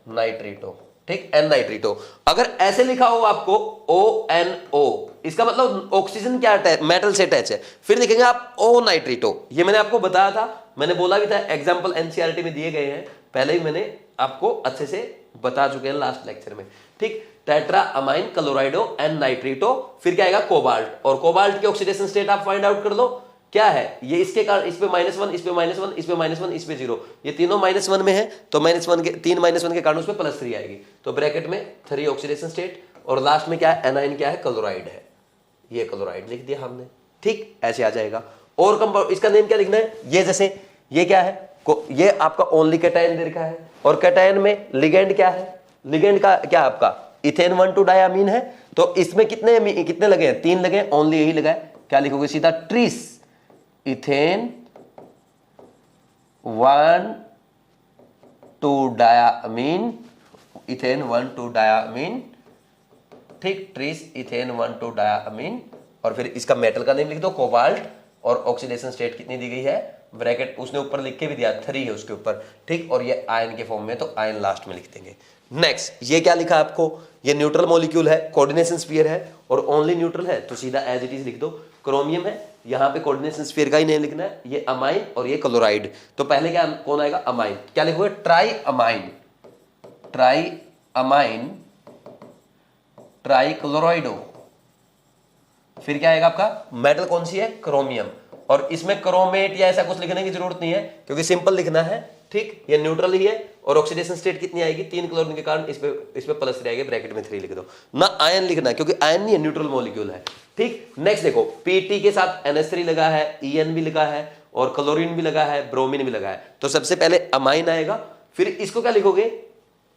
नाइट्रीटो, ठीक, एन नाइट्रीटो। अगर ऐसे लिखा हो आपको ONO, इसका मतलब ऑक्सीजन क्या है, मेटल से अटैच है, फिर लिखेंगे आप O नाइट्रीटो। ये मैंने आपको बताया था, मैंने बोला भी था, एग्जांपल NCERT में दिए गए हैं, पहले ही मैंने आपको अच्छे से बता चुके हैं लास्ट लेक्चर में, ठीक। टेट्रा अमाइन क्लोराइडो एन नाइट्रीटो, फिर क्या आएगा कोबाल्ट, और कोबाल्ट की ऑक्सीडेशन स्टेट आप फाइंड आउट कर लो क्या है, ये इसके कारण इस पे -1, इस पे -1, इस पे -1, इस पे 0, ये तीनों -1 में है, तो -1 के 3 -1 के कारण उस पे +3 आएगी, तो ब्रैकेट में 3 ऑक्सीडेशन स्टेट और लास्ट में क्या है, एनाइन क्या है, क्लोराइड है, ये क्लोराइड लिख दिया हमने, ठीक, ऐसे आ जाएगा। और कंपाउंड इसका नेम क्या लिखना है, ये जैसे ये क्या है, ये आपका ओनली कैटायन दे रखा है, और कैटायन में लिगेंड क्या है, लिगेंड का क्या आपका इथेन 1,2 डायामीन है, तो इसमें कितने लगे हैं, 3 लगे हैं, ओनली यही लगा है, क्या लिखोगे सीधा, tris ethane 1,2 diamine, ethane 1,2 diamine, ठीक, ट्रिस इथेन 1,2 डायामीन, और फिर इसका मेटल का नेम लिख दो, कोबाल्ट, और ऑक्सीडेशन स्टेट कितनी दी गई है, ब्रैकेट उसने ऊपर लिख के भी दिया 3 है उसके ऊपर, ठीक, और ये आयन के फॉर्म में, तो आयन लास्ट में लिख देंगे। नेक्स्ट ये क्या लिखा आपको, ये न्यूट्रल मॉलिक्यूल है, कोऑर्डिनेशन स्फीयर है, और ओनली न्यूट्रल है, तो सीधा एज इट इज लिख दो, क्रोमियम है, यहाँ पे कोऑर्डिनेशन स्फीयर का ही नेम लिखना है, ये अमाइन और ये क्लोराइड, तो पहले क्या कौन आएगा, अमाइन, क्या लिखोगे, tri amine, tri amine, tri chlorido, फिर क्या आएगा आपका, मेटल कौन सी है, क्रोमियम, और इसमें क्रोमेट या ऐसा कुछ लिखने की जरूरत नहीं है क्योंकि सिंपल लिखना है, ठीक, ये न्यूट्रल ही है, और ऑक्सीडेशन स्टेट कितनी आएगी, 3 क्लोरीन के कारण इस पे प्लस 3 आएगी, ब्रैकेट में 3 लिख दो ना, आयन लिखना क्योंकि आयन नहीं है, न्यूट्रल मॉलिक्यूल है, ठीक। नेक्स्ट देखो, पीटी के साथ NH3 लगा है, EN भी लगा है, और क्लोरीन भी लगा है, ब्रोमीन भी लगा है, तो सबसे पहले अमाइन आएगा, फिर इसको क्या लिखोगे,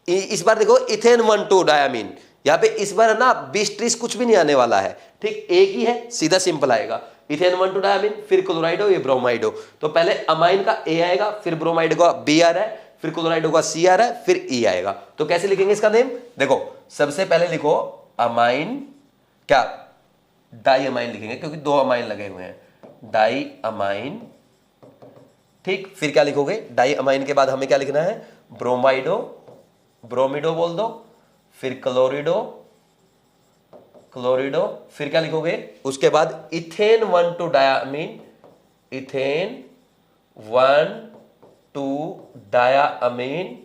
इस बार देखो इथेन 1,2 डायामीन, यहाँ पे इस बार ना 20 30 कुछ भी नहीं आने वाला है, ठीक, एक ही है, सीधा सिंपल आएगा, इथेन 1,2 डायामीन, फिर क्लोराइडो, ये ब्रोमाइडो, तो पहले अमाइन का A आएगा, फिर ब्रोमाइड का B आ रहा है, फिर क्लोराइडो का C आ रहा है, फिर E आएगा, तो कैसे लिखेंगे इसका नेम, देखो सबसे पहले लिखो अमाइन, क्या डाई अमाइन लिखेंगे क्योंकि 2 अमाइन लगे हुए हैं, डाई अमाइन, ठीक, फिर क्या लिखोगे, डाई अमाइन के बाद हमें क्या लिखना है, ब्रोमाइडो, ब्रोमिडो बोल दो, फिर क्लोरिडो, क्लोरिडो, फिर क्या लिखोगे, उसके बाद इथेन 1,2 डायामीन, इथेन 1,2 डायामीन,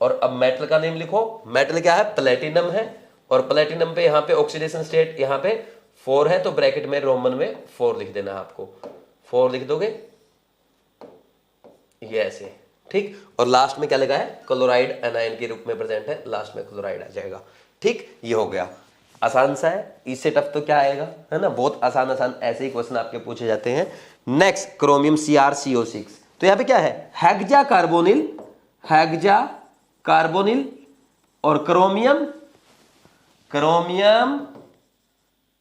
और अब मेटल का नेम लिखो, मेटल क्या है, प्लेटिनम है, और प्लेटिनम पे यहां पे ऑक्सीडेशन स्टेट यहां पे 4 है, तो ब्रैकेट में रोमन में 4 लिख देना है आपको, 4 लिख दोगे ये ऐसे, ठीक, और लास्ट में क्या लिखा है, क्लोराइड एनायन के रूप में प्रेजेंट है, लास्ट में क्लोराइड आ जाएगा, ठीक, ये हो गया, आसान सा है, इससे टफ तो क्या आएगा, है ना, बहुत आसान आसान ऐसे ही क्वेश्चन आपके पूछे जाते हैं। नेक्स्ट क्रोमियम CrCO6, तो यहाँ पे क्या है, हेक्सा कार्बोनिल, हेक्सा कार्बोनिल, और क्रोमियम, क्रोमियम,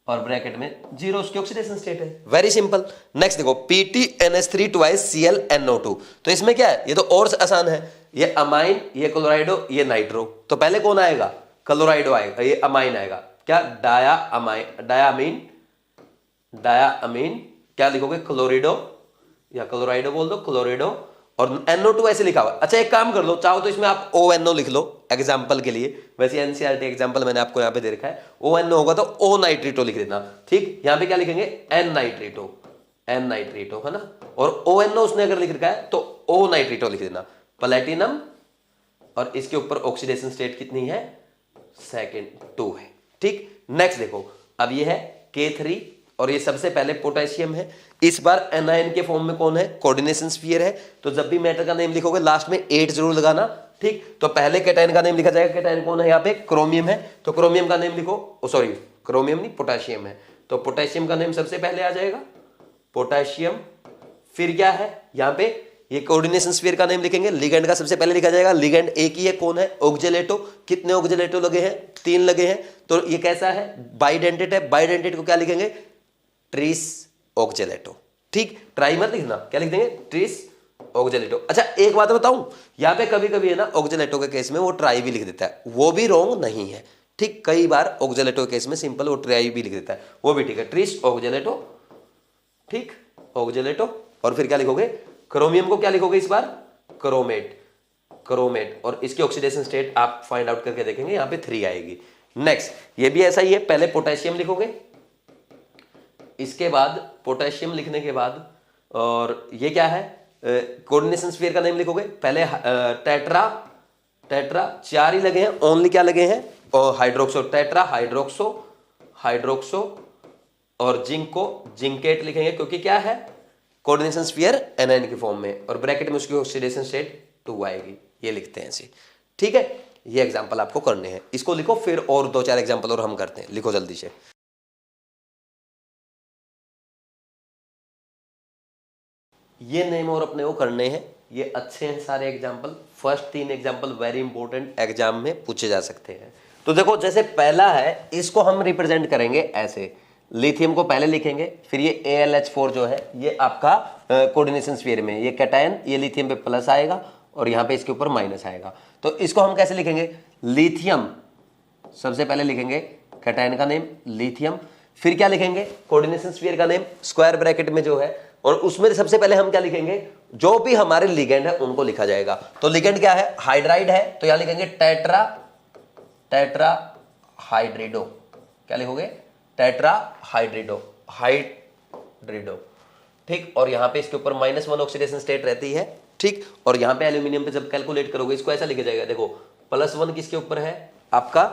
और ब्रैकेट में 0 उसकी ऑक्सीडेशन स्टेट है, वेरी सिंपल। नेक्स्ट देखो PtNH3 2 ClNO2, तो इसमें क्या है, ये तो और आसान है, ये अमाइन, ये क्लोराइडो, ये नाइट्रो, तो पहले कौन आएगा, क्लोराइडो आएगा, ये अमाइन आएगा, क्या डाया अमाइन, डायामीन, डायामीन, क्या लिखोगे, क्लोरिडो, या क्लोराइडो बोल दो, क्लोरिडो, और NO2 ऐसे लिखा हुआ। अच्छा एक काम कर लो, चाहो तो इसमें आप ONO लिख लो एग्जाम्पल के लिए, वैसे NCERT एग्जाम्पल मैंने आपको यहाँ पे दे रखा है, ONO होगा तो O नाइट्रीटो लिख देना, ठीक, यहाँ पे क्या लिखेंगे, N नाइट्रीटो, N नाइट्रीटो, है ना, और ONO उसने अगर लिख रखा है तो O नाइट्रीटो लिख देना, प्लेटिनम, और इसके ऊपर ऑक्सीडेशन स्टेट कितनी है, सेकेंड 2 है, ठीक। नेक्स्ट देखो, अब ये है K3, और ये सबसे पहले पोटेशियम है, इस बार एनायन के फॉर्म में कौन है, कोऑर्डिनेशन स्फीयर है, तो जब भी मेटल का नेम लिखोगे लास्ट में 8 जरूर लगाना, ठीक, तो पहले कैटायन का नेम लिखा जाएगा, कैटायन कौन है यहाँ पे, क्रोमियम है, तो क्रोमियम का नेम लिखो, सॉरी क्रोमियम नहीं पोटेशियम है, तो पोटेशियम का नेम सबसे पहले आ जाएगा, पोटेशियम, फिर क्या है यहाँ पे, ये कोऑर्डिनेशन स्फीयर का नेम लिखेंगे, लिगेंड का सबसे पहले लिखा जाएगा, लिगेंड एक ही है, कौन है, ऑक्जेलेटो, कितने ऑक्जेलेटो लगे हैं, 3 लगे हैं, तो ये कैसा है, बाइडेंटेट है, बाइडेंटेट को क्या लिखेंगे, ट्रिस ऑक्जेलेटो, ठीक, ट्राई मत लिखना, क्या लिख देंगे, ट्रिस ऑक्जेलेटो। अच्छा एक बात बताऊं, यहाँ पे कभी कभी है ना ऑक्जेलेटो के केस में वो ट्राई भी लिख देता है, वो भी रॉन्ग नहीं है, ठीक, कई बार ऑक्जेलेटो के केस में सिंपल वो ट्राई भी लिख देता है, वो भी ठीक है, ट्रिस ऑक्जेलेटो, ठीक, ऑक्जेलेटो, और फिर क्या लिखोगे, क्रोमियम को क्या लिखोगे इस बार, क्रोमेट, क्रोमेट, और इसकी ऑक्सीडेशन स्टेट आप फाइंड आउट करके देखेंगे, यहाँ पे 3 आएगी। नेक्स्ट ये भी ऐसा ही है, पहले पोटेशियम लिखोगे, इसके बाद पोटेशियम लिखने के बाद, और ये क्या है, कोऑर्डिनेशन स्फीयर का नेम लिखोगे, पहले टेट्रा, टेट्रा 4 ही लगे हैं, ओनली क्या लगे हैं, और हाइड्रोक्सो, टेट्रा हाइड्रोक्सो, हाइड्रोक्सो, और जिंको, जिंकेट लिखेंगे क्योंकि क्या है, कोऑर्डिनेशन स्फीयर एनायन के फॉर्म में, और ब्रैकेट में उसकी ऑक्सीडेशन स्टेट 2 आएगी, ये लिखते हैं ऐसे, ठीक है, ये एग्जाम्पल आपको करने हैं, इसको लिखो, फिर और 2-4 एग्जाम्पल और हम करते हैं, लिखो जल्दी से। ये नेम और अपने को करने हैं, ये अच्छे हैं सारे example. First 3 example very important, exam में पूछे जा सकते हैं। तो देखो जैसे पहला है, इसको हम रिप्रेजेंट करेंगे ऐसे, लिथियम को पहले लिखेंगे, फिर ये AlH4 जो है ये आपका कोऑर्डिनेशन स्फीयर में ये कैटायन, ये लिथियम पे प्लस आएगा और यहाँ पे इसके ऊपर माइनस आएगा। तो इसको हम कैसे लिखेंगे, लिथियम सबसे पहले लिखेंगे, कैटायन का नेम लिथियम, फिर क्या लिखेंगे, कोऑर्डिनेशन स्फीयर का नेम स्क्वायर ब्रैकेट में जो है, और उसमें सबसे पहले हम क्या लिखेंगे, जो भी हमारे लिगेंड है उनको लिखा जाएगा। तो लिगेंड क्या है, हाइड्राइड है, तो यहां लिखेंगे टेट्रा हाइड्रिडो। क्या लिखोगे, टेट्रा हाइड्रिडो, ठीक। और यहां पे इसके ऊपर -1 ऑक्सीडेशन स्टेट रहती है, ठीक। और यहां पे एल्यूमिनियम पे जब कैलकुलेट करोगे इसको ऐसा लिखा जाएगा, देखो +1 किसके ऊपर है, आपका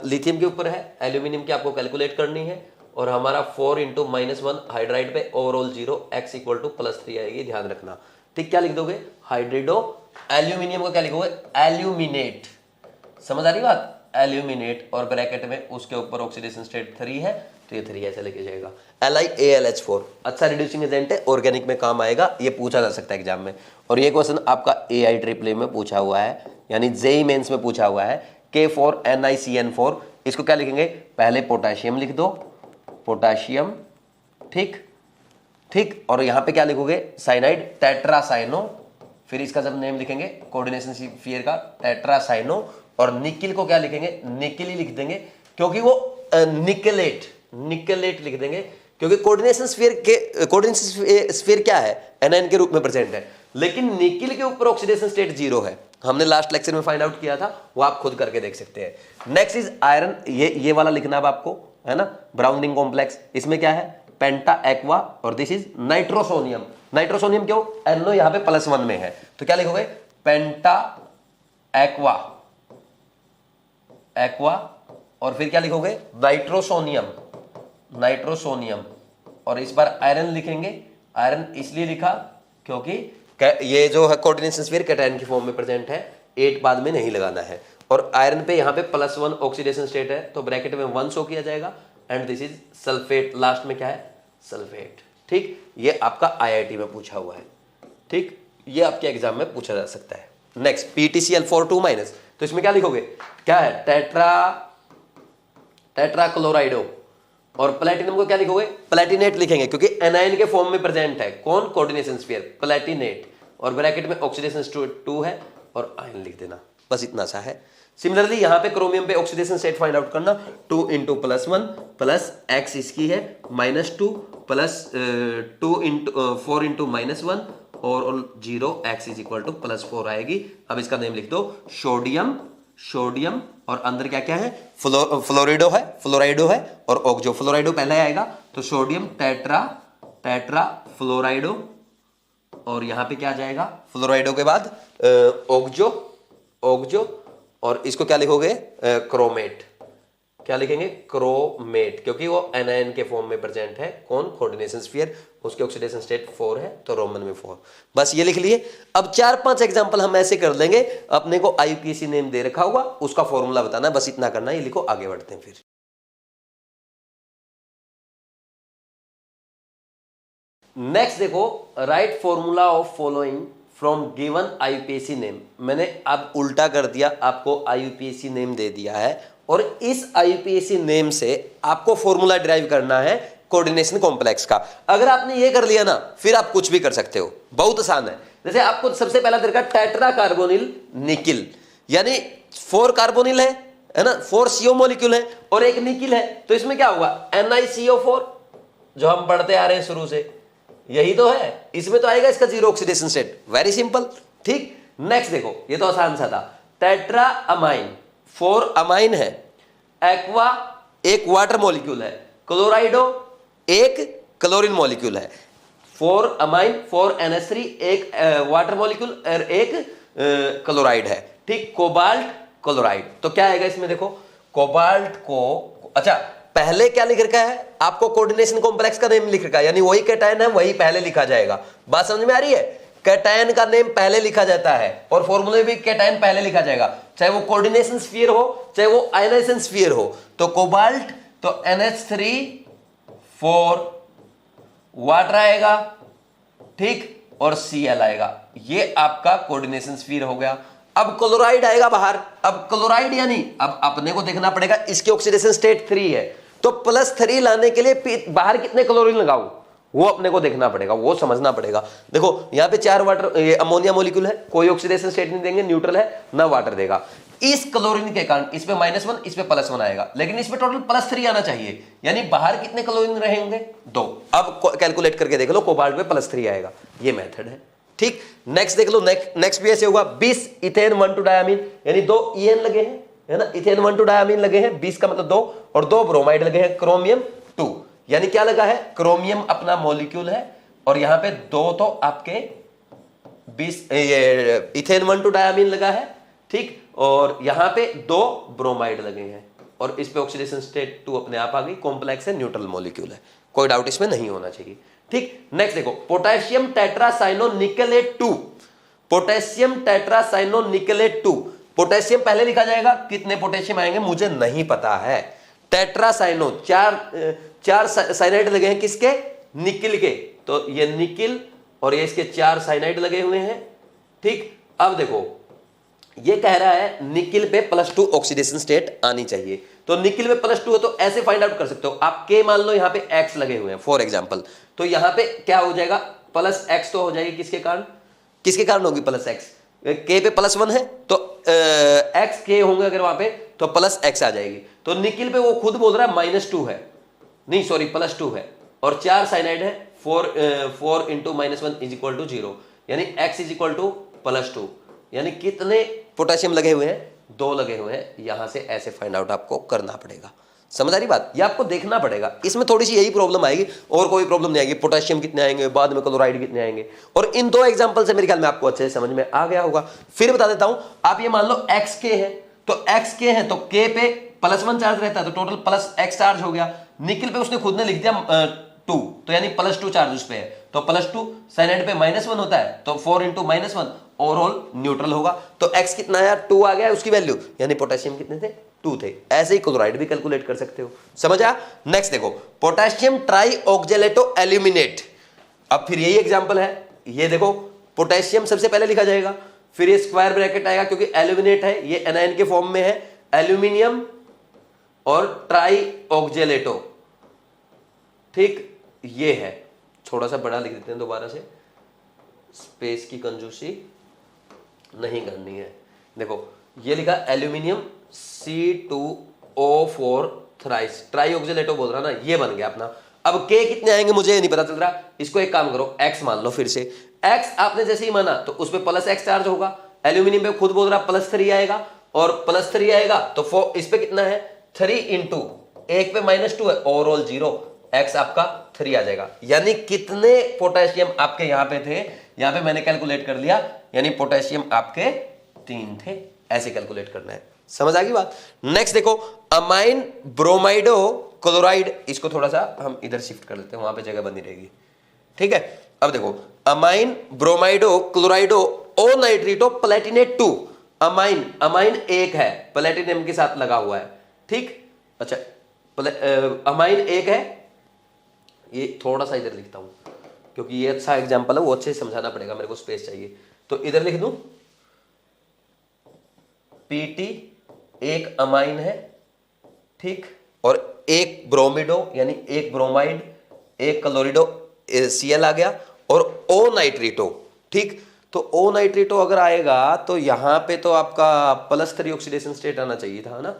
लिथियम के ऊपर है, एल्यूमिनियम की आपको कैलकुलेट करनी है, और हमारा 4 × -1 हाइड्राइड पे ओवरऑल 0, x = +3 आएगी, ध्यान रखना, ठीक। क्या लिख दोगे, हाइड्रिडो, एल्यूमिनियम को क्या लिखोगे, एल्यूमिनेट, समझ आ रही बात, एल्यूमिनेट, और ब्रैकेट में उसके ऊपर ऑक्सीडेशन स्टेट 3 है, तो ये 3 ऐसे लिखा जाएगा। LiAlH4 अच्छा रिड्यूसिंग एजेंट है, ऑर्गेनिक में काम आएगा, ये पूछा जा सकता है एग्जाम में। और ये क्वेश्चन आपका AI में पूछा हुआ है, यानी JEE मेंस में पूछा हुआ है, K4NiCN4, इसको क्या लिखेंगे, पहले पोटेशियम लिख दो, पोटेशियम, ठीक। और यहां पे क्या लिखोगे, साइनाइड, टेट्रासाइनो, फिर इसका जब नेम लिखेंगे कोऑर्डिनेशन स्फीयर का टेट्रासाइनो, और निकिल को क्या लिखेंगे, निकिल ही लिख देंगे, क्योंकि वो निकलेट लिख देंगे, क्योंकि कोऑर्डिनेशन स्फीयर क्या है, एनायन के रूप में प्रेजेंट है, लेकिन निकिल के ऊपर ऑक्सीडेशन स्टेट 0 है, हमने लास्ट लेक्चर में फाइंड आउट किया था, वो आप खुद करके देख सकते हैं। नेक्स्ट इज आयरन, ये वाला लिखना अब आपको, है ना, ब्राउनिंग कॉम्प्लेक्स, इसमें क्या है, पेंटा एक्वा, और दिस इज नाइट्रोसोनियम। नाइट्रोसोनियम क्यों, NO यहाँ पे +1 में है, तो क्या लिखोगे, पेंटा एक्वा, और फिर क्या लिखोगे, नाइट्रोसोनियम, और इस बार आयरन लिखेंगे। आयरन इसलिए लिखा क्योंकि ये जो है कोऑर्डिनेशन स्फीयर कैटायन की फॉर्म में प्रेजेंट है, 8 बाद में नहीं लगाना है, और आयरन पे यहाँ पे +1 ऑक्सीडेशन स्टेट है, तो ब्रैकेट में 1 शो किया जाएगा, and this is sulphate, last में क्या है, सल्फेट, ठीक। ये आपका IIT में पूछा हुआ है, ठीक, ये आपके एग्जाम में पूछा जा सकता है। नेक्स्ट PTCl4 2-, तो इसमें क्या लिखोगे, क्या है, टेट्राक्लोराइडो, और प्लेटिनम को क्या लिखोगे, प्लेटिनेट लिखेंगे, क्योंकि एनायन के फॉर्म में प्रेजेंट है, कौन, कोऑर्डिनेशन स्फीयर, प्लेटिनेट, और ब्रैकेट में ऑक्सीडेशन स्टेट 2 है, और आयन लिख देना, बस इतना सा है। सिमिलरली यहाँ पे क्रोमियम पे ऑक्सीडेशन स्टेट फाइंड आउट करना, 2 × +1 प्लस x इसकी है -2 प्लस 4 × -1 और 0, x = +4 आएगी। अब इसका नेम लिख दो, सोडियम, और अंदर क्या क्या है, फ्लोराइडो है, और ऑक्जो, फ्लोराइडो पहले आएगा, तो सोडियम टेट्रा फ्लोराइडो, और यहाँ पे क्या आ जाएगा, फ्लोराइडो के बाद ऑक्जो, और इसको क्या लिखोगे, क्रोमेट, क्या लिखेंगे, क्रोमेट, क्योंकि वो एनायन के फॉर्म में प्रेजेंट है, कौन, कोऑर्डिनेशन स्फीयर, उसके ऑक्सीडेशन स्टेट 4 है, तो रोमन में 4, बस ये लिख लिए। अब 4-5 एग्जांपल हम ऐसे कर लेंगे, अपने को IUPAC नेम दे रखा होगा, उसका फॉर्मूला बताना है, बस इतना करना है, ये लिखो, आगे बढ़ते हैं। फिर नेक्स्ट देखो, right formula of following from given IUPAC name. मैंने अब उल्टा कर दिया, आपको IUPAC नेम दे दिया है, और इस IUPAC नेम से आपको फॉर्मूला डिराइव करना है कोऑर्डिनेशन कॉम्प्लेक्स का। अगर आपने ये कर लिया ना, फिर आप कुछ भी कर सकते हो, बहुत आसान है। जैसे आपको सबसे पहला तरीका, टेट्रा कार्बोनिल निकिल, यानी 4 कार्बोनिल है ना, 4 CO मॉलिक्यूल है और एक निकिल है, तो इसमें क्या होगा, NiCO4, जो हम पढ़ते आ रहे हैं शुरू से, यही तो है, इसमें तो आएगा इसका 0 ऑक्सीडेशन स्टेट, वेरी सिंपल, ठीक। नेक्स्ट देखो, ये तो आसान सा था, टेट्रा अमाइन, 4 अमाइन है, एक्वा एक वाटर मॉलिक्यूल है, क्लोराइडो एक क्लोरीन मॉलिक्यूल है, 4 अमाइन 4 NH3 एक वाटर मॉलिक्यूल और एक क्लोराइड है, ठीक। कोबाल्ट क्लोराइड, तो क्या आएगा इसमें, देखो कोबाल्ट को, अच्छा पहले क्या लिख रखा है, आपको कोऑर्डिनेशन कॉम्प्लेक्स का नेम लिख रखा है, यानी वही कैटायन है वही पहले लिखा जाएगा, बात समझ में आ रही है। कैटायन का नेम पहले लिखा जाता है और फॉर्मूले में भी कैटायन पहले लिखा जाएगा, चाहे वो कोऑर्डिनेशन स्फीयर हो चाहे वो आयनाइजेशन स्फीयर हो। तो कोबाल्ट तो NH3 4 वाटर आएगा, ठीक, और Cl आएगा। ये आपका कोऑर्डिनेशन स्फीयर हो गया। अब क्लोराइड आएगा बाहर। अब क्लोराइड यानी अब अपने को देखना पड़ेगा इसकी ऑक्सीडेशन स्टेट 3 है, तो +3 लाने के लिए बाहर कितने क्लोरीन लगाऊं वो अपने को देखना पड़ेगा, वो समझना पड़ेगा। देखो यहाँ पे 4 वाटर अमोनिया मॉलिक्यूल है, कोई ऑक्सीडेशन स्टेट नहीं देंगे, न्यूट्रल है, ना वाटर देगा। इस क्लोरीन के कारण इस पे -1 इस पे +1 आएगा, लेकिन इसमें टोटल +3 आना चाहिए, यानी बाहर कितने क्लोरीन रहेंगे 2। अब कैलकुलेट करके देख लो, कोबाल्ट पे +3 आएगा। ये मेथड है, ठीक। नेक्स्ट देख लो, नेक्स्ट भी ऐसे होगा। 20 इथेन 1 2 डायमीन, यानी 2 EN लगे हैं, है ना, इथेन 1 2 डायमीन लगे हैं, 20 का मतलब 2, और 2 ब्रोमाइड लगे हैं, क्रोमियम 2, यानी क्या लगा है, क्रोमियम अपना मॉलिक्यूल है, और यहां पे 2 तो आपके 20 इथेन 1 2 डायमीन लगा है, ठीक, और यहां पे 2 ब्रोमाइड लगे हैं, और इस पे ऑक्सीडेशन स्टेट 2 अपने आप आ गई। कॉम्प्लेक्स है, न्यूट्रल मॉलिक्यूल है, कोई डाउट इसमें नहीं होना चाहिए, ठीक। नेक्स्ट देखो, पोटेशियम टेट्रासाइनोनिकेलेट 2, पोटेशियम टेट्रासाइनोनिकेलेट 2, पोटेशियम पहले लिखा जाएगा, कितने पोटेशियम आएंगे मुझे नहीं पता है। टेट्रासाइनो, चार साइनाइड लगे हैं, किसके, निकिल के, तो ये निकिल और ये इसके 4 साइनाइड लगे हुए हैं, ठीक। अब देखो ये कह रहा है निकिल पे +2 ऑक्सीडेशन स्टेट आनी चाहिए, तो निकिल पे +2 है, तो ऐसे फाइंड आउट कर सकते हो आप। के मान लो यहाँ पे X लगे हुए हैं फॉर एग्जांपल, तो यहाँ पे क्या हो जाएगा, +X तो हो जाएगी, किसके कारण, किसके कारण होगी +X, K पे +1 है तो X K होंगे अगर वहां पे, तो +X आ जाएगी। तो निकिल पे वो खुद बोल रहा है -2 है, नहीं सॉरी +2 है, और 4 साइनाइड है, 4 × -1 = 0, यानी X = +2, यानी कितने पोटेशियम लगे हुए हैं, 2 लगे हुए हैं। यहां से ऐसे फाइंड आउट आपको करना पड़ेगा, समझ आ रही बात, ये आपको देखना पड़ेगा। इसमें थोड़ी सी यही प्रॉब्लम आएगी, और कोई प्रॉब्लम नहीं आएगी। पोटेशियम कितने आएंगे, बाद में क्लोराइड कितने आएंगे, और इन 2 एग्जांपल से मेरे ख्याल में आपको अच्छे से समझ में आ गया होगा। फिर बता देता हूं, आप ये मान लो XK है, तो XK है तो K पे +1 चार्ज रहता है, तो टोटल +X चार्ज हो गया। निकिल पे उसने खुद ने लिख दिया 2, तो यानी +2 चार्ज उस पे है, तो +2, साइनाइड पे -1 होता है, तो 4 × -1 ओवरऑल न्यूट्रल होगा। तो X कितना आया, 2 आ गया उसकी वैल्यू, यानी पोटेशियम कितने थे, 2 थे। ऐसे ही क्लोराइड भी कैलकुलेट कर सकते हो, समझ आ। नेक्स्ट देखो, पोटेशियम ट्राईऑक्जेलेटो एल्यूमिनेट। अब फिर यही एग्जांपल है, ये देखो पोटेशियम सबसे पहले लिखा जाएगा, फिर ये स्क्वायर ब्रैकेट आएगा क्योंकि एल्यूमिनेट है, ये एनायन के फॉर्म में है, एल्यूमिनियम और ट्राईऑक्जेलेटो, ठीक, ये है। थोड़ा सा बड़ा लिख देते हैं दोबारा से, स्पेस की कंजूसी नहीं करनी है। देखो ये लिखा एल्यूमिनियम C2O4 थ्राइस, ट्राईऑक्जेलेटो बोल रहा ना, ये बन गया अपना। अब K कितने आएंगे मुझे नहीं पता चल रहा, इसको एक काम करो, X मान लो फिर से। X आपने जैसे ही माना तो उस पर +X चार्ज होगा, एल्यूमिनियम पे खुद बोल रहा +3 आएगा, और +3 आएगा तो इस पे कितना है, 3 × 1 पे -2 है, ओवरऑल 0, X आपका 3 आ जाएगा। यानी कितने पोटेशियम आपके यहां पे थे, यहां पे मैंने कैलकुलेट कर लिया, यानी पोटेशियम आपके 3 थे। ऐसे कैलकुलेट करना है, समझ आ गई बात। नेक्स्ट देखो, अमाइन ब्रोमाइडो क्लोराइड, इसको थोड़ा सा हम इधर शिफ्ट कर लेते हैं, वहां पे जगह बनी रहेगी, ठीक है। अब देखो, अमाइन ब्रोमाइडो क्लोराइडो ओ नाइट्रीटो प्लेटिनेट 2, अमाइन एक है, प्लेटिनम के साथ लगा हुआ है, ठीक। अच्छा, अमाइन एक है, ये थोड़ा सा इधर लिखता हूं क्योंकि ये अच्छा एग्जांपल है, वो अच्छे से समझाना पड़ेगा, मेरे को स्पेस चाहिए, तो इधर लिख दूं, PT एक अमाइन है, ठीक, और एक ब्रोमिडो यानी एक ब्रोमाइड, एक क्लोरिडो Cl आ गया, और O नाइट्रीटो, ठीक। तो O नाइट्रीटो अगर आएगा तो यहां पे तो आपका +3 ऑक्सीडेशन स्टेट आना चाहिए था ना,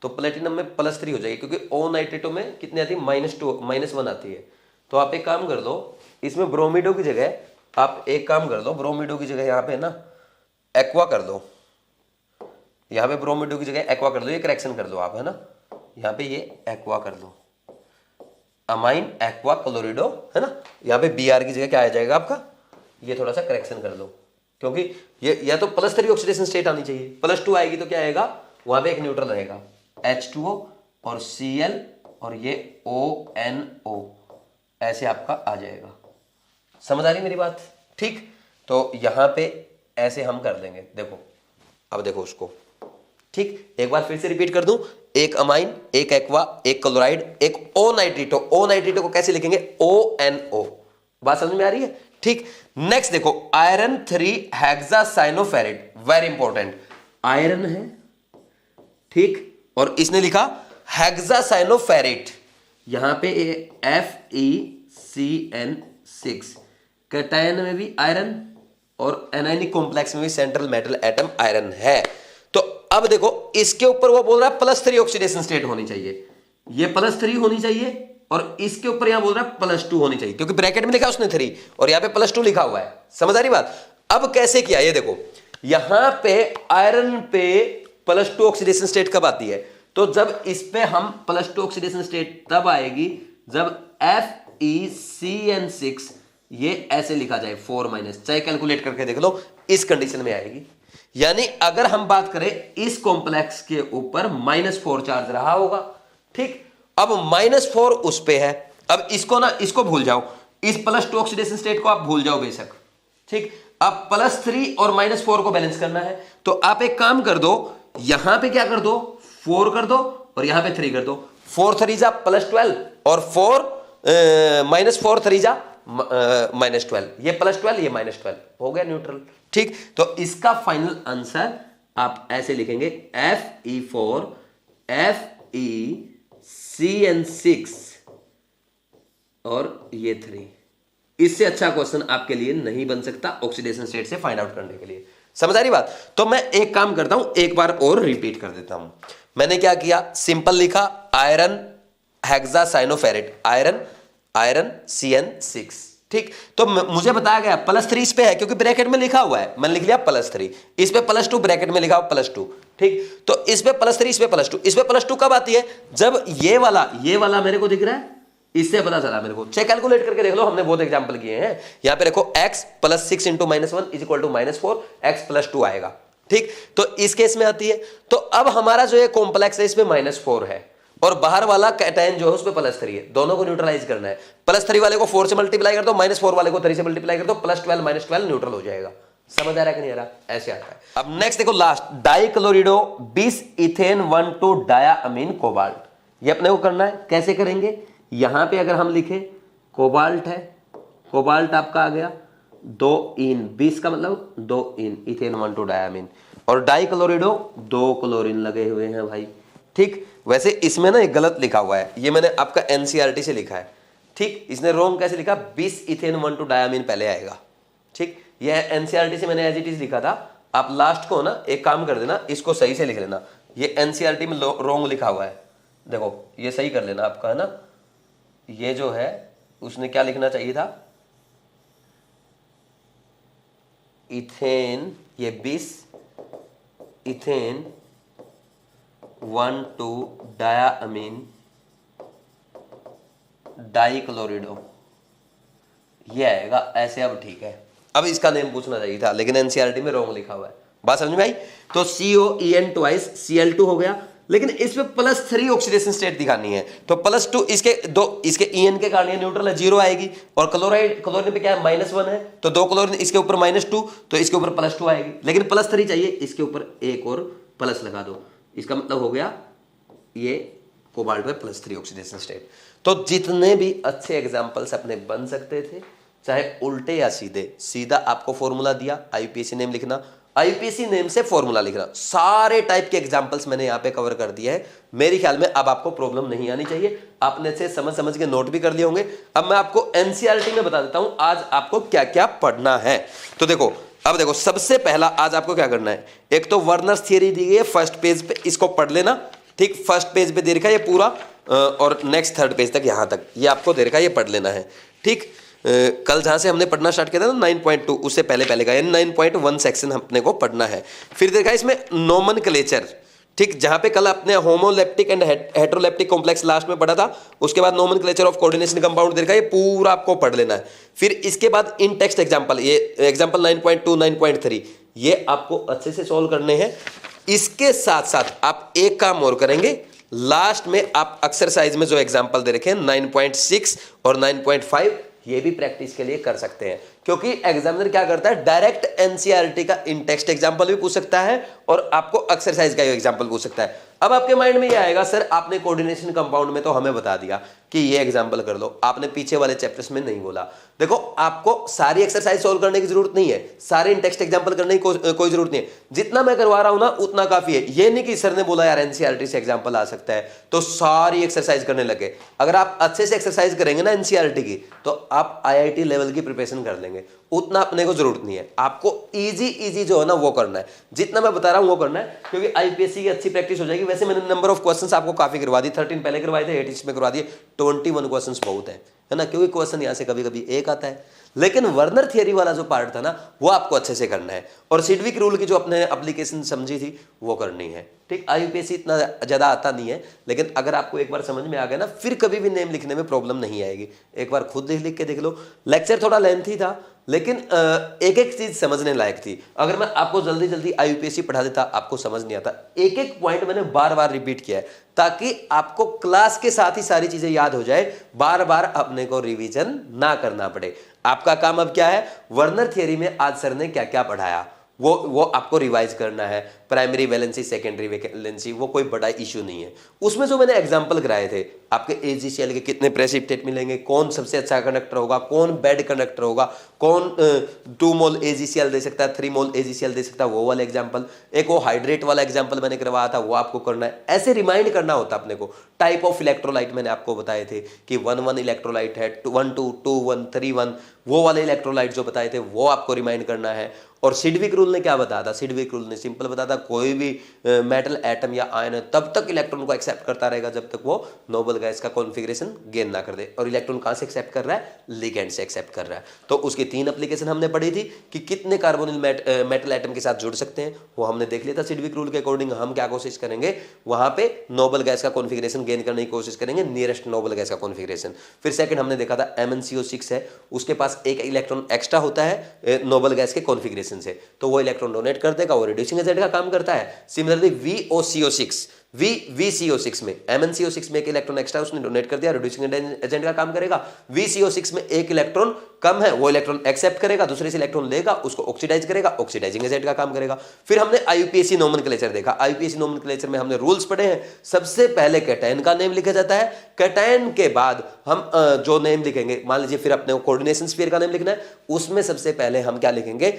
तो प्लेटिनम में +3 हो जाएगी, क्योंकि O नाइट्रीटो में कितनी आती है, -1 आती है। तो आप एक काम कर दो, इसमें ब्रोमिडो की जगह आप एक काम कर दो, ब्रोमिडो की जगह यहाँ पे ना एक्वा कर दो, यहाँ पे ब्रोमिडो की जगह एक्वा कर दो, ये करेक्शन कर दो आप, है ना, यहाँ पे ये एक्वा कर दो, अमाइन एक्वा क्लोरिडो, है ना। यहाँ पे Br की जगह क्या आ जाएगा आपका, ये थोड़ा सा करेक्शन कर लो, क्योंकि ये या तो +3 ऑक्सीडेशन स्टेट आनी चाहिए, +2 आएगी तो क्या आएगा, वहां पे एक न्यूट्रल रहेगा, H2O और Cl और ये ONO, ऐसे आपका आ जाएगा। समझ आ रही मेरी बात, ठीक। तो यहां पे ऐसे हम कर देंगे, देखो अब देखो उसको, ठीक। एक बार फिर से रिपीट कर दूं, एक अमाइन, एक एक्वा, एक क्लोराइड, एक ओ नाइट्रीटो। ओ नाइट्रीटो को कैसे लिखेंगे, ONO। बात समझ में आ रही है, ठीक। नेक्स्ट देखो, iron 3 hexacyanoferrate, very important, iron है, ठीक, और इसने लिखा हेक्सासाइनोफेरेट, यहां पे FeCN6, कैटायन में भी आयरन और एनायनिक कॉम्प्लेक्स में भी सेंट्रल मेटल एटम आयरन है। तो अब देखो इसके ऊपर वो बोल रहा है +3 ऑक्सीडेशन स्टेट होनी चाहिए, ये +3 होनी चाहिए, और इसके ऊपर यहां बोल रहा है +2 होनी चाहिए, क्योंकि ब्रैकेट में लिखा उसने 3 और यहां पे +2 लिखा हुआ है। समझ आ रही बात। अब कैसे किया, ये देखो यहां पे आयरन पे +2 ऑक्सीडेशन स्टेट कब आती है, तो जब इस पे हम +2 ऑक्सीडेशन स्टेट तब आएगी जब FeCN6 ये ऐसे लिखा जाए 4-, चाहे कैलकुलेट करके देख लो, इस कंडीशन में आएगी। यानी अगर हम बात करें इस कॉम्प्लेक्स के ऊपर -4 चार्ज रहा होगा, ठीक। अब -4 उस पे है, अब इसको ना, इसको भूल जाओ, इस +2 ऑक्सीडेशन स्टेट को आप भूल जाओ बेशक, ठीक। अब +3 और -4 को बैलेंस करना है, तो आप एक काम कर दो, यहां पे क्या कर दो, 4 कर दो और यहां पे 3 कर दो, 4 3 जा +12 और 4 -4 3 जा -12, ये +12 ये -12 हो गया न्यूट्रल, ठीक। तो इसका फाइनल आंसर आप ऐसे लिखेंगे Fe4 FeCN6 और ये 3। इससे अच्छा क्वेश्चन आपके लिए नहीं बन सकता ऑक्सीडेशन स्टेट से फाइंड आउट करने के लिए। समझ आ रही बात। तो मैं एक काम करता हूं, एक बार और रिपीट कर देता हूं। मैंने क्या किया, सिंपल लिखा आयरन हेक्सासाइनोफेरेट, आयरन CN6, ठीक। तो मुझे बताया गया +3 इस पे है क्योंकि ब्रैकेट में लिखा हुआ है, मैंने लिख लिया +3, इस पे +2 ब्रैकेट में लिखा हुआ +2, ठीक। तो इस पे +3 इस पे +2, इस पे +2 कब आती है, जब ये वाला मेरे को दिख रहा है, इससे पता चला मेरे को, चेक कैलकुलेट करके देख लो, हमने बहुत एग्जांपल किए हैं। यहां पे देखो x +6 × -1 = -4, x +2 आएगा, ठीक। तो इस केस में आती है। तो अब हमारा जो ये कॉम्प्लेक्स है इसमें -4 है और बाहर वाला कैटायन जो है उसपे +3 है, दोनों को न्यूट्रलाइज करना है। +3 वाले को 4 से मल्टीप्लाई कर दो, -4 वाले को 3 से मल्टीप्लाई कर दो, +12 -12 न्यूट्रल हो जाएगा। समझ आ रहा है कि नहीं आ रहा, ऐसे आता है। अब नेक्स्ट देखो, लास्ट डाइक्लोरिडो 20 इथेन 1,2 डायामीन कोबाल्ट, ये अपने को करना है। कैसे करेंगे, यहां पे अगर हम लिखे कोबाल्ट है, कोबाल्ट आपका आ गया 2 इन, 20 का मतलब 2 इन, इथेन 1,2 डायामीन, और डाइक्लोरिडो 2 क्लोरीन लगे हुए हैं भाई, ठीक। वैसे इसमें ना एक गलत लिखा हुआ है, ये मैंने आपका NCERT से लिखा है, ठीक। इसने रॉन्ग कैसे लिखा, 20 इथेन 1,2 डायामीन पहले आएगा, ठीक। ये NCERT से मैंने एज इट इज लिखा था। आप लास्ट को ना एक काम कर देना, इसको सही से लिख लेना, ये NCERT में रॉन्ग लिखा हुआ है, देखो ये सही कर लेना आपका, है ना। ये जो है उसने क्या लिखना चाहिए था, इथेन, ये 20 इथेन 1,2 डायामीन डाइक्लोरिडो, ये आएगा ऐसे। अब ठीक है, अब इसका नेम पूछना चाहिए था, लेकिन NCERT में रॉन्ग लिखा हुआ है। बात समझ में आई। तो COEN ट्वाइस Cl2 हो गया, लेकिन इसमें +3 ऑक्सीडेशन स्टेट दिखानी है, तो +2 इसके EN के कारण न्यूट्रल है, 0 आएगी, और क्लोरीन पे क्या है, -1 है, तो 2 क्लोरीन इसके ऊपर -2, तो इसके ऊपर +2 आएगी, लेकिन +3 चाहिए, इसके ऊपर एक और प्लस लगा दो, इसका मतलब हो गया ये कोबाल्ट में +3 ऑक्सीडेशन स्टेट। तो जितने भी अच्छे एग्जाम्पल्स अपने बन सकते थे, चाहे उल्टे या सीधे, सीधा आपको फॉर्मूला दिया, IUPAC नेम लिखना, IUPAC नेम से फॉर्मूला लिखना, सारे टाइप के एग्जांपल्स मैंने यहाँ पे कवर कर दिया है। मेरे ख्याल में अब आपको प्रॉब्लम नहीं आनी चाहिए, आपने से समझ के नोट भी कर लिए होंगे। अब मैं आपको NCERT में बता देता हूँ आज आपको क्या क्या पढ़ना है। तो देखो, अब देखो, सबसे पहला आज आपको क्या करना है, एक तो वर्नर्स थियरी दी गई है फर्स्ट पेज पे, इसको पढ़ लेना, ठीक। फर्स्ट पेज पे दे रखा है ये पूरा, और नेक्स्ट 3rd पेज तक, यहाँ तक ये आपको दे रखा है, ये पढ़ लेना है, ठीक। कल जहाँ से हमने पढ़ना स्टार्ट किया था ना 9.2, उससे पहले का, यानी 9.1 सेक्शन अपने को पढ़ना है। फिर देखा इसमें नोमेनक्लेचर, ठीक, जहाँ पे कल अपने homoleptic and heteroleptic complex last में पढ़ा था, उसके बाद नोमेनक्लेचर ऑफ कोऑर्डिनेशन कंपाउंड देखा, ये पूरा आपको पढ़ लेना है। फिर इसके बाद इन टेक्स्ट एग्जाम्पल, ये एग्जाम्पल 9.2 9.3 ये आपको अच्छे से सोल्व करने हैं। इसके साथ साथ आप एक काम और करेंगे, लास्ट में आप एक्सरसाइज में जो एग्जाम्पल दे रखे हैं 9.6 और 9.5 ये भी प्रैक्टिस के लिए कर सकते हैं, क्योंकि एग्जामिनर क्या करता है, डायरेक्ट एनसीईआरटी का इन टेक्स्ट एग्जांपल भी पूछ सकता है और आपको एक्सरसाइज का एग्जांपल पूछ सकता है। अब आपके माइंड में ये आएगा, सर आपने कोऑर्डिनेशन कंपाउंड में तो हमें बता दिया कि ये एग्जांपल कर लो, आपने पीछे वाले चैप्टर्स में नहीं बोला। देखो, आपको सारी एक्सरसाइज सॉल्व करने की जरूरत नहीं है, सारे इन टेक्स्ट एग्जांपल करने की कोई जरूरत नहीं है, जितना मैं करवा रहा हूं ना उतना काफी है। ये नहीं कि सर ने बोला यार एनसीईआरटी से एग्जांपल आ सकता है तो सारी एक्सरसाइज करने लगे। अगर आप अच्छे से एक्सरसाइज करेंगे ना एनसीईआरटी की, तो आप आईआईटी लेवल की प्रिपरेशन कर लेंगे। उतना अपने को जरूरत नहीं है, आपको इजी जो है ना वो करना है, जितना मैं बता रहा हूं वो करना है, क्योंकि आईपीएससी की अच्छी प्रैक्टिस हो जाएगी। वैसे मैंने नंबर ऑफ क्वेश्चंस आपको काफी करवा दी, 13 पहले करवाए थे, 8 इसमें करवा दिए, 21 क्वेश्चंस बहुत है ना, क्योंकि क्वेश्चन यहां से कभी कभी एक आता है। लेकिन वर्नर थियरी वाला जो पार्ट था ना वो आपको अच्छे से करना है, और सिडविक रूल की जो अपने एप्लीकेशन समझी थी वो करनी है। ठीक, आईयूपीएससी इतना ज्यादा आता नहीं है, लेकिन अगर आपको एक बार समझ में आ गया ना, फिर कभी भी नेम लिखने में प्रॉब्लम नहीं आएगी। एक बार खुद लिख के देख लो। लेक्चर थोड़ा लेंथी था, लेकिन एक एक चीज समझने लायक थी। अगर मैं आपको जल्दी जल्दी आईयूपीएससी पढ़ा देता, आपको समझ नहीं आता। एक एक पॉइंट मैंने बार बार रिपीट किया है, ताकि आपको क्लास के साथ ही सारी चीजें याद हो जाए, बार बार अपने को रिवीजन ना करना पड़े। आपका काम अब क्या है, वर्नर थियरी में आज सर ने क्या क्या पढ़ाया वो आपको रिवाइज करना है। प्राइमरी वैलेंसी, सेकेंडरी वैलेंसी, वो कोई बड़ा इशू नहीं है। उसमें जो मैंने एग्जांपल कराए थे, आपके एजीसीएल के कितने प्रेसिपिटेट मिलेंगे, कौन सबसे अच्छा कंडक्टर होगा, कौन बैड कंडक्टर होगा, कौन 2 मोल एजीसीएल दे सकता है, 3 मोल एजीसीएल दे सकता है, वो वाला एग्जाम्पल। एक वो हाइड्रेट वाला एग्जाम्पल मैंने करवाया था, वो आपको करना है। ऐसे रिमाइंड करना होता है अपने को। टाइप ऑफ इलेक्ट्रोलाइट मैंने आपको बताए थे कि 1 इलेक्ट्रोलाइट है, 1 2 2 1 3 1, वो वाले इलेक्ट्रोलाइट जो बताए थे वो आपको रिमाइंड करना है। और सिडविक रूल ने क्या बताया था, सिडविक रूल ने सिंपल बताया था, कोई भी मेटल एटम या आयन तब तक इलेक्ट्रॉन को एक्सेप्ट करता रहेगा जब तक वो नोबल गैस का कॉन्फ़िगरेशन गेन ना कर दे। और इलेक्ट्रॉन कहां से एक्सेप्ट कर रहा है, लिगेंड से एक्सेप्ट कर रहा है। तो उसकी 3 एप्लीकेशन हमने पढ़ी थी कि कितने कार्बोनिल मेटल एटम के साथ जुड़ सकते हैं, वो हमने देख लिया था। सिडविक रूल के अकॉर्डिंग हम क्या कोशिश करेंगे, वहां पे नोबल गैस का कॉन्फ़िगरेशन गेन करने की कोशिश करेंगे, नियरेस्ट नोबल गैस का कॉन्फ़िगरेशन। फिर सेकंड हमने देखा था MnCO6 है, उसके पास एक इलेक्ट्रॉन एक्स्ट्रा होता है नोबल गैस के कॉन्फ़िगरेशन से, तो वो इलेक्ट्रॉन डोनेट कर देगा, वो रिड्यूसिंग एजेंट का काम करता है। सिमिलरली VOCO6 VCO6 में, MnCO6 में एक इलेक्ट्रॉन एक्स्ट्रा उसने डोनेट कर दिया, रिड्यूसिंग एजेंट का काम करेगा। VCO6 में एक इलेक्ट्रॉन कम है, वो इलेक्ट्रॉन एक्सेप्ट करेगा, दूसरे से इलेक्ट्रॉन लेगा, उसको ऑक्सीडाइज करेगा, ऑक्सीडाइजिंग एजेंट का काम करेगा। फिर हमने आईयूपीएसी नोमेनक्लेचर देखा। आईयूपीएसी नोमेनक्लेचर में हमने रूल्स पढ़े हैं। सबसे पहले कैटायन का नेम लिखा जाता है, कैटायन के बाद हम जो नेम लिखेंगे, मान लीजिए फिर अपने कोऑर्डिनेशन स्फीयर का नेम लिखना है, उसमें सबसे पहले हम क्या लिखेंगे,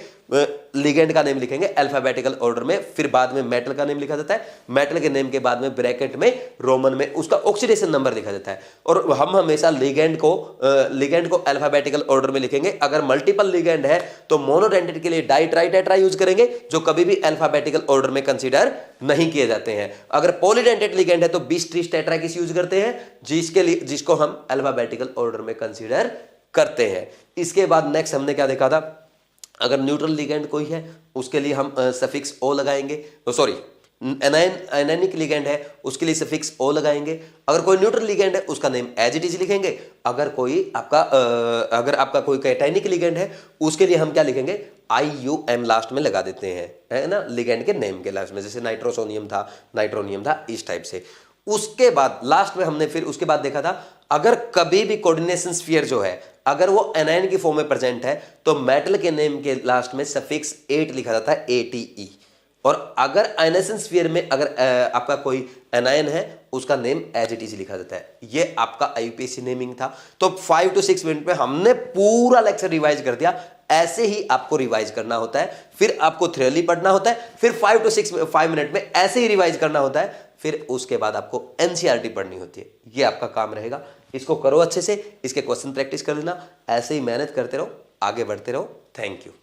लिगेंड का नेम लिखेंगे अल्फाबेटिकल ऑर्डर में। फिर बाद में मेटल का नेम लिखा जाता है, मेटल के नेम के बाद में ब्रैकेट में रोमन में उसका ऑक्सीडेशन नंबर लिखा जाता है। और हम हमेशा लिगेंड को अल्फाबेटिकल ऑर्डर में लिखेंगे। अगर मल्टीपल लिगेंड है तो मोनोडेंटेट के लिए डाई ट्राई टेट्रा यूज करेंगे, जो कभी भी अल्फाबेटिकल ऑर्डर में कंसीडर नहीं किए जाते हैं। अगर पॉलीडेंटेट लिगेंड है तो 20-30 टेट्राकिस यूज करते हैं, जिसको हम अल्फाबेटिकल ऑर्डर में कंसीडर करते हैं। इसके बाद नेक्स्ट हमने क्या देखा था, अगर न्यूट्रल लिगेंड कोई है उसके लिए हम सफिक्स ओ लगाएंगे, सॉरी एनायनिक लिगेंड है उसके लिए सफिक्स ओ लगाएंगे। अगर कोई न्यूट्रल लिगेंड है उसका नेम एज इट इज लिखेंगे। अगर आपका कोई कैटायनिक लिगेंड है उसके लिए हम क्या लिखेंगे, IUM लास्ट में लगा देते हैं, है ना, लिगेंड के नेम के लास्ट में, जैसे नाइट्रोसोनियम था, नाइट्रोनियम था, इस टाइप से। उसके बाद लास्ट में हमने फिर उसके बाद देखा था, अगर कभी भी कोऑर्डिनेशन स्फीयर जो है अगर वो एनायन की फॉर्म में प्रेजेंट है तो मेटल के नेम के लास्ट में सफिक्स 8 लिखा जाता है, ATE। और अगर आयनेशन स्फीयर में अगर आपका कोई एनायन है उसका नेम एज इट इज लिखा जाता है। ये आपका आईयूपीएसी नेमिंग था। तो 5 to 6 मिनट में हमने पूरा लेक्चर रिवाइज कर दिया। ऐसे ही आपको रिवाइज करना होता है, फिर आपको थ्योरी पढ़ना होता है, फिर 5 मिनट में ऐसे ही रिवाइज करना होता है, फिर उसके बाद आपको एनसीईआरटी पढ़नी होती है। ये आपका काम रहेगा। इसको करो अच्छे से, इसके क्वेश्चन प्रैक्टिस कर लेना, ऐसे ही मेहनत करते रहो, आगे बढ़ते रहो। Thank you.